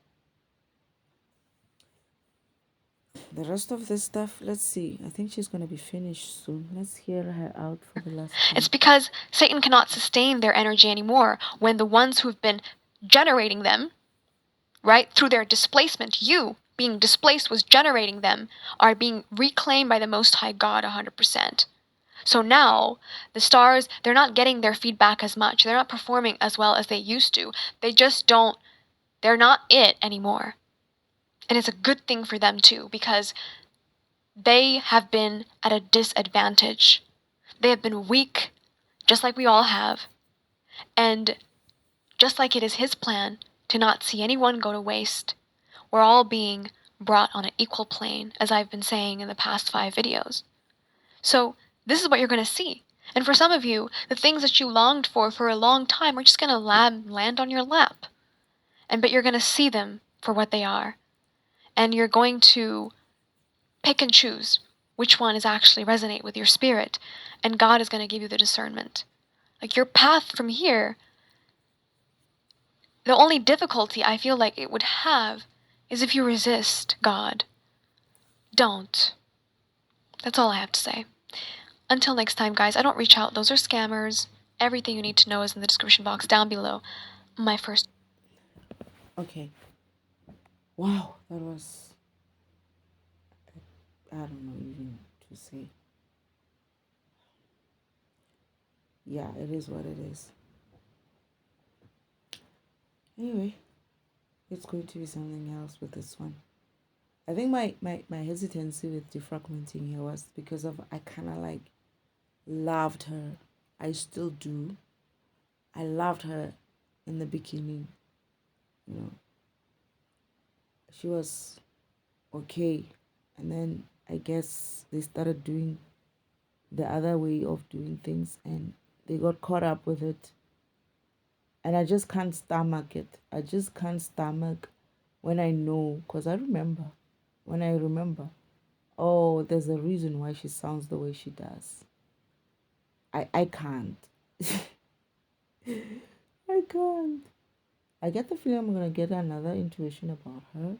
The rest of this stuff, let's see. I think she's going to be finished soon. Let's hear her out for the last It's part. because Satan cannot sustain their energy anymore when the ones who've been generating them, right, through their displacement, you being displaced was generating them, are being reclaimed by the Most High God 100%. So now, the stars, they're not getting their feedback as much. They're not performing as well as they used to. They're not it anymore. And it's a good thing for them too, because they have been at a disadvantage. They have been weak, just like we all have. And just like it is his plan to not see anyone go to waste, we're all being brought on an equal plane, as I've been saying in the past 5 videos. So this is what you're going to see. And for some of you, the things that you longed for a long time are just going to land on your lap. But you're going to see them for what they are. And you're going to pick and choose which one is actually resonate with your spirit. And God is going to give you the discernment. Like your path from here, the only difficulty I feel like it would have is if you resist God. Don't. That's all I have to say. Until next time, guys, I don't reach out. Those are scammers. Everything you need to know is in the description box down below. My first. Okay. Wow, that was, I don't know even to say. Yeah, it is what it is. Anyway, it's going to be something else with this one. I think my hesitancy with defragmenting here was because of I kind of like loved her. I still do. I loved her in the beginning. She was okay. And then I guess they started doing the other way of doing things and they got caught up with it. And I just can't stomach it. I just can't stomach when I know, because when I remember, oh, there's a reason why she sounds the way she does. I can't. I can't. I get the feeling I'm going to get another intuition about her.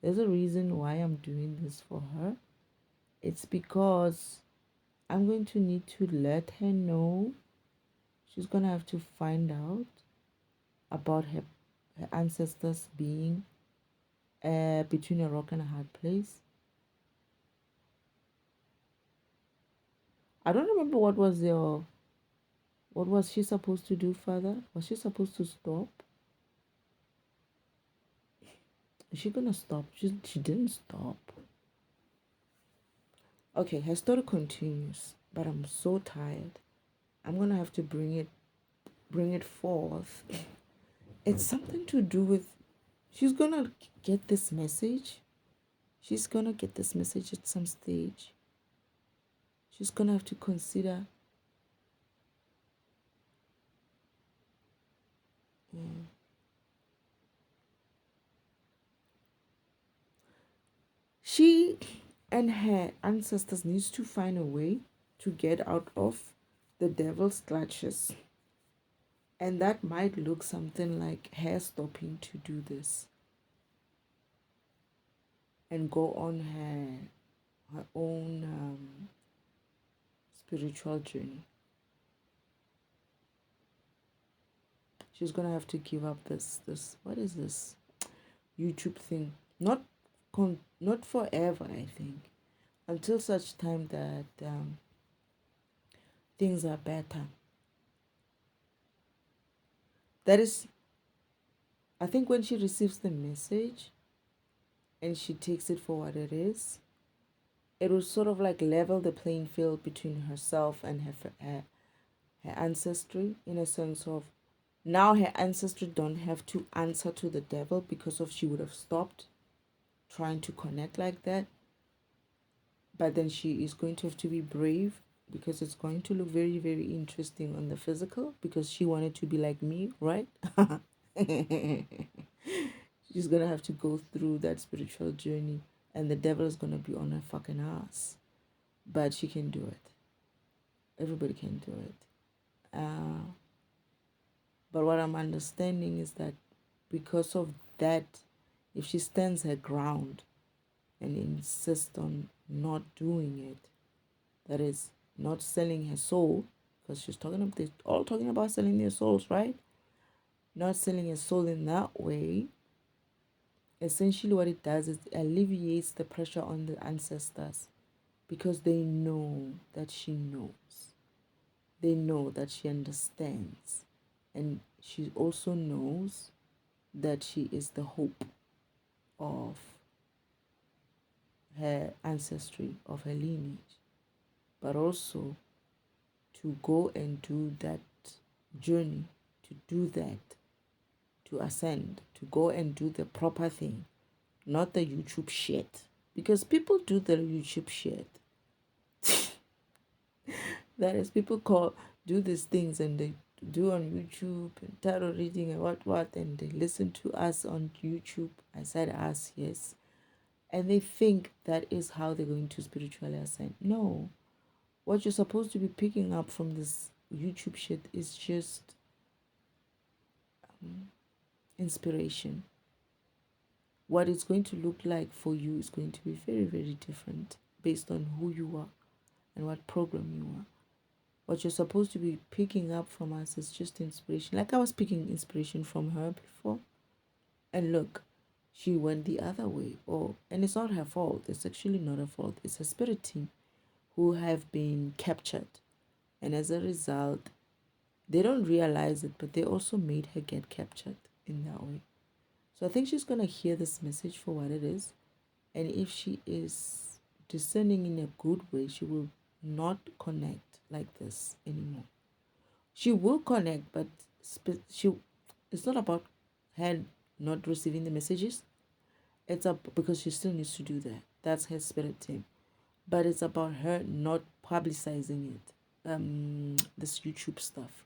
There's a reason why I'm doing this for her. It's because I'm going to need to let her know. She's going to have to find out about her ancestors being between a rock and a hard place. I don't remember what was she supposed to do further? Was she supposed to stop? Is she gonna stop? She didn't stop. Okay, her story continues, but I'm so tired. I'm gonna have to bring it forth. It's something to do with she's gonna get this message. She's gonna get this message at some stage. She's gonna have to consider she and her ancestors needs to find a way to get out of the devil's clutches. And that might look something like her stopping to do this and go on her own spiritual journey. She's gonna have to give up this what is this YouTube thing? Not forever, I think, until such time that things are better. That is, I think, when she receives the message and she takes it for what it is, it will sort of like level the playing field between herself and her ancestry, in a sense of now her ancestry don't have to answer to the devil because of she would have stopped trying to connect like that. But then she is going to have to be brave because it's going to look very, very interesting on the physical because she wanted to be like me, right? She's gonna have to go through that spiritual journey and the devil is gonna be on her fucking ass. But she can do it. Everybody can do it. But what I'm understanding is that because of that, if she stands her ground and insists on not doing it, that is not selling her soul, because they're all talking about selling their souls, right? Not selling her soul in that way. Essentially, what it does is it alleviates the pressure on the ancestors because they know that she knows. They know that she understands. And she also knows that she is the hope of her ancestry, of her lineage. But also to go and do that journey, to do that, to ascend, to go and do the proper thing, not the YouTube shit. Because people do the YouTube shit. That is, people do these things and they do on YouTube and tarot reading and what, and they listen to us on YouTube. I said us, yes. And they think that is how they're going to spiritually ascend. No. What you're supposed to be picking up from this YouTube shit is just inspiration. What it's going to look like for you is going to be very, very different based on who you are and what program you are. What you're supposed to be picking up from us is just inspiration. Like I was picking inspiration from her before. And look, she went the other way. And it's not her fault. It's actually not her fault. It's her spirit team who have been captured. And as a result, they don't realize it, but they also made her get captured in that way. So I think she's going to hear this message for what it is. And if she is discerning in a good way, she will not connect like this anymore. She will connect, but it's not about her not receiving the messages. It's up because she still needs to do that. That's her spirit team. But it's about her not publicizing it. This YouTube stuff.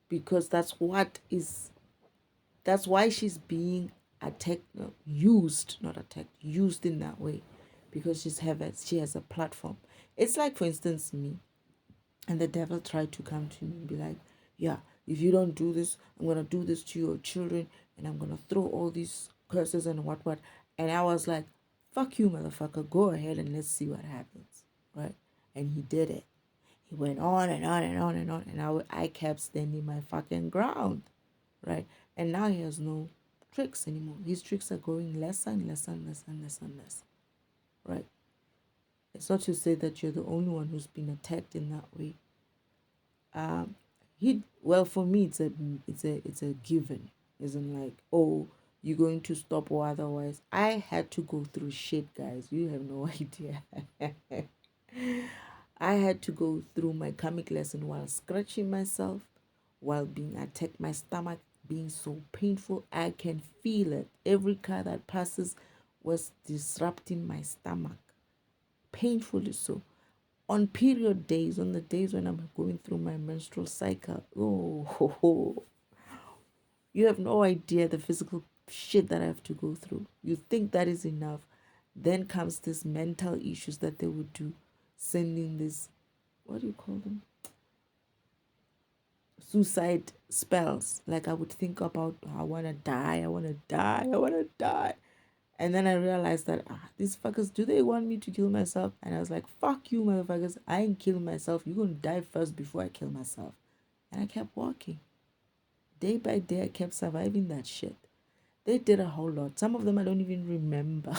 Because that's why she's being attacked, no, used, not attacked, used in that way, because she has a platform. It's like, for instance, me, and the devil tried to come to me and be like, yeah, if you don't do this, I'm gonna do this to your children, and I'm gonna throw all these curses and what, and I was like, fuck you, motherfucker, go ahead and let's see what happens, right? And he did it. He went on and on and on and on, and I kept standing my fucking ground, right? And now he has no tricks anymore. His tricks are going less and less and less and less and less. Right? It's not to say that you're the only one who's been attacked in that way. Um, he well for me it's a given. Isn't like, oh, you're going to stop or otherwise. I had to go through shit, guys. You have no idea. I had to go through my comic lesson while scratching myself, while being attacked, my stomach being so painful. I can feel it. Every car that passes was disrupting my stomach, painfully so. On period days, on the days when I'm going through my menstrual cycle, oh, ho, ho, you have no idea the physical shit that I have to go through. You think that is enough. Then comes this mental issues that they would do, sending this, what do you call them? Suicide spells. Like I would think about, I want to die, I want to die, I want to die. And then I realized that these fuckers, do they want me to kill myself? And I was like, fuck you, motherfuckers. I ain't killing myself. You're going to die first before I kill myself. And I kept walking. Day by day, I kept surviving that shit. They did a whole lot. Some of them I don't even remember.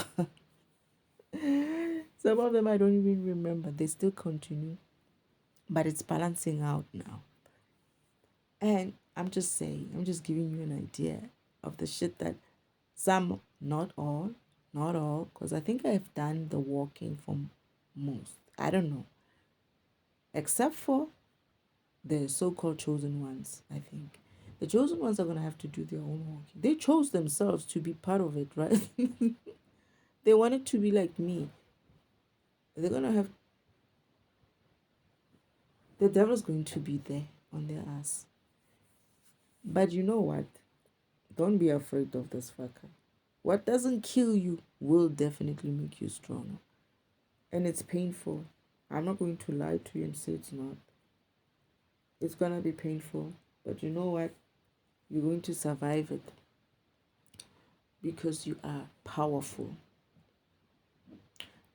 Some of them I don't even remember. They still continue. But it's balancing out now. And I'm just saying, I'm just giving you an idea of the shit that some, not all, because I think I've done the walking for most. I don't know. Except for the so called chosen ones, I think. The chosen ones are going to have to do their own walking. They chose themselves to be part of it, right? They wanted to be like me. They're going to have, the devil's going to be there on their ass. But you know what? Don't be afraid of this fucker. What doesn't kill you will definitely make you stronger. And it's painful. I'm not going to lie to you and say it's not. It's gonna be painful. But you know what? You're going to survive it because you are powerful.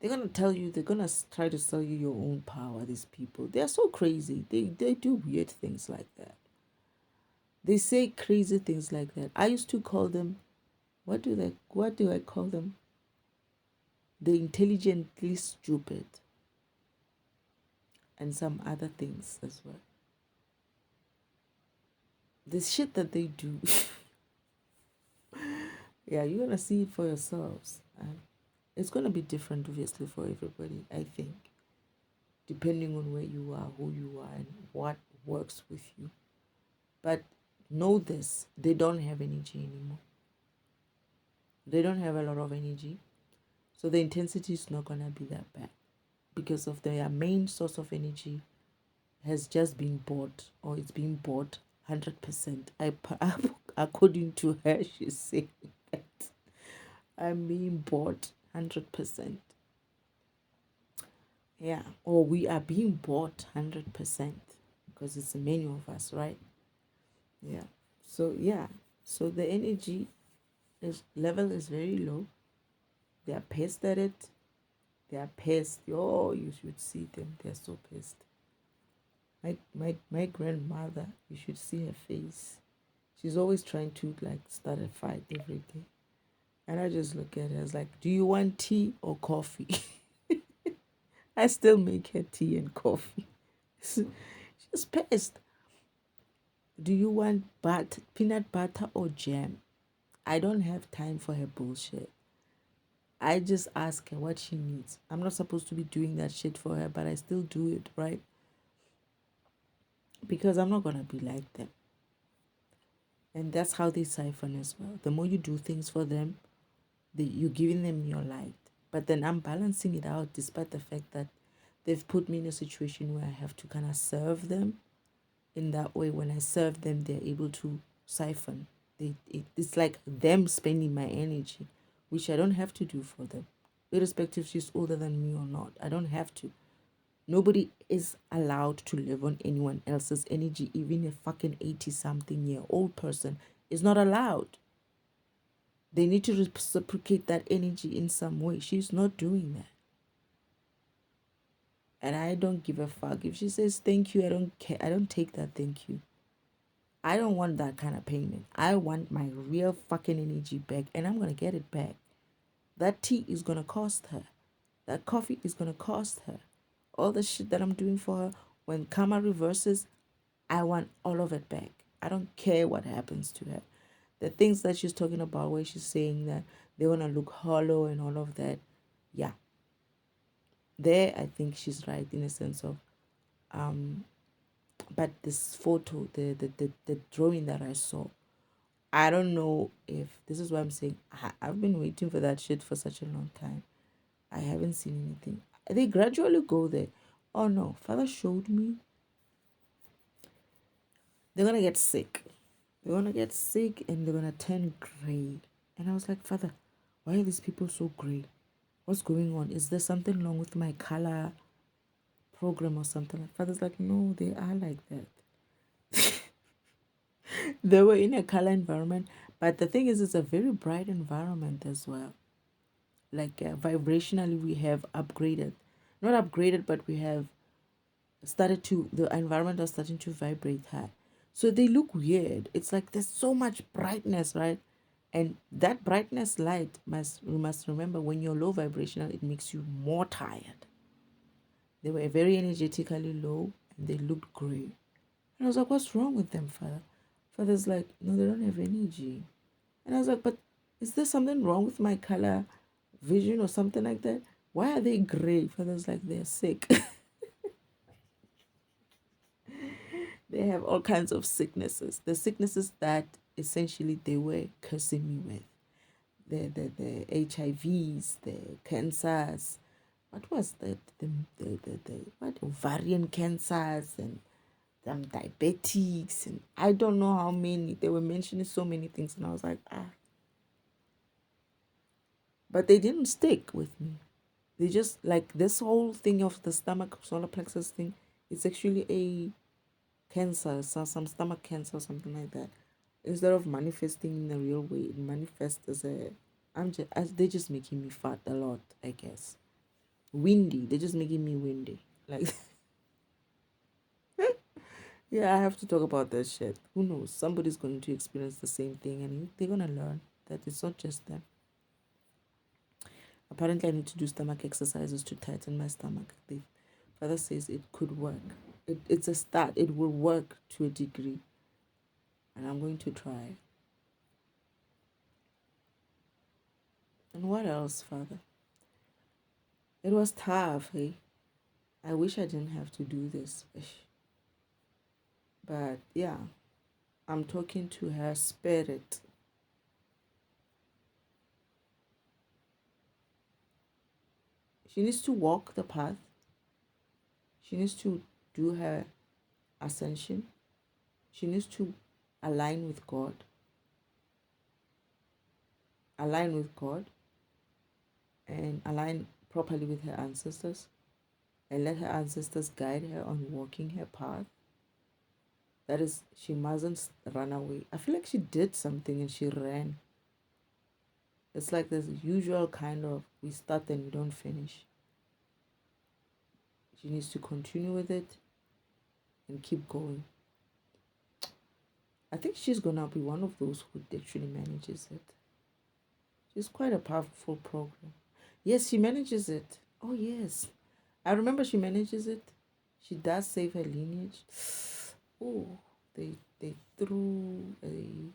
They're gonna tell you, they're gonna try to sell you your own power, these people. They're so crazy. They do weird things like that. They say crazy things like that. I used to call them, what do I call them? The intelligently stupid and some other things as well. The shit that they do. Yeah, you're gonna see it for yourselves. And it's gonna be different obviously for everybody, I think. Depending on where you are, who you are, and what works with you. But know this, they don't have energy anymore. They don't have a lot of energy. So the intensity is not gonna be that bad. Because of their main source of energy has just been bought, or it's being bought 100%. According to her, she's saying that I'm being bought 100%. Yeah, or we are being bought 100% because it's many of us, right? Yeah. So yeah, so the energy is level is very low. They are pissed at it. They are pissed. Oh, you should see them. They're so pissed. My grandmother, you should see her face. She's always trying to like start a fight every day. And I just look at her as like, do you want tea or coffee? I still make her tea and coffee. She's pissed. Do you want peanut butter or jam? I don't have time for her bullshit. I just ask her what she needs. I'm not supposed to be doing that shit for her, but I still do it, right? Because I'm not gonna be like them. And that's how they siphon as well. The more you do things for them, you're giving them your light. But then I'm balancing it out despite the fact that they've put me in a situation where I have to kind of serve them. In that way, when I serve them, they're able to siphon. It's like them spending my energy, which I don't have to do for them, irrespective if she's older than me or not. I don't have to. Nobody is allowed to live on anyone else's energy, even a fucking 80-something-year-old person is not allowed. They need to reciprocate that energy in some way. She's not doing that. And I don't give a fuck. If she says thank you, I don't care. I don't take that thank you. I don't want that kind of payment. I want my real fucking energy back, and I'm gonna get it back. That tea is gonna cost her. That coffee is gonna cost her. All the shit that I'm doing for her, when karma reverses, I want all of it back. I don't care what happens to her. The things that she's talking about, where she's saying that they want to look hollow and all of that, yeah. There, I think she's right in a sense of, but this photo, the drawing that I saw, I don't know if this is what I'm saying. I've been waiting for that shit for such a long time. I haven't seen anything. They gradually go there. Oh no, Father showed me they're gonna get sick. They're gonna get sick and they're gonna turn gray. And I was like, Father, why are these people so gray? What's going on? Is there something wrong with my color program or something? Like Father's like, no, they are like that. They were in a color environment, but the thing is, it's a very bright environment as well. Like vibrationally, we have upgraded, not upgraded, but we have started to the environment is starting to vibrate high. So they look weird. It's like there's so much brightness, right? And that brightness light must you must remember when you're low vibrational, it makes you more tired. They were very energetically low and they looked gray. And I was like, what's wrong with them, Father? Father's like, no, they don't have energy. And I was like, but is there something wrong with my color vision or something like that? Why are they gray? Father's like, they're sick. They have all kinds of sicknesses. The sicknesses that essentially they were cursing me with. The HIVs, the cancers. What was that? The what ovarian cancers and diabetics and I don't know how many. They were mentioning so many things and I was like, ah. But they didn't stick with me. They just like this whole thing of the stomach solar plexus thing. It's actually a cancer, so some stomach cancer or something like that. Instead of manifesting in a real way, it manifests as a they're just making me fat a lot, I guess. Windy. They're just making me windy. Like yeah, I have to talk about that shit. Who knows? Somebody's going to experience the same thing and they're gonna learn that it's not just them. Apparently I need to do stomach exercises to tighten my stomach. The father says it could work. It's a start. It will work to a degree. And I'm going to try. And what else, Father? It was tough, hey? I wish I didn't have to do this. But yeah, I'm talking to her spirit. She needs to walk the path. She needs to do her ascension. She needs to align with God. Align with God and align properly with her ancestors and let her ancestors guide her on walking her path. That is, she mustn't run away. I feel like she did something and she ran. It's like this usual kind of we start and we don't finish. She needs to continue with it and keep going. I think she's gonna be one of those who actually manages it. She's quite a powerful program. Yes, she manages it. Oh yes. I remember she manages it. She does save her lineage. Oh, they threw a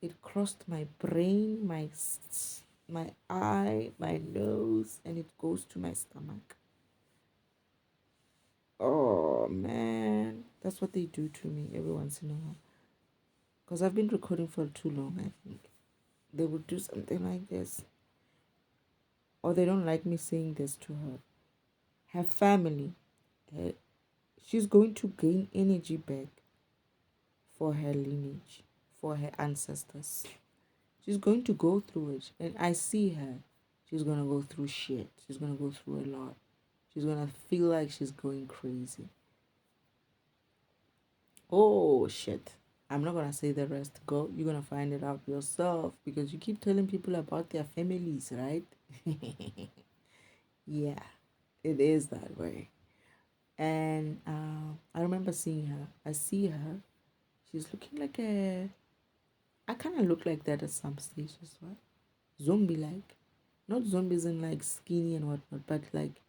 it crossed my brain, my eye, my nose, and it goes to my stomach. Oh man, that's what they do to me every once in a while. Because I've been recording for too long, I think. They would do something like this. Or they don't like me saying this to her. Her family, her, she's going to gain energy back for her lineage, for her ancestors. She's going to go through it. And I see her. She's going to go through shit. She's going to go through a lot. She's going to feel like she's going crazy. Oh, shit. I'm not going to say the rest. Go. You're going to find it out yourself because you keep telling people about their families, right? Yeah, it is that way. And I remember seeing her. I see her. She's looking like a. I kind of look like that at some stage as well. Zombie like. Not zombies in like skinny and whatnot, but like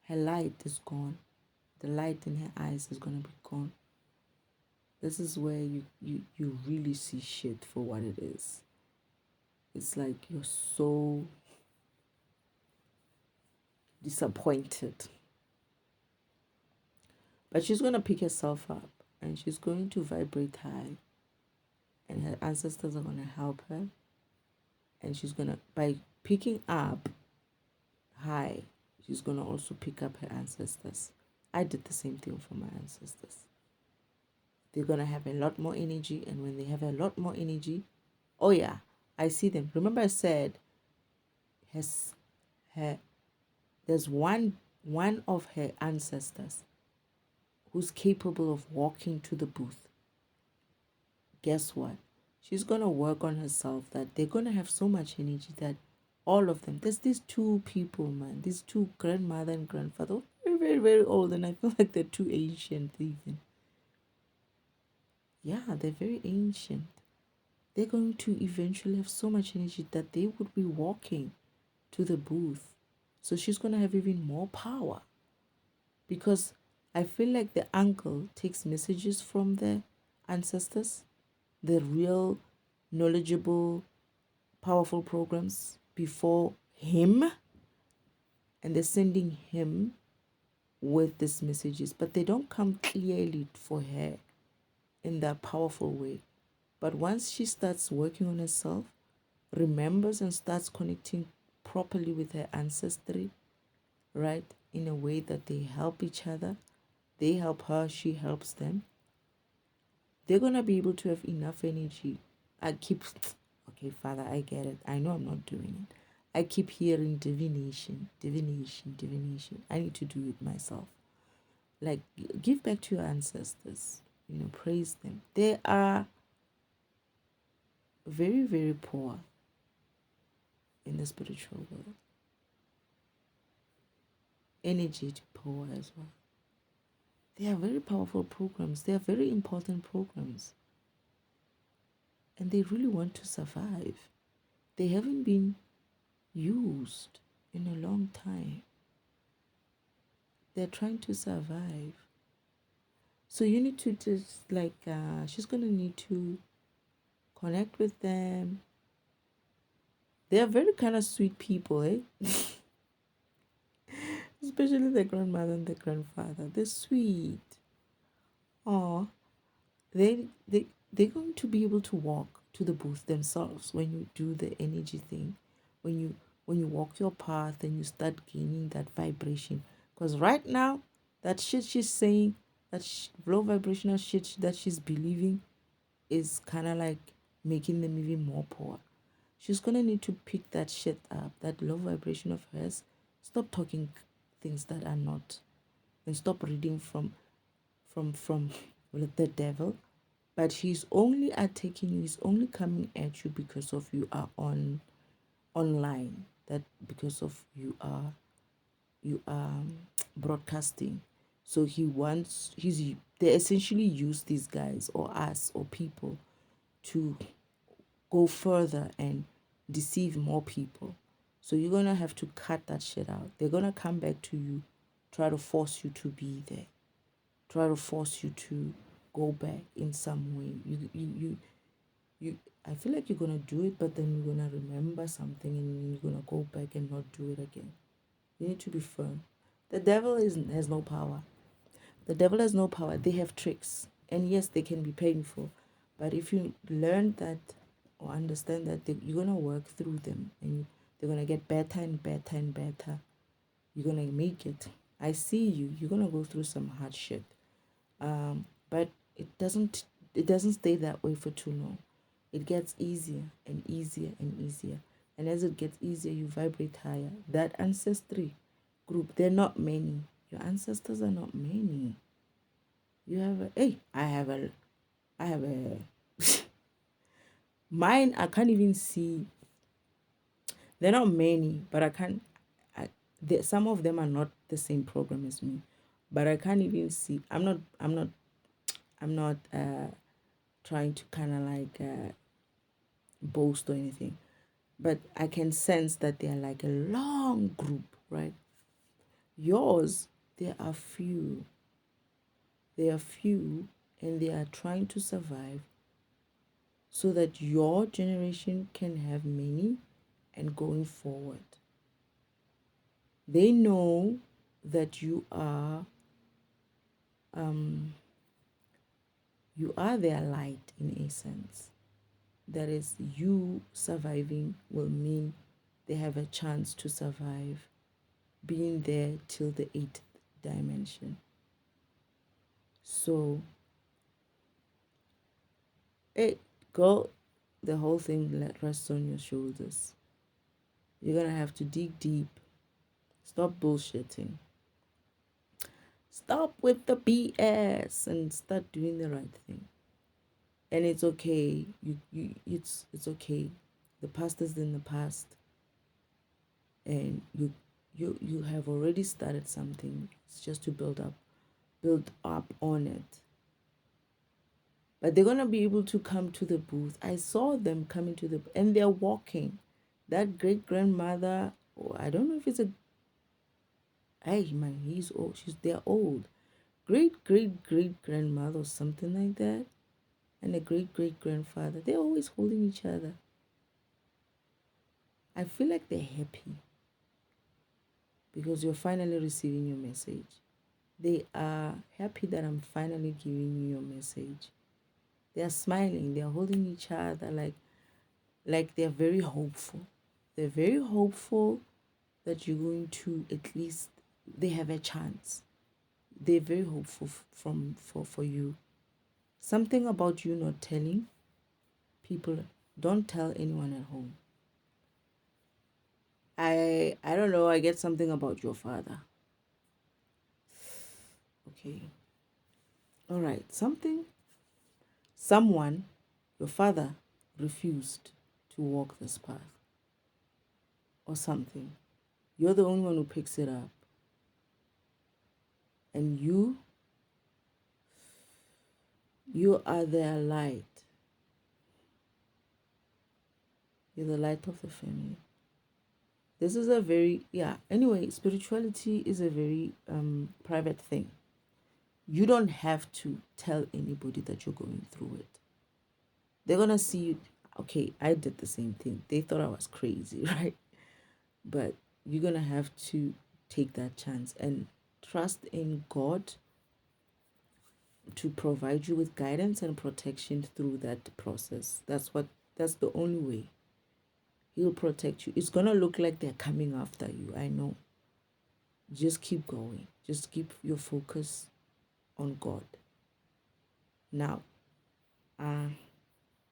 her light is gone. The light in her eyes is gonna be gone. This is where you really see shit for what it is. It's like you're so disappointed. But she's gonna pick herself up and she's going to vibrate high, and her ancestors are gonna help her, and she's gonna, by picking up high, she's gonna also pick up her ancestors. I did the same thing for my ancestors. They're gonna have a lot more energy, and when they have a lot more energy, oh yeah, I see them. Remember I said has her there's one of her ancestors who's capable of walking to the booth. Guess what? She's gonna work on herself, that they're gonna have so much energy that all of them, there's these two people, man, these two, grandmother and grandfather, very, very, very old, and I feel like they're too ancient even. Yeah, they're very ancient. They're going to eventually have so much energy that they would be walking to the booth. So she's gonna have even more power, because I feel like the uncle takes messages from the ancestors, the real knowledgeable, powerful programs before him, and they're sending him with these messages, but they don't come clearly for her in that powerful way. But once she starts working on herself, remembers and starts connecting properly with her ancestry, right, in a way that they help each other, they help her, she helps them, they're gonna be able to have enough energy. I keep, okay, Father, I get it. I know I'm not doing it. I keep hearing divination, divination, divination. I need to do it myself. Like, give back to your ancestors, praise them. They are very, very poor in the spiritual world, energy poor as well. They are very powerful programs, they are very important programs, and they really want to survive. They haven't been used in a long time. They're trying to survive. So you need to just like, she's going to need to connect with them. They are very kind of sweet people, eh? Especially the grandmother and the grandfather. They're sweet. Oh, they're going to be able to walk to the booth themselves when you do the energy thing, when you walk your path and you start gaining that vibration. Because right now, that shit she's saying, that low vibrational shit that she's believing, is kind of like making them even more poor. She's gonna need to pick that shit up, that low vibration of hers. Stop talking things that are not, and stop reading from the devil. But he's only attacking you, he's only coming at you because of you are online, that because of you are broadcasting. So they essentially use these guys or us or people to go further and deceive more people. So you're gonna have to cut that shit out. They're gonna come back to you, try to force you to be there, try to force you to go back in some way. You I feel like you're gonna do it, but then you're gonna remember something and you're gonna go back and not do it again. You need to be firm. The devil has no power. The devil has no power. They have tricks. And yes, they can be painful. But if you learn that or understand that, you're going to work through them, and they're going to get better and better and better. You're going to make it. I see you. You're going to go through some hard shit. But it doesn't stay that way for too long. It gets easier and easier and easier. And as it gets easier, you vibrate higher. That ancestry group, they're not many. Your ancestors are not many. You have a, hey, I have a mine, I can't even see. They're not many, but I can't. Some of them are not the same program as me, but I can't even see. I'm not trying to kind of like boast or anything, but I can sense that they are like a long group, right? Yours, there are few. They are few, and they are trying to survive so that your generation can have many and going forward. They know that um, you are their light in a sense. That is, you surviving will mean they have a chance to survive, being there till the eighth dimension. So, hey, girl, the whole thing rests on your shoulders. You're gonna have to dig deep. Stop bullshitting. Stop with the BS and start doing the right thing. And it's okay. It's okay. The past is in the past, and you have already started something. It's just to build up on it. But they're gonna be able to come to the booth. I saw them coming to the, and they're walking. That great grandmother, oh, I don't know if it's a, hey man, he's old. They're old. Great grandmother or something like that, and a great grandfather. They're always holding each other. I feel like they're happy because you're finally receiving your message. They are happy that I'm finally giving you your message. They are smiling. They are holding each other like they're very hopeful. They're very hopeful that you're going to at least they have a chance. They're very hopeful for you. Something about you not telling people. Don't tell anyone at home. I don't know. I get something about your father. Okay. All right. Someone, your father refused to walk this path or something. You're the only one who picks it up. And you are their light. You're the light of the family. This is a very, yeah, anyway, spirituality is a very private thing. You don't have to tell anybody that you're going through it. They're going to see you. Okay, I did the same thing. They thought I was crazy, right? But you're going to have to take that chance and trust in God to provide you with guidance and protection through that process. That's the only way. He'll protect you. It's going to look like they're coming after you. I know. Just keep going. Just keep your focus on God. Now,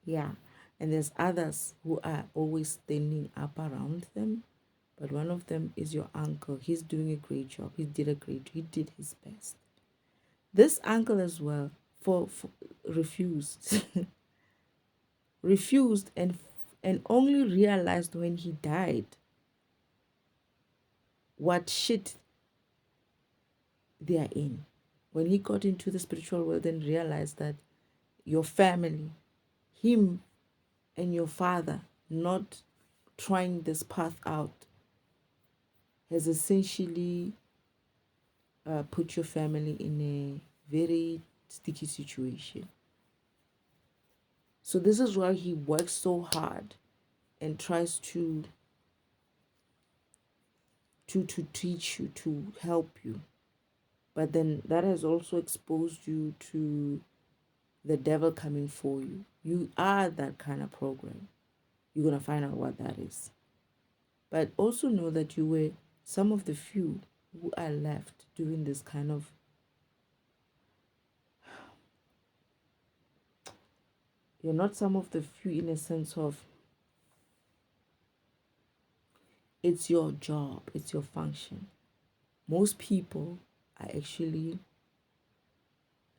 yeah. And there's others who are always standing up around them. But one of them is your uncle. He's doing a great job. He did his best. This uncle as well for refused. refused and only realized when he died what shit they are in. When he got into the spiritual world and realized that your family, him and your father not trying this path out has essentially put your family in a very sticky situation. So this is why he works so hard and tries to teach you, to help you. But then that has also exposed you to the devil coming for you. You are that kind of program. You're going to find out what that is. But also know that you were some of the few who are left doing this kind of, you're not some of the few in a sense of it's your job, it's your function. Most people are actually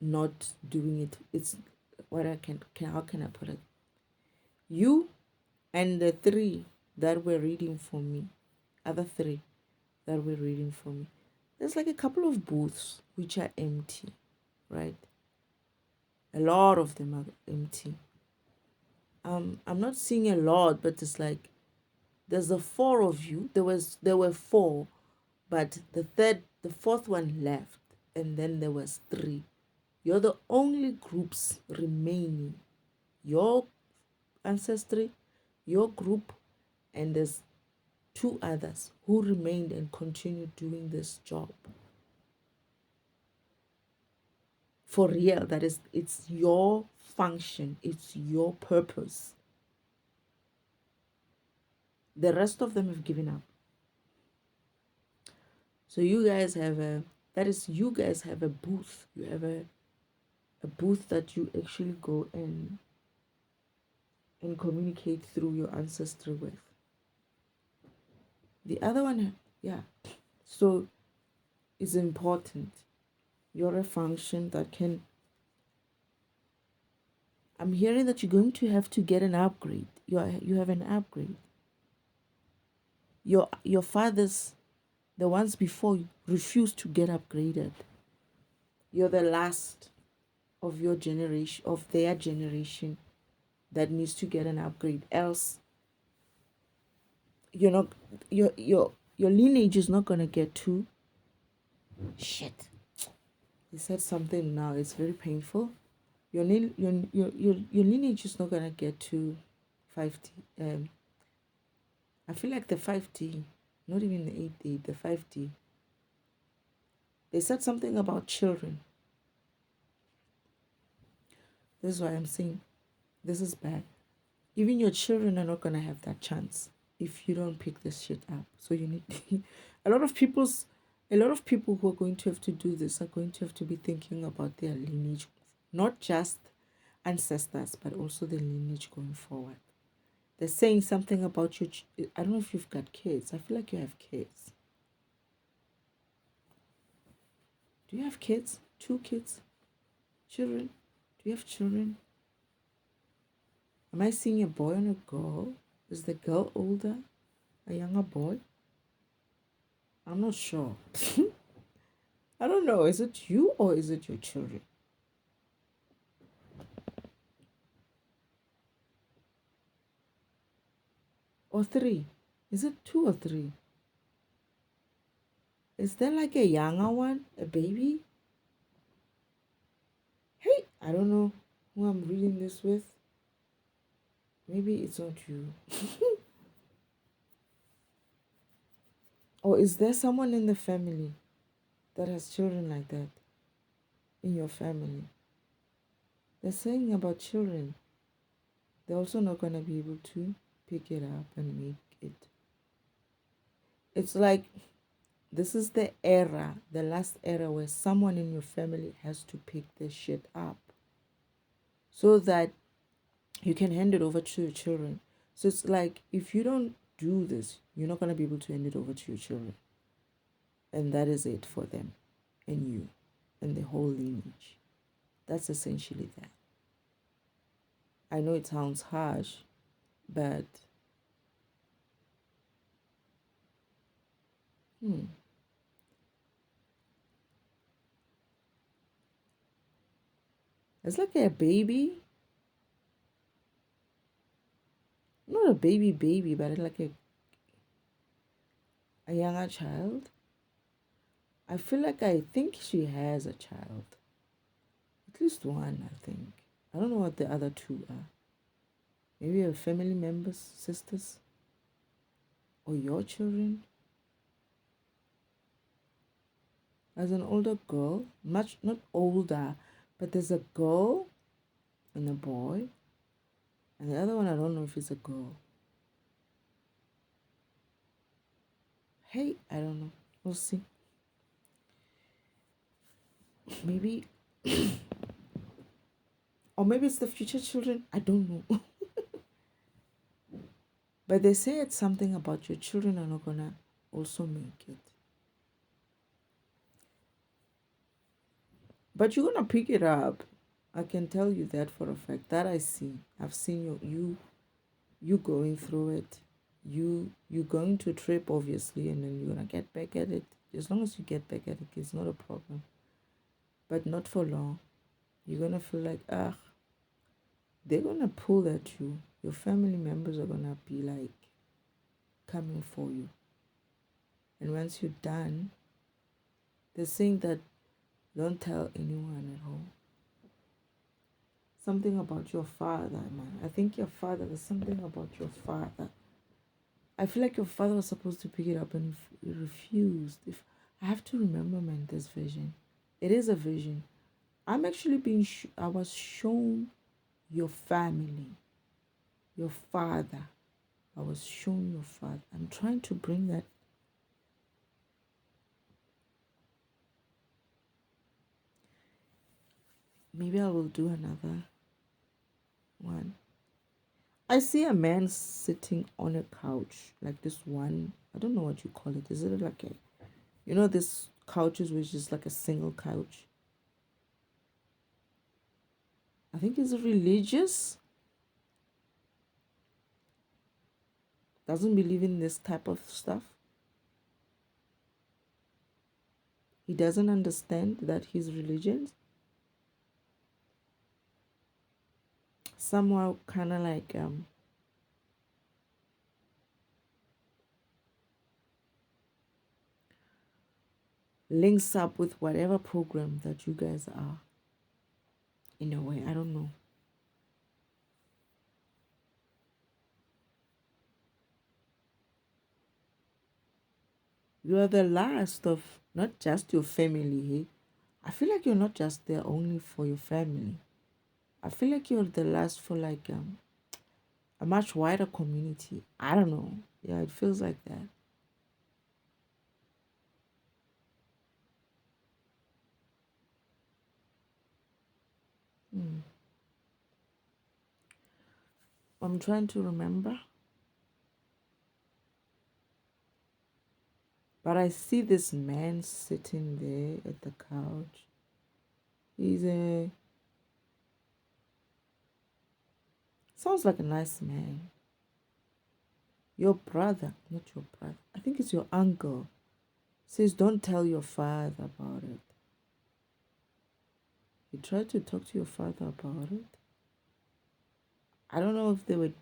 not doing it. It's what how can I put it? You and the three that were reading for me, other three that were reading for me, there's like a couple of booths which are empty, right? A lot of them are empty. I'm not seeing a lot, but it's like there's the four of you. There were four, but the fourth one left, and then there was three. You're the only groups remaining. Your ancestry, your group, and there's two others who remained and continued doing this job. For real, that is, it's your function, it's your purpose. The rest of them have given up. So you guys have you guys have a booth. You have a booth that you actually go and communicate through your ancestry with. The other one, yeah. So it's important. You're a function that can. I'm hearing that you're going to have to get an upgrade. You have an upgrade. Your fathers, the ones before you, refused to get upgraded. You're the last of your generation, of their generation, that needs to get an upgrade. Else, you're not your lineage is not gonna get to shit. He said something now. It's very painful. Your lineage is not gonna get to 5D. I feel like the 5D, not even the 8D, the 5D. They said something about children. This is why I'm saying this is bad. Even your children are not gonna have that chance if you don't pick this shit up. So you need a lot of people who are going to have to do this are going to have to be thinking about their lineage, not just ancestors, but also the lineage going forward. They're saying something about your. I don't know if you've got kids. I feel like you have kids. Do you have kids? 2 kids? Children? Do you have children? Am I seeing a boy and a girl? Is the girl older? A younger boy? I'm not sure. I don't know. Is it you or is it your children? Or 3? Is it 2 or 3? Is there like a younger one? A baby? Hey, I don't know who I'm reading this with. Maybe it's not you. Or is there someone in the family that has children like that? In your family? They're saying about children. They're also not going to be able to pick it up and make it. It's like this is the era, the last era where someone in your family has to pick this shit up so that you can hand it over to your children. So it's like if you don't do this, you're not going to be able to hand it over to your children. And that is it for them and you and the whole lineage. That's essentially that. I know it sounds harsh, but it's like a baby. Not a baby, but like a younger child. I feel like I think she has a child. At least one, I think. I don't know what the other 2 are. Maybe her family members, sisters, or your children. As an older girl, much not older, but there's a girl and a boy. And the other one, I don't know if it's a girl. Hey, I don't know. We'll see. Maybe, or maybe it's the future children. I don't know. But they say it's something about your children are not gonna also make it. But you're gonna pick it up. I can tell you that for a fact. That I see. I've seen you going through it. You're going to trip obviously, and then you're gonna get back at it. As long as you get back at it, it's not a problem. But not for long. You're gonna feel like, they're gonna pull at you. Your family members are gonna be like coming for you. And once you're done, they're saying that don't tell anyone at home. Something about your father, man. I think your father, there's something about your father. I feel like your father was supposed to pick it up and he refused. If I have to remember, man, this vision. It is a vision. I'm actually I was shown your family, your father. I was shown your father. I'm trying to bring that. Maybe I will do another one. I see a man sitting on a couch, like this one. I don't know what you call it. Is it like a, this couches which is like a single couch? I think it's religious. Doesn't believe in this type of stuff. He doesn't understand that his religion somehow kind of like links up with whatever program that you guys are. In a way, I don't know. You are the last of not just your family. Hey? I feel like you're not just there only for your family. I feel like you're the last for like a much wider community. I don't know. Yeah, it feels like that. Hmm. I'm trying to remember, but I see this man sitting there at the couch. He's a sounds like a nice man. Your brother, not your brother. I think it's your uncle. Says don't tell your father about it. You tried to talk to your father about it. I don't know if it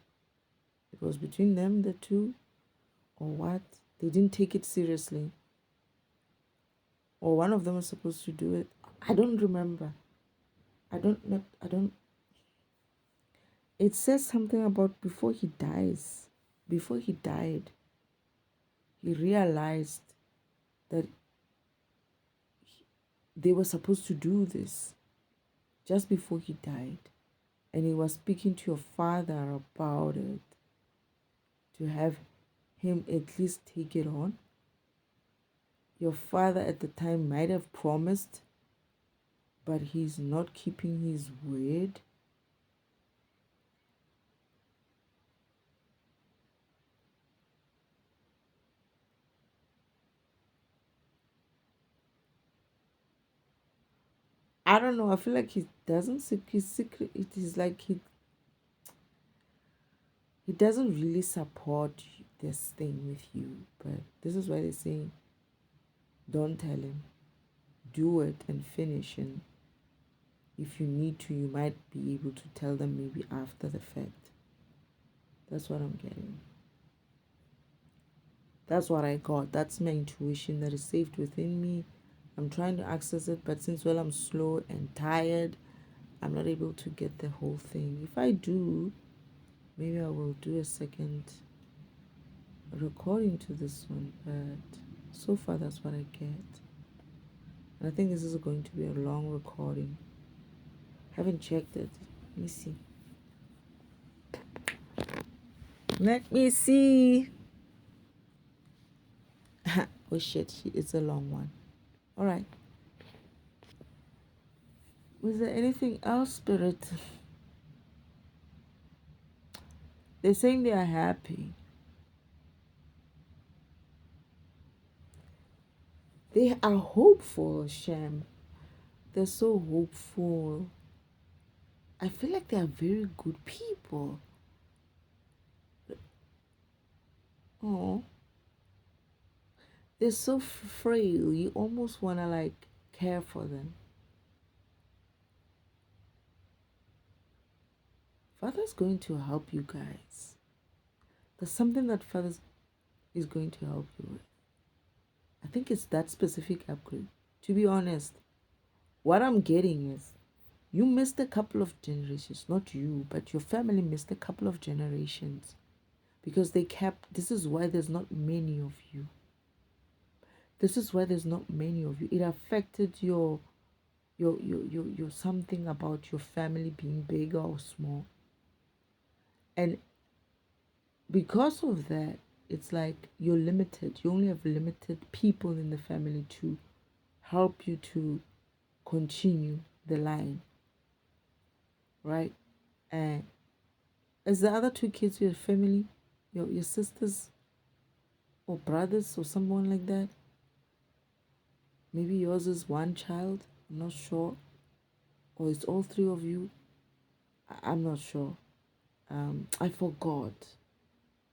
was between them the two or what. They didn't take it seriously. Or one of them was supposed to do it. I don't remember. I don't know. I don't. It says something about before he dies. Before he died, he realized that they were supposed to do this just before he died. And he was speaking to your father about it to have him at least take it on. Your father at the time might have promised, but he's not keeping his word. I don't know. I feel like he doesn't seek his secret. It is like he doesn't really support this thing with you. But this is why they say, don't tell him. Do it and finish. And if you need to, you might be able to tell them maybe after the fact. That's what I'm getting. That's what I got. That's my intuition that is saved within me. I'm trying to access it, but since I'm slow and tired, I'm not able to get the whole thing. If I do, maybe I will do a second recording to this one, but so far that's what I get. And I think this is going to be a long recording. Haven't checked it. Let me see. Let me see. Oh shit, it's a long one. All right. Was there anything else, Spirit? They're saying they are happy. They are hopeful, Shem. They're so hopeful. I feel like they are very good people. Oh, they're so frail. You almost want to like care for them. Father's going to help you guys. There's something that Father is going to help you with. I think it's that specific upgrade. To be honest, what I'm getting is you missed a couple of generations, not you, but your family missed a couple of generations because they kept. This is why there's not many of you. This is why there's not many of you. It affected your something about your family being bigger or small. And because of that, it's like you're limited. You only have limited people in the family to help you to continue the line, right? And as the other two kids, your family, your sisters or brothers or someone like that, maybe yours is one child, I'm not sure, or it's all three of you, I'm not sure. I forgot.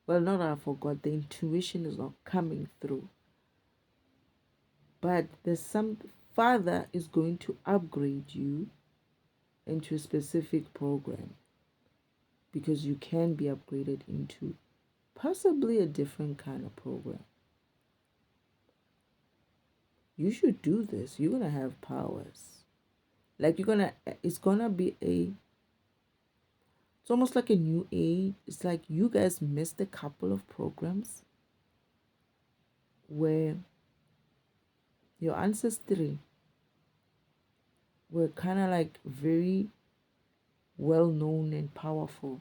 Well, not that I forgot, the intuition is not coming through. But there's some father is going to upgrade you into a specific program because you can be upgraded into possibly a different kind of program. You should do this. You're gonna have powers. Like it's gonna be it's almost like a new age. It's like you guys missed a couple of programs where your ancestry were kind of like very well known and powerful.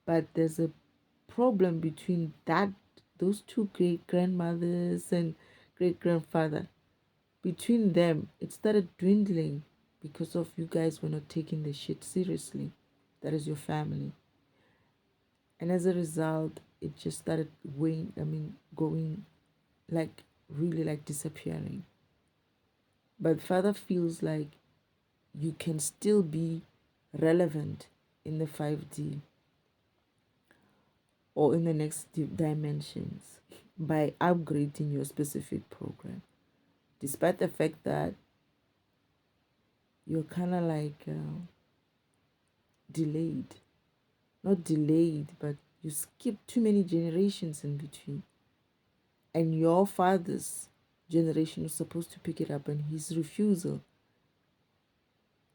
But there's a problem between those two great grandmothers and great grandfather. Between them, it started dwindling because of you guys were not taking the shit seriously. That is your family. And as a result, it just started going like really like disappearing. But father feels like you can still be relevant in the 5D or in the next dimensions by upgrading your specific program, despite the fact that you're kind of like delayed. Not delayed, but you skipped too many generations in between. And your father's generation was supposed to pick it up, and his refusal.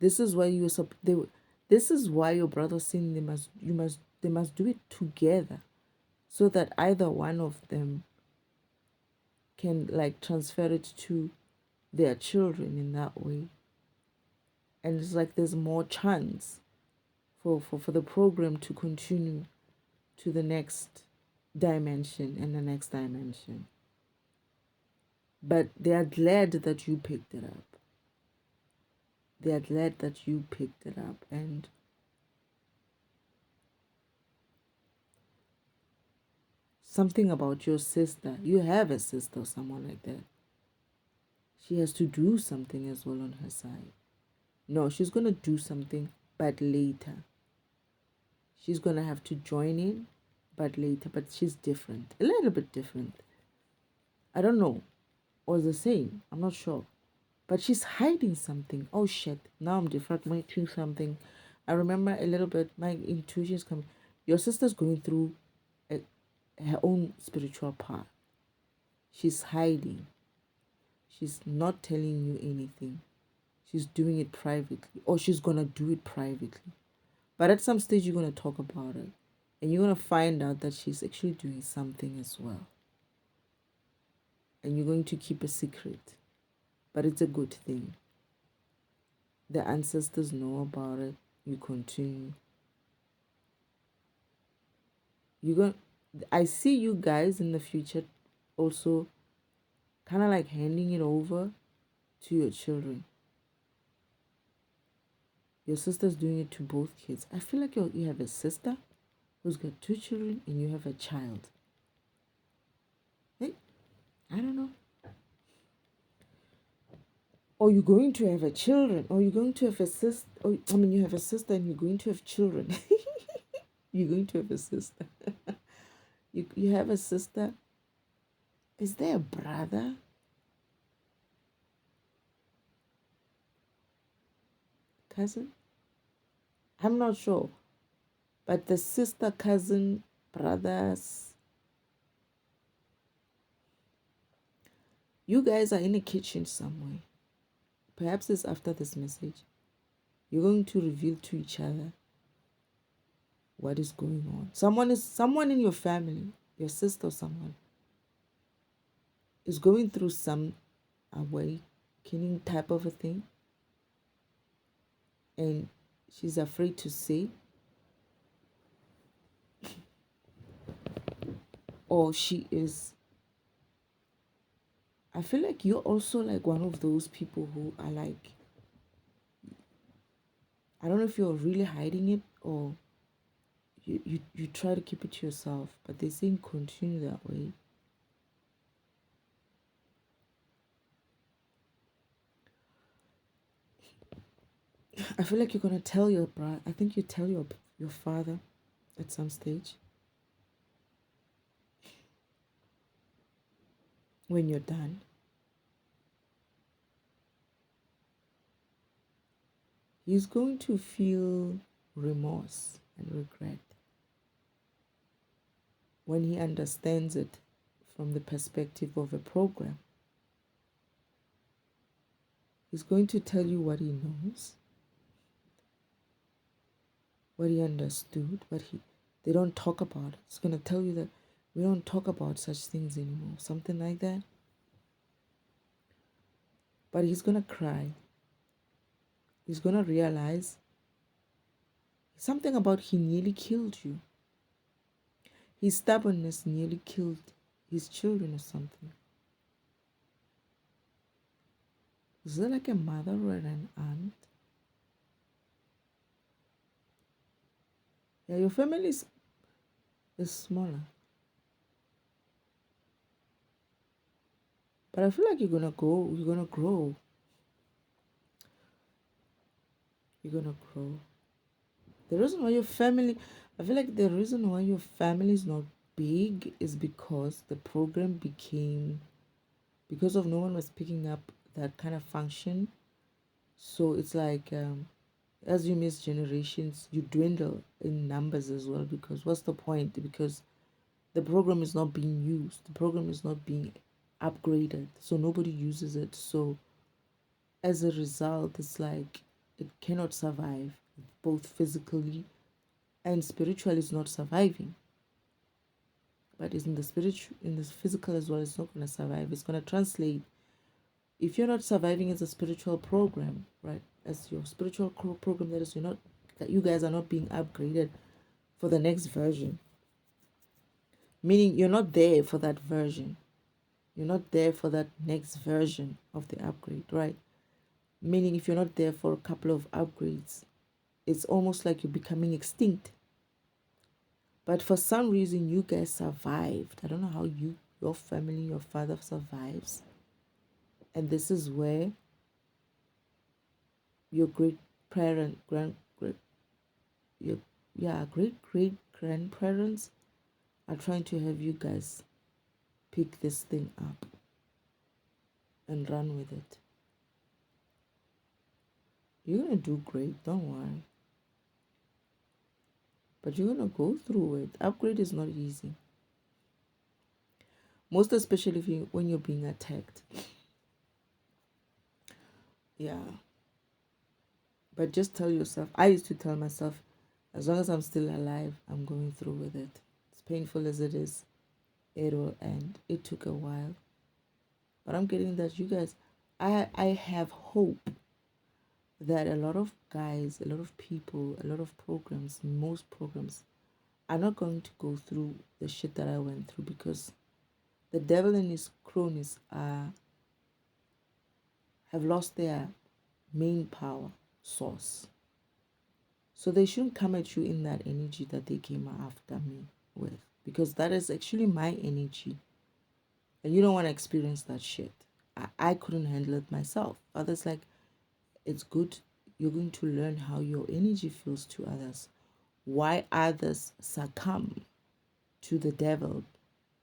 This is why this is why your brother was saying they must do it together, so that either one of them can like transfer it to their children in that way. And it's like there's more chance for the program to continue to the next dimension and the next dimension. But they are glad that you picked it up. They are glad that you picked it up. And something about your sister, you have a sister or someone like that. She has to do something as well on her side. No, she's going to do something, but later. She's going to have to join in, but later. But she's different, a little bit different. I don't know, or the same. I'm not sure. But she's hiding something. Oh shit, now I'm defragmenting something. I remember a little bit, my intuition's coming. Your sister's going through her own spiritual path. She's hiding. She's not telling you anything. She's doing it privately, or she's gonna do it privately. But at some stage, you're gonna talk about it, and you're gonna find out that she's actually doing something as well. And you're going to keep a secret, but it's a good thing. The ancestors know about it. You continue. You're going. I see you guys in the future, also, kind of like handing it over to your children. Your sister's doing it to both kids. I feel like you have a sister who's got two children and you have a child. Hey, I don't know. Or you're going to have a children, or you're going to have a sister. Or, I mean, you have a sister and you're going to have children. You're going to have a sister. You have a sister. Is there a brother? Cousin? I'm not sure. But the sister, cousin, brothers, you guys are in a kitchen somewhere. Perhaps it's after this message. You're going to reveal to each other what is going on. Someone in your family, your sister or someone, is going through some awakening type of a thing. And she's afraid to say, or she is. I feel like you're also like one of those people who are like, I don't know if you're really hiding it or you try to keep it to yourself, but they're saying continue that way. I feel like you're gonna tell your brother. I think you tell your father at some stage when you're done. He's going to feel remorse and regret when he understands it from the perspective of a program. He's going to tell you what he knows, what he understood, what he they don't talk about it. He's gonna tell you that we don't talk about such things anymore, something like that. But he's gonna cry. He's gonna realize something about he nearly killed you. His stubbornness nearly killed his children or something. Is it like a mother or an aunt? Yeah, your family is smaller. But I feel like you're gonna go, you're gonna grow. You're gonna grow. The reason why your family, I feel like the reason why your family is not big is because the program became, because of no one was picking up that kind of function. So it's like, as you miss generations, you dwindle in numbers as well. Because what's the point? Because the program is not being used, the program is not being upgraded, so nobody uses it. So as a result, it's like it cannot survive, both physically and spiritually. It's not surviving, but it's in the spiritual, in the physical as well. It's not going to survive. It's going to translate. If you're not surviving as a spiritual program, right, as your spiritual program, that is, you're not, that you guys are not being upgraded for the next version, meaning you're not there for that version, you're not there for that next version of the upgrade, right? Meaning if you're not there for a couple of upgrades, it's almost like you're becoming extinct. But for some reason, you guys survived. I don't know how your family, your father survives. And this is where your great parent, your, yeah, great grandparents are trying to have you guys pick this thing up and run with it. You're gonna do great, don't worry. But you're gonna go through it. Upgrade is not easy. Most especially if you when you're being attacked. Yeah. But just tell yourself, I used to tell myself, as long as I'm still alive, I'm going through with it. As painful as it is, it will end. It took a while. But I'm getting that you guys, I have hope that a lot of guys, a lot of people, a lot of programs, most programs are not going to go through the shit that I went through, because the devil and his cronies have lost their main power source. So they shouldn't come at you in that energy that they came after me with, because that is actually my energy. And you don't want to experience that shit. I couldn't handle it myself. Others like, it's good. You're going to learn how your energy feels to others. Why others succumb to the devil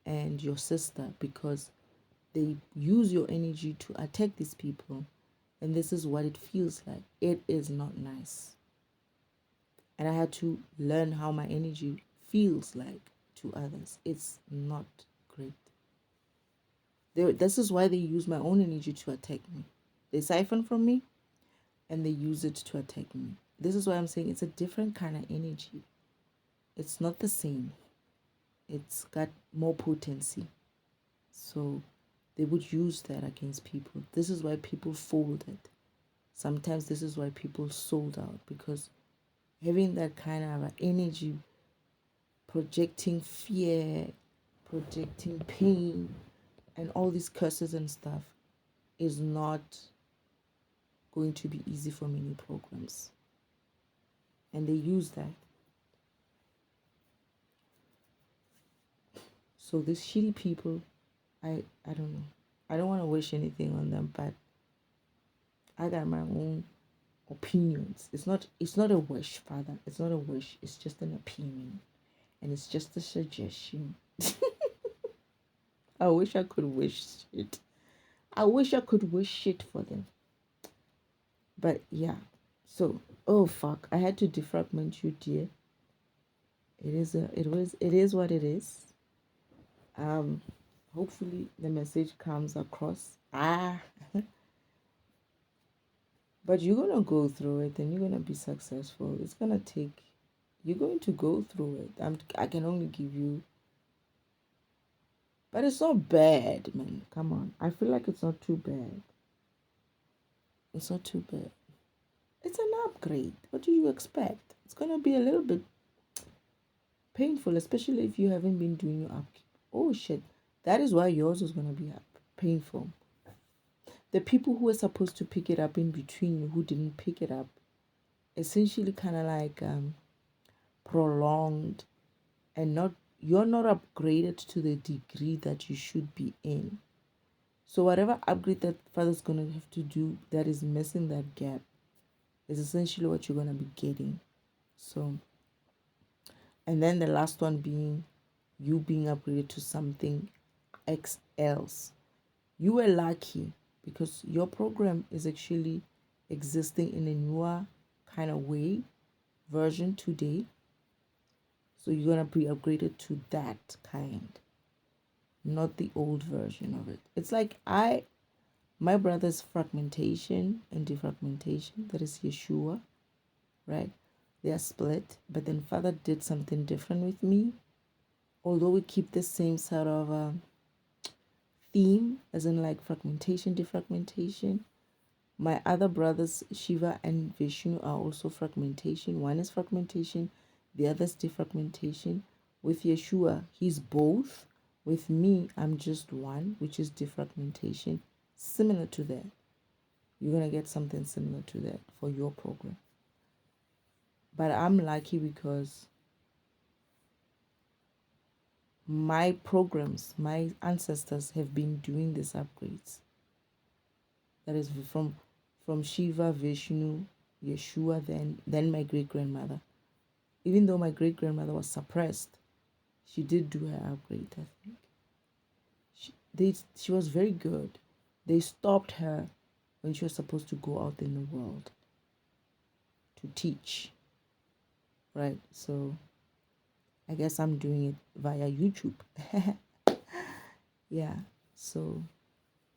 and your sister, because they use your energy to attack these people. And this is what it feels like. It is not nice. And I had to learn how my energy feels like to others. It's not great. This is why they use my own energy to attack me. They siphon from me and they use it to attack me. This is why I'm saying it's a different kind of energy. It's not the same. It's got more potency. So they would use that against people. This is why people folded. Sometimes this is why people sold out, because having that kind of energy, projecting fear, projecting pain, and all these curses and stuff is not going to be easy for many programs. And they use that. So these shitty people, I don't know. I don't want to wish anything on them, but I got my own opinions. It's not a wish, Father. It's not a wish. It's just an opinion. And it's just a suggestion. I wish I could wish shit. I wish I could wish shit for them. But yeah. So, oh fuck. I had to defragment you, dear. It is what it is. Hopefully the message comes across. But you're gonna go through it and you're gonna be successful. It's gonna take, you're going to go through it. I can only give you, but it's not bad, man. Come on. I feel like it's not too bad. It's not too bad. It's an upgrade. What do you expect? It's gonna be a little bit painful, especially if you haven't been doing your upkeep. Oh shit. That is why yours is gonna be painful. The people who were supposed to pick it up in between you, who didn't pick it up, essentially kind of like prolonged, and not, you're not upgraded to the degree that you should be in. So whatever upgrade that Father's gonna have to do that is missing that gap is essentially what you're gonna be getting. So, and then the last one being you being upgraded to something X else. You were lucky because your program is actually existing in a newer kind of way, version today. So you're gonna be upgraded to that kind, not the old version of it. It's like my brother's fragmentation and defragmentation, that is Yeshua, right? They are split, but then Father did something different with me. Although we keep the same sort of theme, as in like fragmentation, defragmentation. My other brothers, Shiva and Vishnu, are also fragmentation. One is fragmentation, the other is defragmentation. With Yeshua, he's both. With me, I'm just one, which is defragmentation. Similar to that. You're going to get something similar to that for your program. But I'm lucky because my programs, my ancestors have been doing these upgrades. That is from Shiva, Vishnu, Yeshua, then my great grandmother. Even though my great grandmother was suppressed, she did do her upgrade, I think. She was very good. They stopped her when she was supposed to go out in the world to teach. Right? So I guess I'm doing it via YouTube. Yeah. So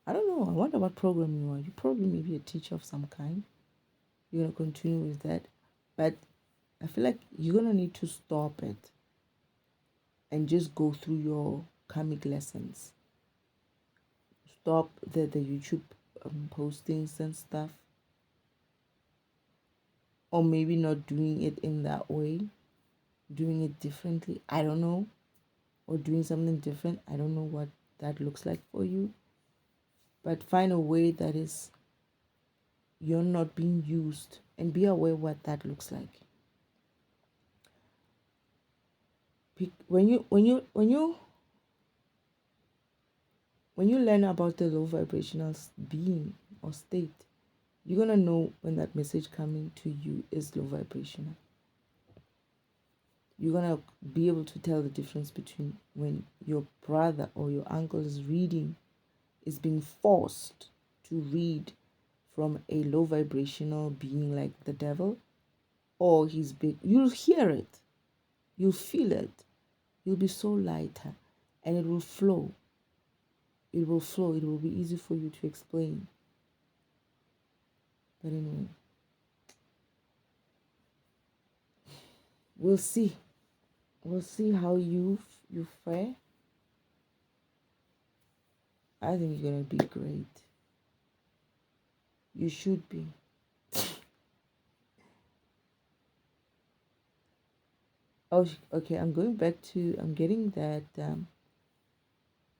I don't know. I wonder what program you are. You probably may be a teacher of some kind. You're gonna continue with that. But I feel like you're gonna need to stop it and just go through your karmic lessons. Stop the YouTube postings and stuff. Or maybe not doing it in that way. Doing it differently. I don't know. Or doing something different. I don't know what that looks like for you. But find a way that is you're not being used, and be aware what that looks like. When you learn about the low vibrational being or state, you're gonna know when that message coming to you is low vibrational. You're gonna be able to tell the difference between when your brother or your uncle is being forced to read from a low vibrational being like the devil, or he's big, you'll hear it, you'll feel it, you'll be so lighter, and it will flow. It will flow. It will be easy for you to explain. But anyway, we'll see. We'll see how you fare. I think you're gonna be great. You should be. Oh, okay. I'm going back to. I'm getting that.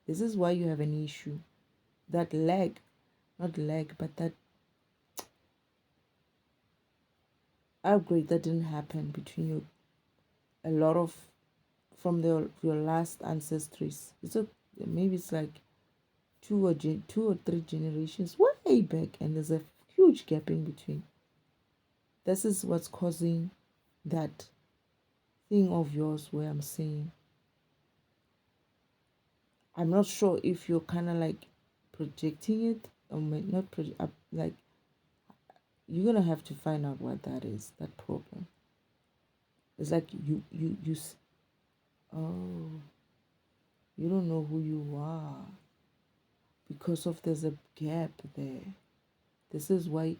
This is why you have an issue. That lag, not lag, but that upgrade that didn't happen between you. A lot of from your last ancestries. Maybe it's like two or three generations way back, and there's a huge gap in between. This is what's causing that thing of yours where I'm saying, I'm not sure if you're kind of like projecting it or not like, you're gonna have to find out what that is, that problem. It's like oh, you don't know who you are because of there's a gap there. This is why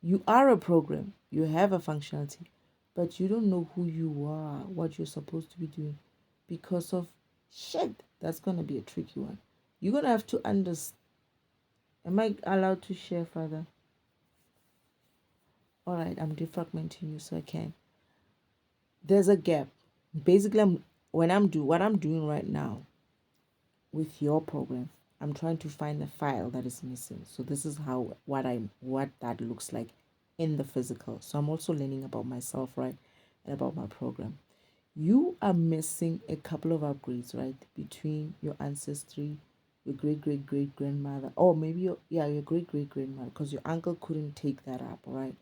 you are a program, you have a functionality, but you don't know who you are, what you're supposed to be doing because of shit. That's gonna be a tricky one. You're gonna have to understand. Am I allowed to share further? All right, I'm defragmenting you so I can. There's a gap. Basically, what I'm doing right now with your program, I'm trying to find the file that is missing. So this is what that looks like in the physical. So I'm also learning about myself, right, and about my program. You are missing a couple of upgrades, right, between your ancestry, your great great great grandmother, or maybe your great great grandmother, because your uncle couldn't take that up, right?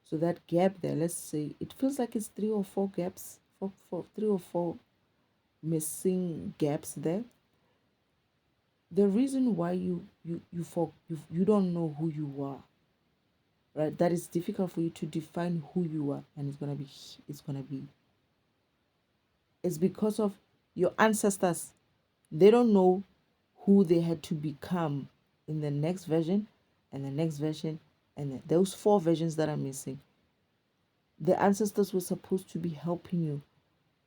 So that gap there, let's say it feels like it's three or four gaps, for three or four missing gaps there. The reason why you don't know who you are, right? That is difficult for you to define who you are, and it's because of your ancestors. They don't know who they had to become in the next version, and the next version, and those four versions that are missing. The ancestors were supposed to be helping you.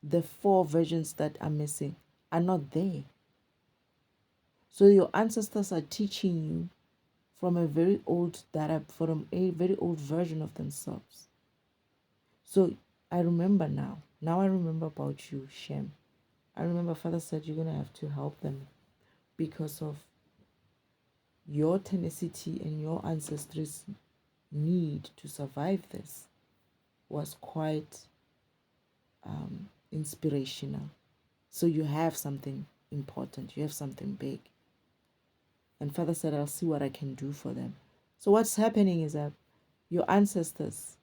The four versions that are missing are not there. So your ancestors are teaching you from a very old from a very old version of themselves. So I remember now. Now I remember about you, Shem. I remember Father said you're gonna have to help them because of your tenacity and your ancestry's need to survive this was quite inspirational. So you have something important, you have something big. And Father said, I'll see what I can do for them. So what's happening is that your ancestors,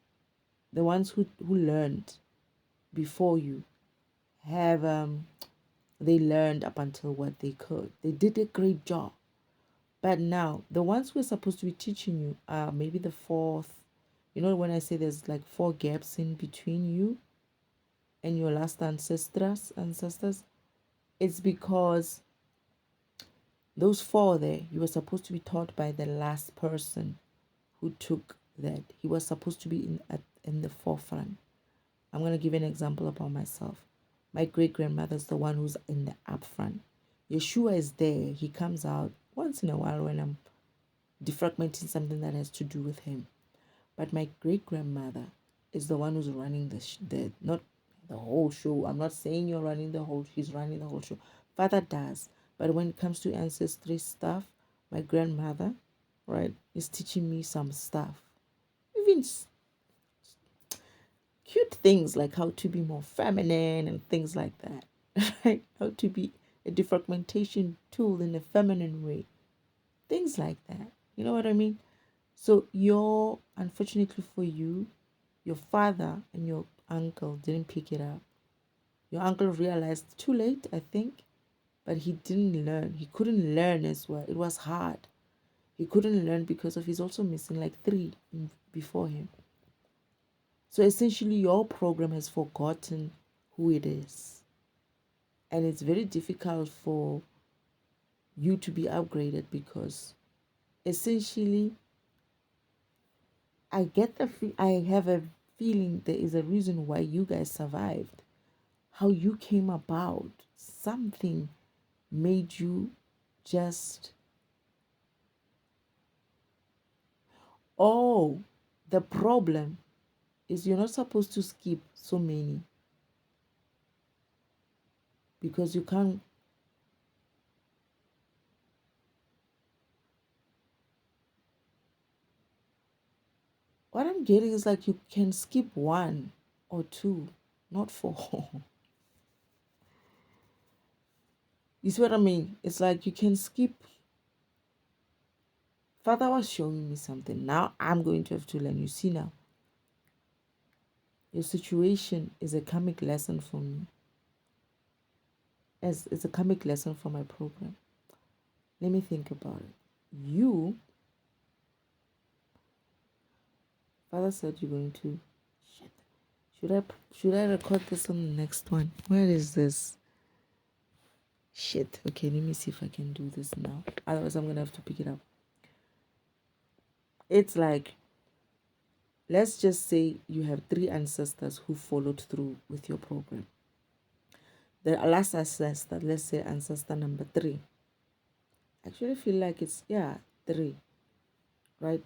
the ones who learned before you, have they learned up until what they could. They did a great job. But now the ones who are supposed to be teaching you are maybe the fourth. You know, when I say there's like four gaps in between you and your last ancestors, it's because those four there, you were supposed to be taught by the last person who took that. He was supposed to be in the forefront. I'm going to give an example about myself. My great grandmother's the one who's in the up front. Yeshua is there. He comes out once in a while when I'm defragmenting something that has to do with him. But my great grandmother is the one who's running the not the whole show. I'm not saying you're running the whole. She's running the whole show. Father does, but when it comes to ancestry stuff, my grandmother, right, is teaching me some stuff. Even cute things like how to be more feminine and things like that. Right? How to be a defragmentation tool in a feminine way. Things like that. You know what I mean? So unfortunately for you, your father and your uncle didn't pick it up. Your uncle realized too late, I think, but he didn't learn. He couldn't learn as well. It was hard. He couldn't learn because of he's also missing like three before him. So essentially, your program has forgotten who it is. And it's very difficult for you to be upgraded because essentially, I have a feeling there is a reason why you guys survived. How you came about. Something made you just, oh, the problem is you're not supposed to skip so many because you can't. What I'm getting is like you can skip one or two, not four. You see what I mean? It's like you can skip. Father was showing me something. Now I'm going to have to learn. You see now, your situation is a karmic lesson for me. As it's a karmic lesson for my program. Let me think about it. You, Father said you're going to. Shit. Should I record this on the next one? Where is this? Shit. Okay, let me see if I can do this now. Otherwise, I'm gonna have to pick it up. It's like, let's just say you have 3 ancestors who followed through with your program. The last ancestor, let's say ancestor number 3. I actually feel like it's 3, right?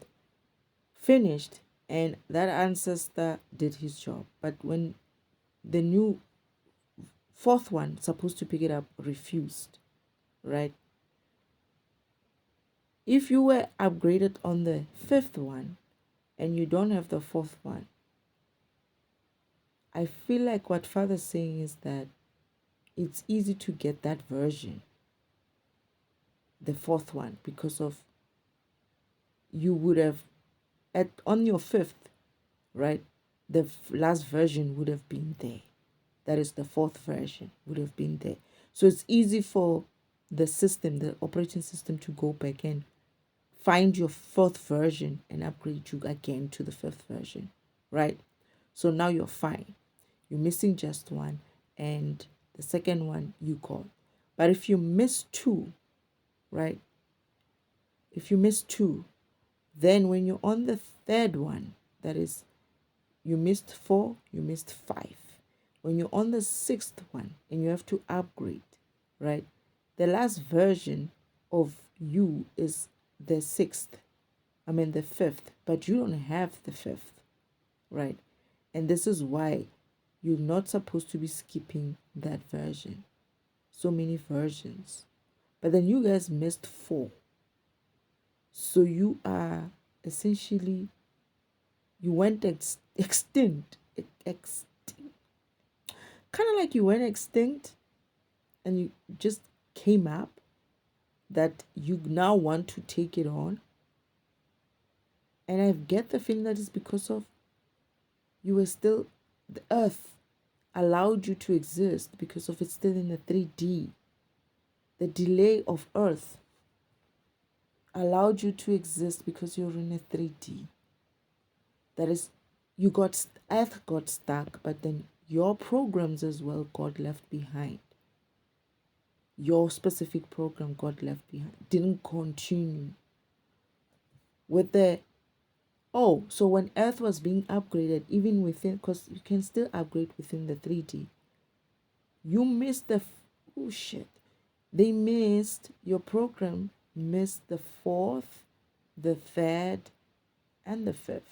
Finished, and that ancestor did his job. But when the new 4th one supposed to pick it up refused, right? If you were upgraded on the 5th one and you don't have the 4th one, I feel like what Father's saying is that it's easy to get that version, the 4th one, because of you would have on your 5th, right? The last version would have been there. That is the 4th version would have been there. So it's easy for the system, the operating system, to go back and find your 4th version and upgrade you again to the 5th version, right? So now you're fine. You're missing just one, and the second one you got. But if you miss 2, right? If you miss 2, then when you're on the 3rd one, that is, you missed 4, you missed 5. When you're on the 6th one and you have to upgrade, right? The last version of you is the 6th. The 5th, but you don't have the 5th, right? And this is why you're not supposed to be skipping that version. So many versions. But then you guys missed 4. So you are essentially, you went extinct. Kind of like you went extinct and you just came up, that you now want to take it on. And I get the feeling that it's because of you were still, the earth allowed you to exist because of it's still in the 3D. The delay of earth allowed you to exist because you're in a 3D. That is, earth got stuck, but then your programs as well got left behind. Your specific program got left behind, didn't continue with the, so when earth was being upgraded, even within, because you can still upgrade within the 3D, you missed oh shit, they missed, your program missed the 4th, the 3rd, and the 5th.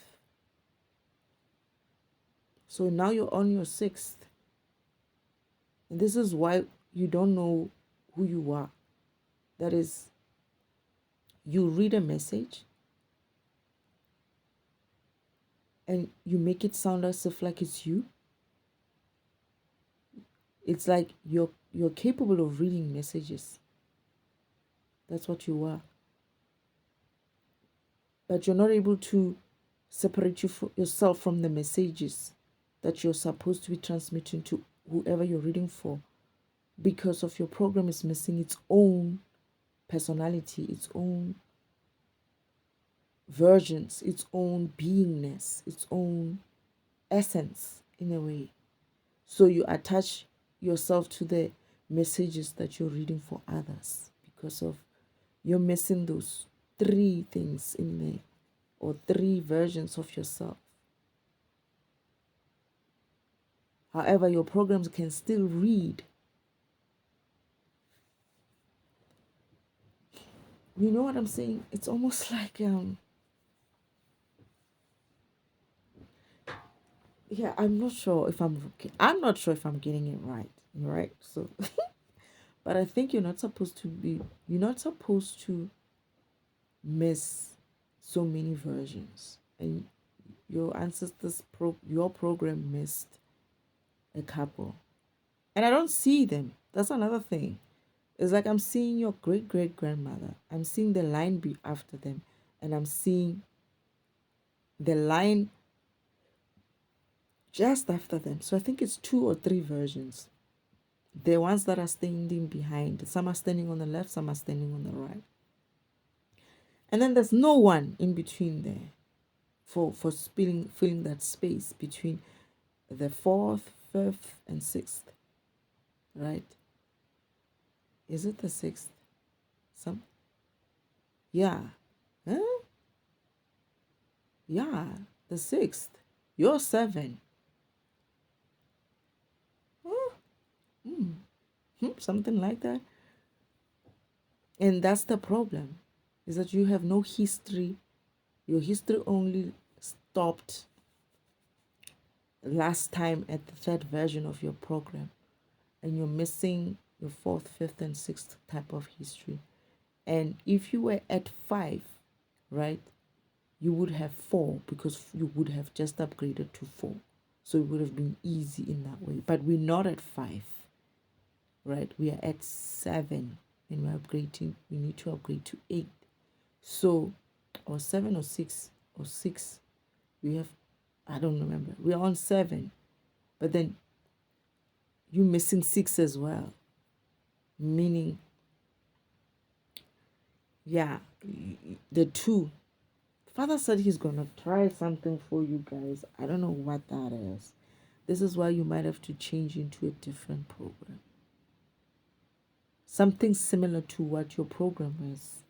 So now you're on your 6th. And this is why you don't know who you are. That is, you read a message and you make it sound as if like it's you. It's like you're capable of reading messages. That's what you are. But you're not able to separate yourself from the messages that you're supposed to be transmitting to whoever you're reading for, because of your program is missing its own personality, its own versions, its own beingness, its own essence in a way. So you attach yourself to the messages that you're reading for others because of you're missing those three things in there, or three versions of yourself. However, your programs can still read. You know what I'm saying? It's almost like yeah, I'm not sure if I'm getting it right. Right? So but I think you're not supposed to miss so many versions. And your program missed a couple. And I don't see them. That's another thing. It's like I'm seeing your great great grandmother. I'm seeing the line be after them. And I'm seeing the line just after them. So I think it's two or three versions. The ones that are standing behind. Some are standing on the left, some are standing on the right. And then there's no one in between there for filling that space between the fourth, fifth, and sixth. Right? Is it the sixth? Some yeah. Huh? Yeah, the sixth. You're seven. Huh? Something like that. And that's the problem. Is that you have no history. Your history only stopped last time at the third version of your program. And you're missing your fourth, fifth, and sixth type of history. And if you were at five, right, you would have four because you would have just upgraded to four. So it would have been easy in that way. But we're not at five, right? We are at seven and we're upgrading. We need to upgrade to eight. So, or seven or six, we have, I don't remember. We're on seven. But then you're missing six as well. Meaning, yeah, the two. Father said he's gonna try something for you guys. I don't know what that is. This is why you might have to change into a different program. Something similar to what your program is.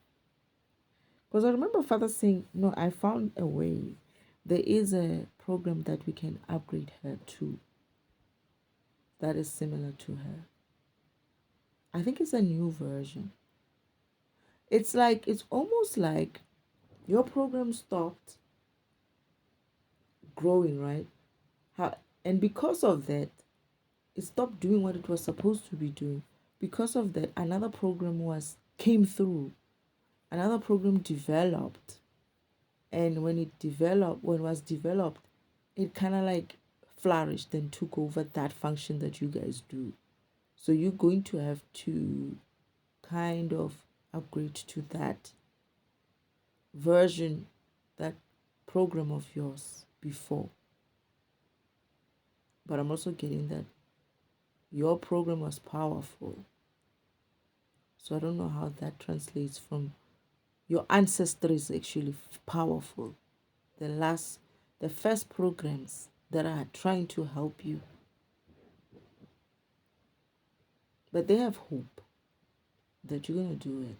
Because I remember Father saying, no, I found a way. There is a program that we can upgrade her to that is similar to her. I think it's a new version. It's almost like your program stopped growing, right? How, and because of that, it stopped doing what it was supposed to be doing. Because of that, another program came through. Another program developed. And when it was developed, it kind of like flourished and took over that function that you guys do. So you're going to have to kind of upgrade to that version, that program of yours before. But I'm also getting that your program was powerful. So I don't know how that translates from your ancestry is actually powerful. The first programs that are trying to help you, but they have hope that you're going to do it.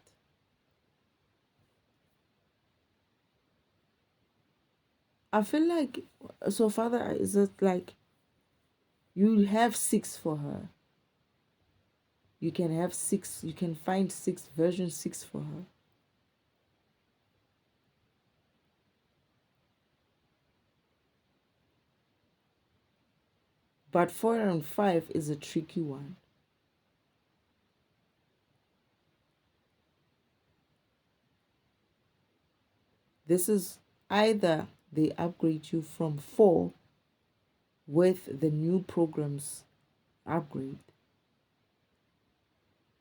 I feel like, so Father, is it like you have six for her? You can have six, you can find six, version six for her. But 4 and 5 is a tricky one. This is either they upgrade you from 4 with the new programs upgrade.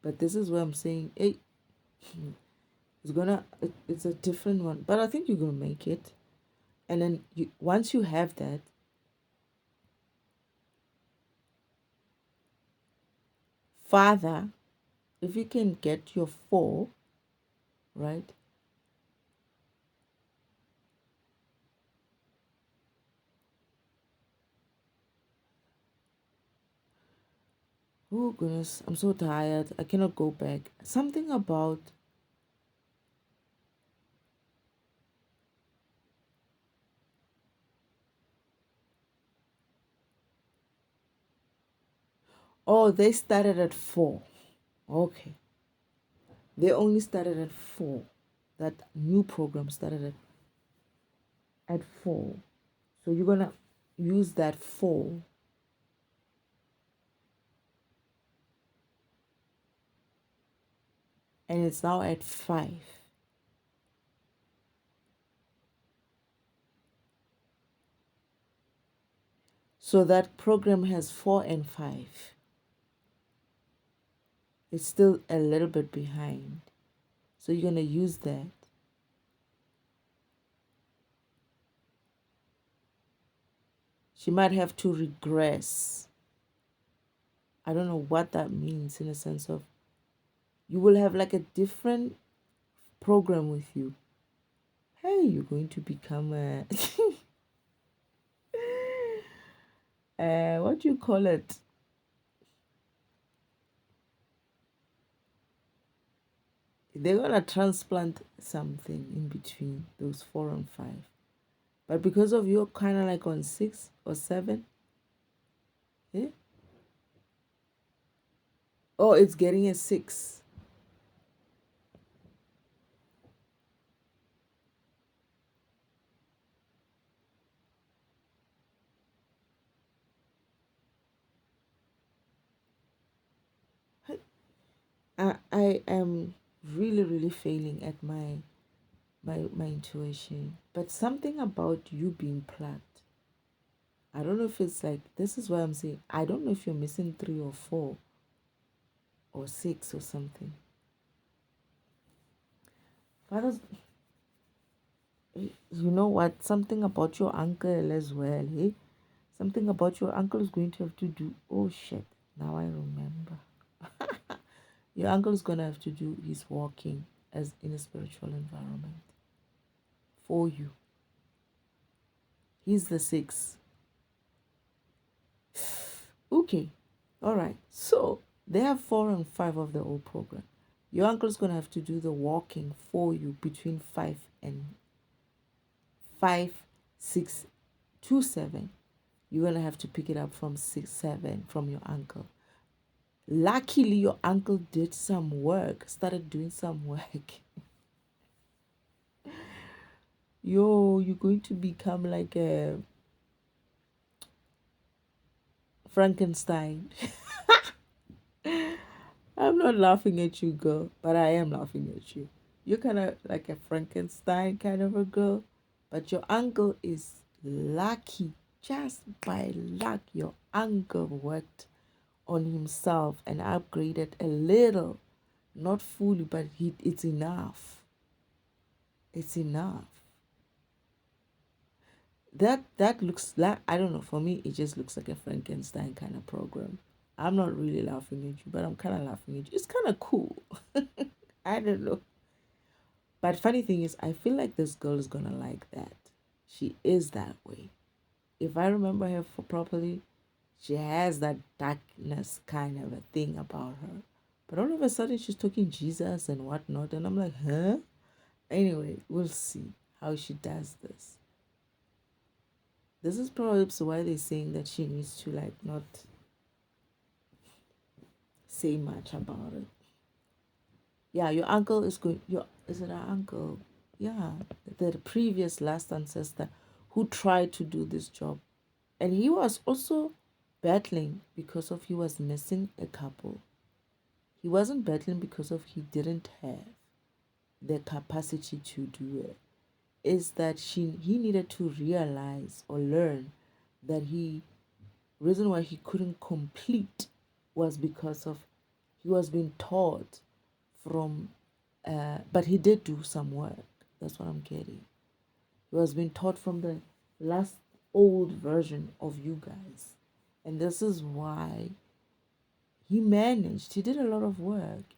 But this is where I'm saying, hey, it's a different one. But I think you're gonna make it. And then once you have that, Father, if you can get your 4, right? Oh goodness, I'm so tired. I cannot go back. Something about oh, they started at 4. Okay. They only started at 4. That new program started at 4. So you're gonna use that 4 and it's now at 5. So that program has 4 and 5. It's still a little bit behind. So you're gonna use that. She might have to regress. I don't know what that means in a sense of you will have like a different program with you. Hey, you're going to become a what do you call it? They're gonna transplant something in between those 4 and 5. But because of you're kind of like on 6 or 7, eh? Oh, it's getting a 6. I am really, really failing at my intuition. But something about you being plugged. I don't know if it's like this is why I'm saying I don't know if you're missing 3 or 4 or 6 or something. Fathers, you know what? Something about your uncle as well, hey? Something about your uncle is going to have to do. Oh shit! Now I remember. Your uncle is gonna have to do his walking as in a spiritual environment for you. He's the 6. Okay, all right. So they have 4 and 5 of the old program. Your uncle's gonna have to do the walking for you between 5, 6 to 7. You're gonna have to pick it up from 6, 7 from your uncle. Luckily, your uncle did some work, started doing some work. You're going to become like a Frankenstein. I'm not laughing at you, girl, but I am laughing at you. You're kind of like a Frankenstein kind of a girl, but your uncle is lucky. Just by luck, your uncle worked on himself and upgraded a little, not fully, but it's enough. It's enough. That looks like, I don't know, for me it just looks like a Frankenstein kind of program. I'm not really laughing at you, but I'm kind of laughing at you. It's kind of cool. I don't know. But funny thing is, I feel like this girl is gonna like that. She is that way. If I remember her for properly, she has that darkness kind of a thing about her. But all of a sudden, she's talking Jesus and whatnot, and I'm like, huh? Anyway, we'll see how she does this. This is probably why they're saying that she needs to like not say much about it. Yeah, your uncle is going. Your is it our uncle? Yeah, the previous last ancestor who tried to do this job, and he was also battling because of he was missing a couple. He wasn't battling because of he didn't have the capacity to do it. Is that he needed to realize or learn that he reason why he couldn't complete was because of he was being taught from but he did do some work. That's what I'm getting. He was being taught from the last old version of you guys. And this is why he managed. He did a lot of work.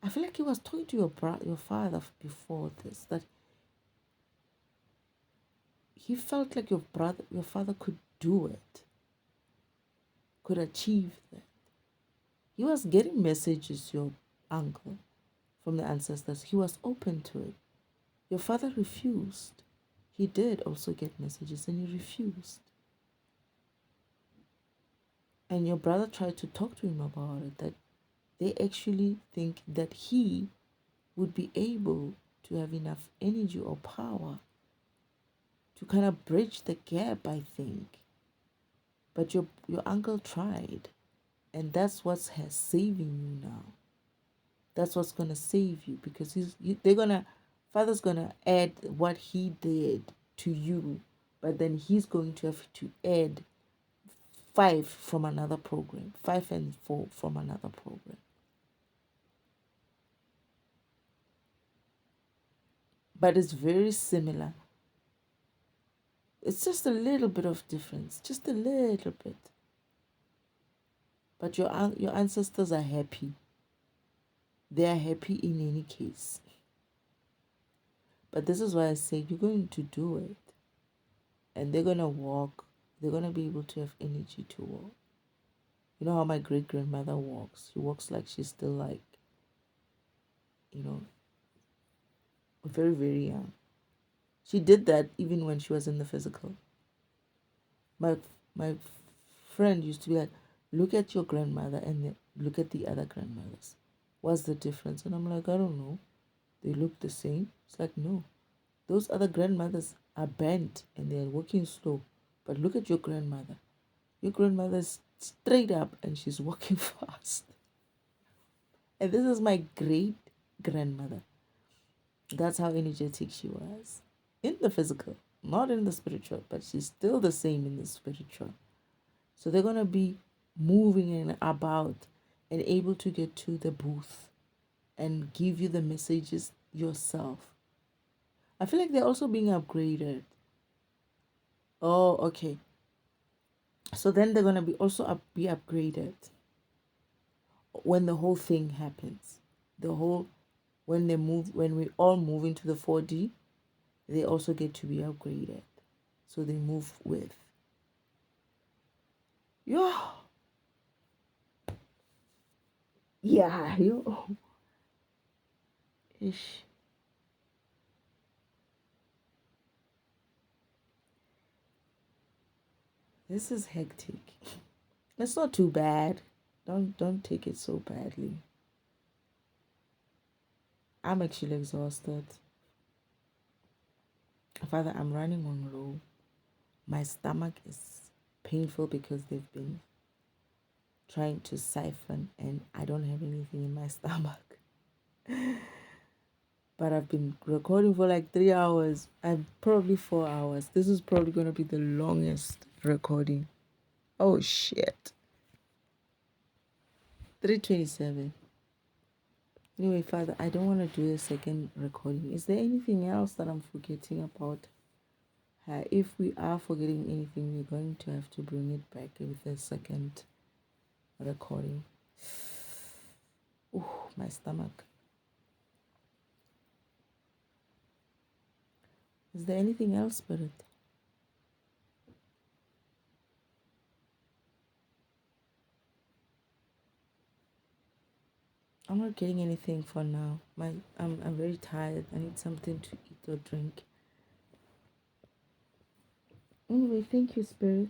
I feel like he was talking to your father before this, that he felt like your father could do it, could achieve that. He was getting messages, your uncle, from the ancestors. He was open to it. Your father refused. He did also get messages and he refused. And your brother tried to talk to him about it, that they actually think that he would be able to have enough energy or power to kind of bridge the gap, I think. But your uncle tried, and that's what's has saving you now. That's what's gonna save you, because father's gonna add what he did to you, but then he's going to have to add 5 from another program, 5 and 4 from another program. But it's very similar. It's just a little bit of difference, just a little bit. But your ancestors are happy. They are happy in any case. But this is why I say you're going to do it. And they're going to walk. They're going to be able to have energy to walk. You know how my great grandmother walks? She walks like she's still like, you know, very, very young. She did that even when she was in the physical. My my friend used to be like, look at your grandmother and look at the other grandmothers. What's the difference? And I'm like, I don't know. They look the same. It's like, no. Those other grandmothers are bent and they're walking slow. But look at your grandmother. Your grandmother's straight up and she's walking fast. And this is my great grandmother. That's how energetic she was. In the physical, not in the spiritual, but she's still the same in the spiritual. So they're going to be moving and about and able to get to the booth and give you the messages yourself. I feel like they're also being upgraded. Oh, okay. So then they're going to be also be upgraded when the whole thing happens. When we all move into the 4D, they also get to be upgraded. So they move with. Yeah. Yeah, yo. Ish. This is hectic. It's not too bad. Don't take it so badly. I'm actually exhausted. Father, I'm running on low. My stomach is painful because they've been trying to siphon and I don't have anything in my stomach. But I've been recording for like 3 hours. I'm probably 4 hours. This is probably going to be the longest recording. Oh shit. 3:27. Anyway, Father, I don't want to do a second recording. Is there anything else that I'm forgetting about? If we are forgetting anything, we're going to have to bring it back with a second recording. Oh, my stomach. Is there anything else, Spirit? I'm not getting anything for now. I'm very tired. I need something to eat or drink. Anyway, thank you, Spirit.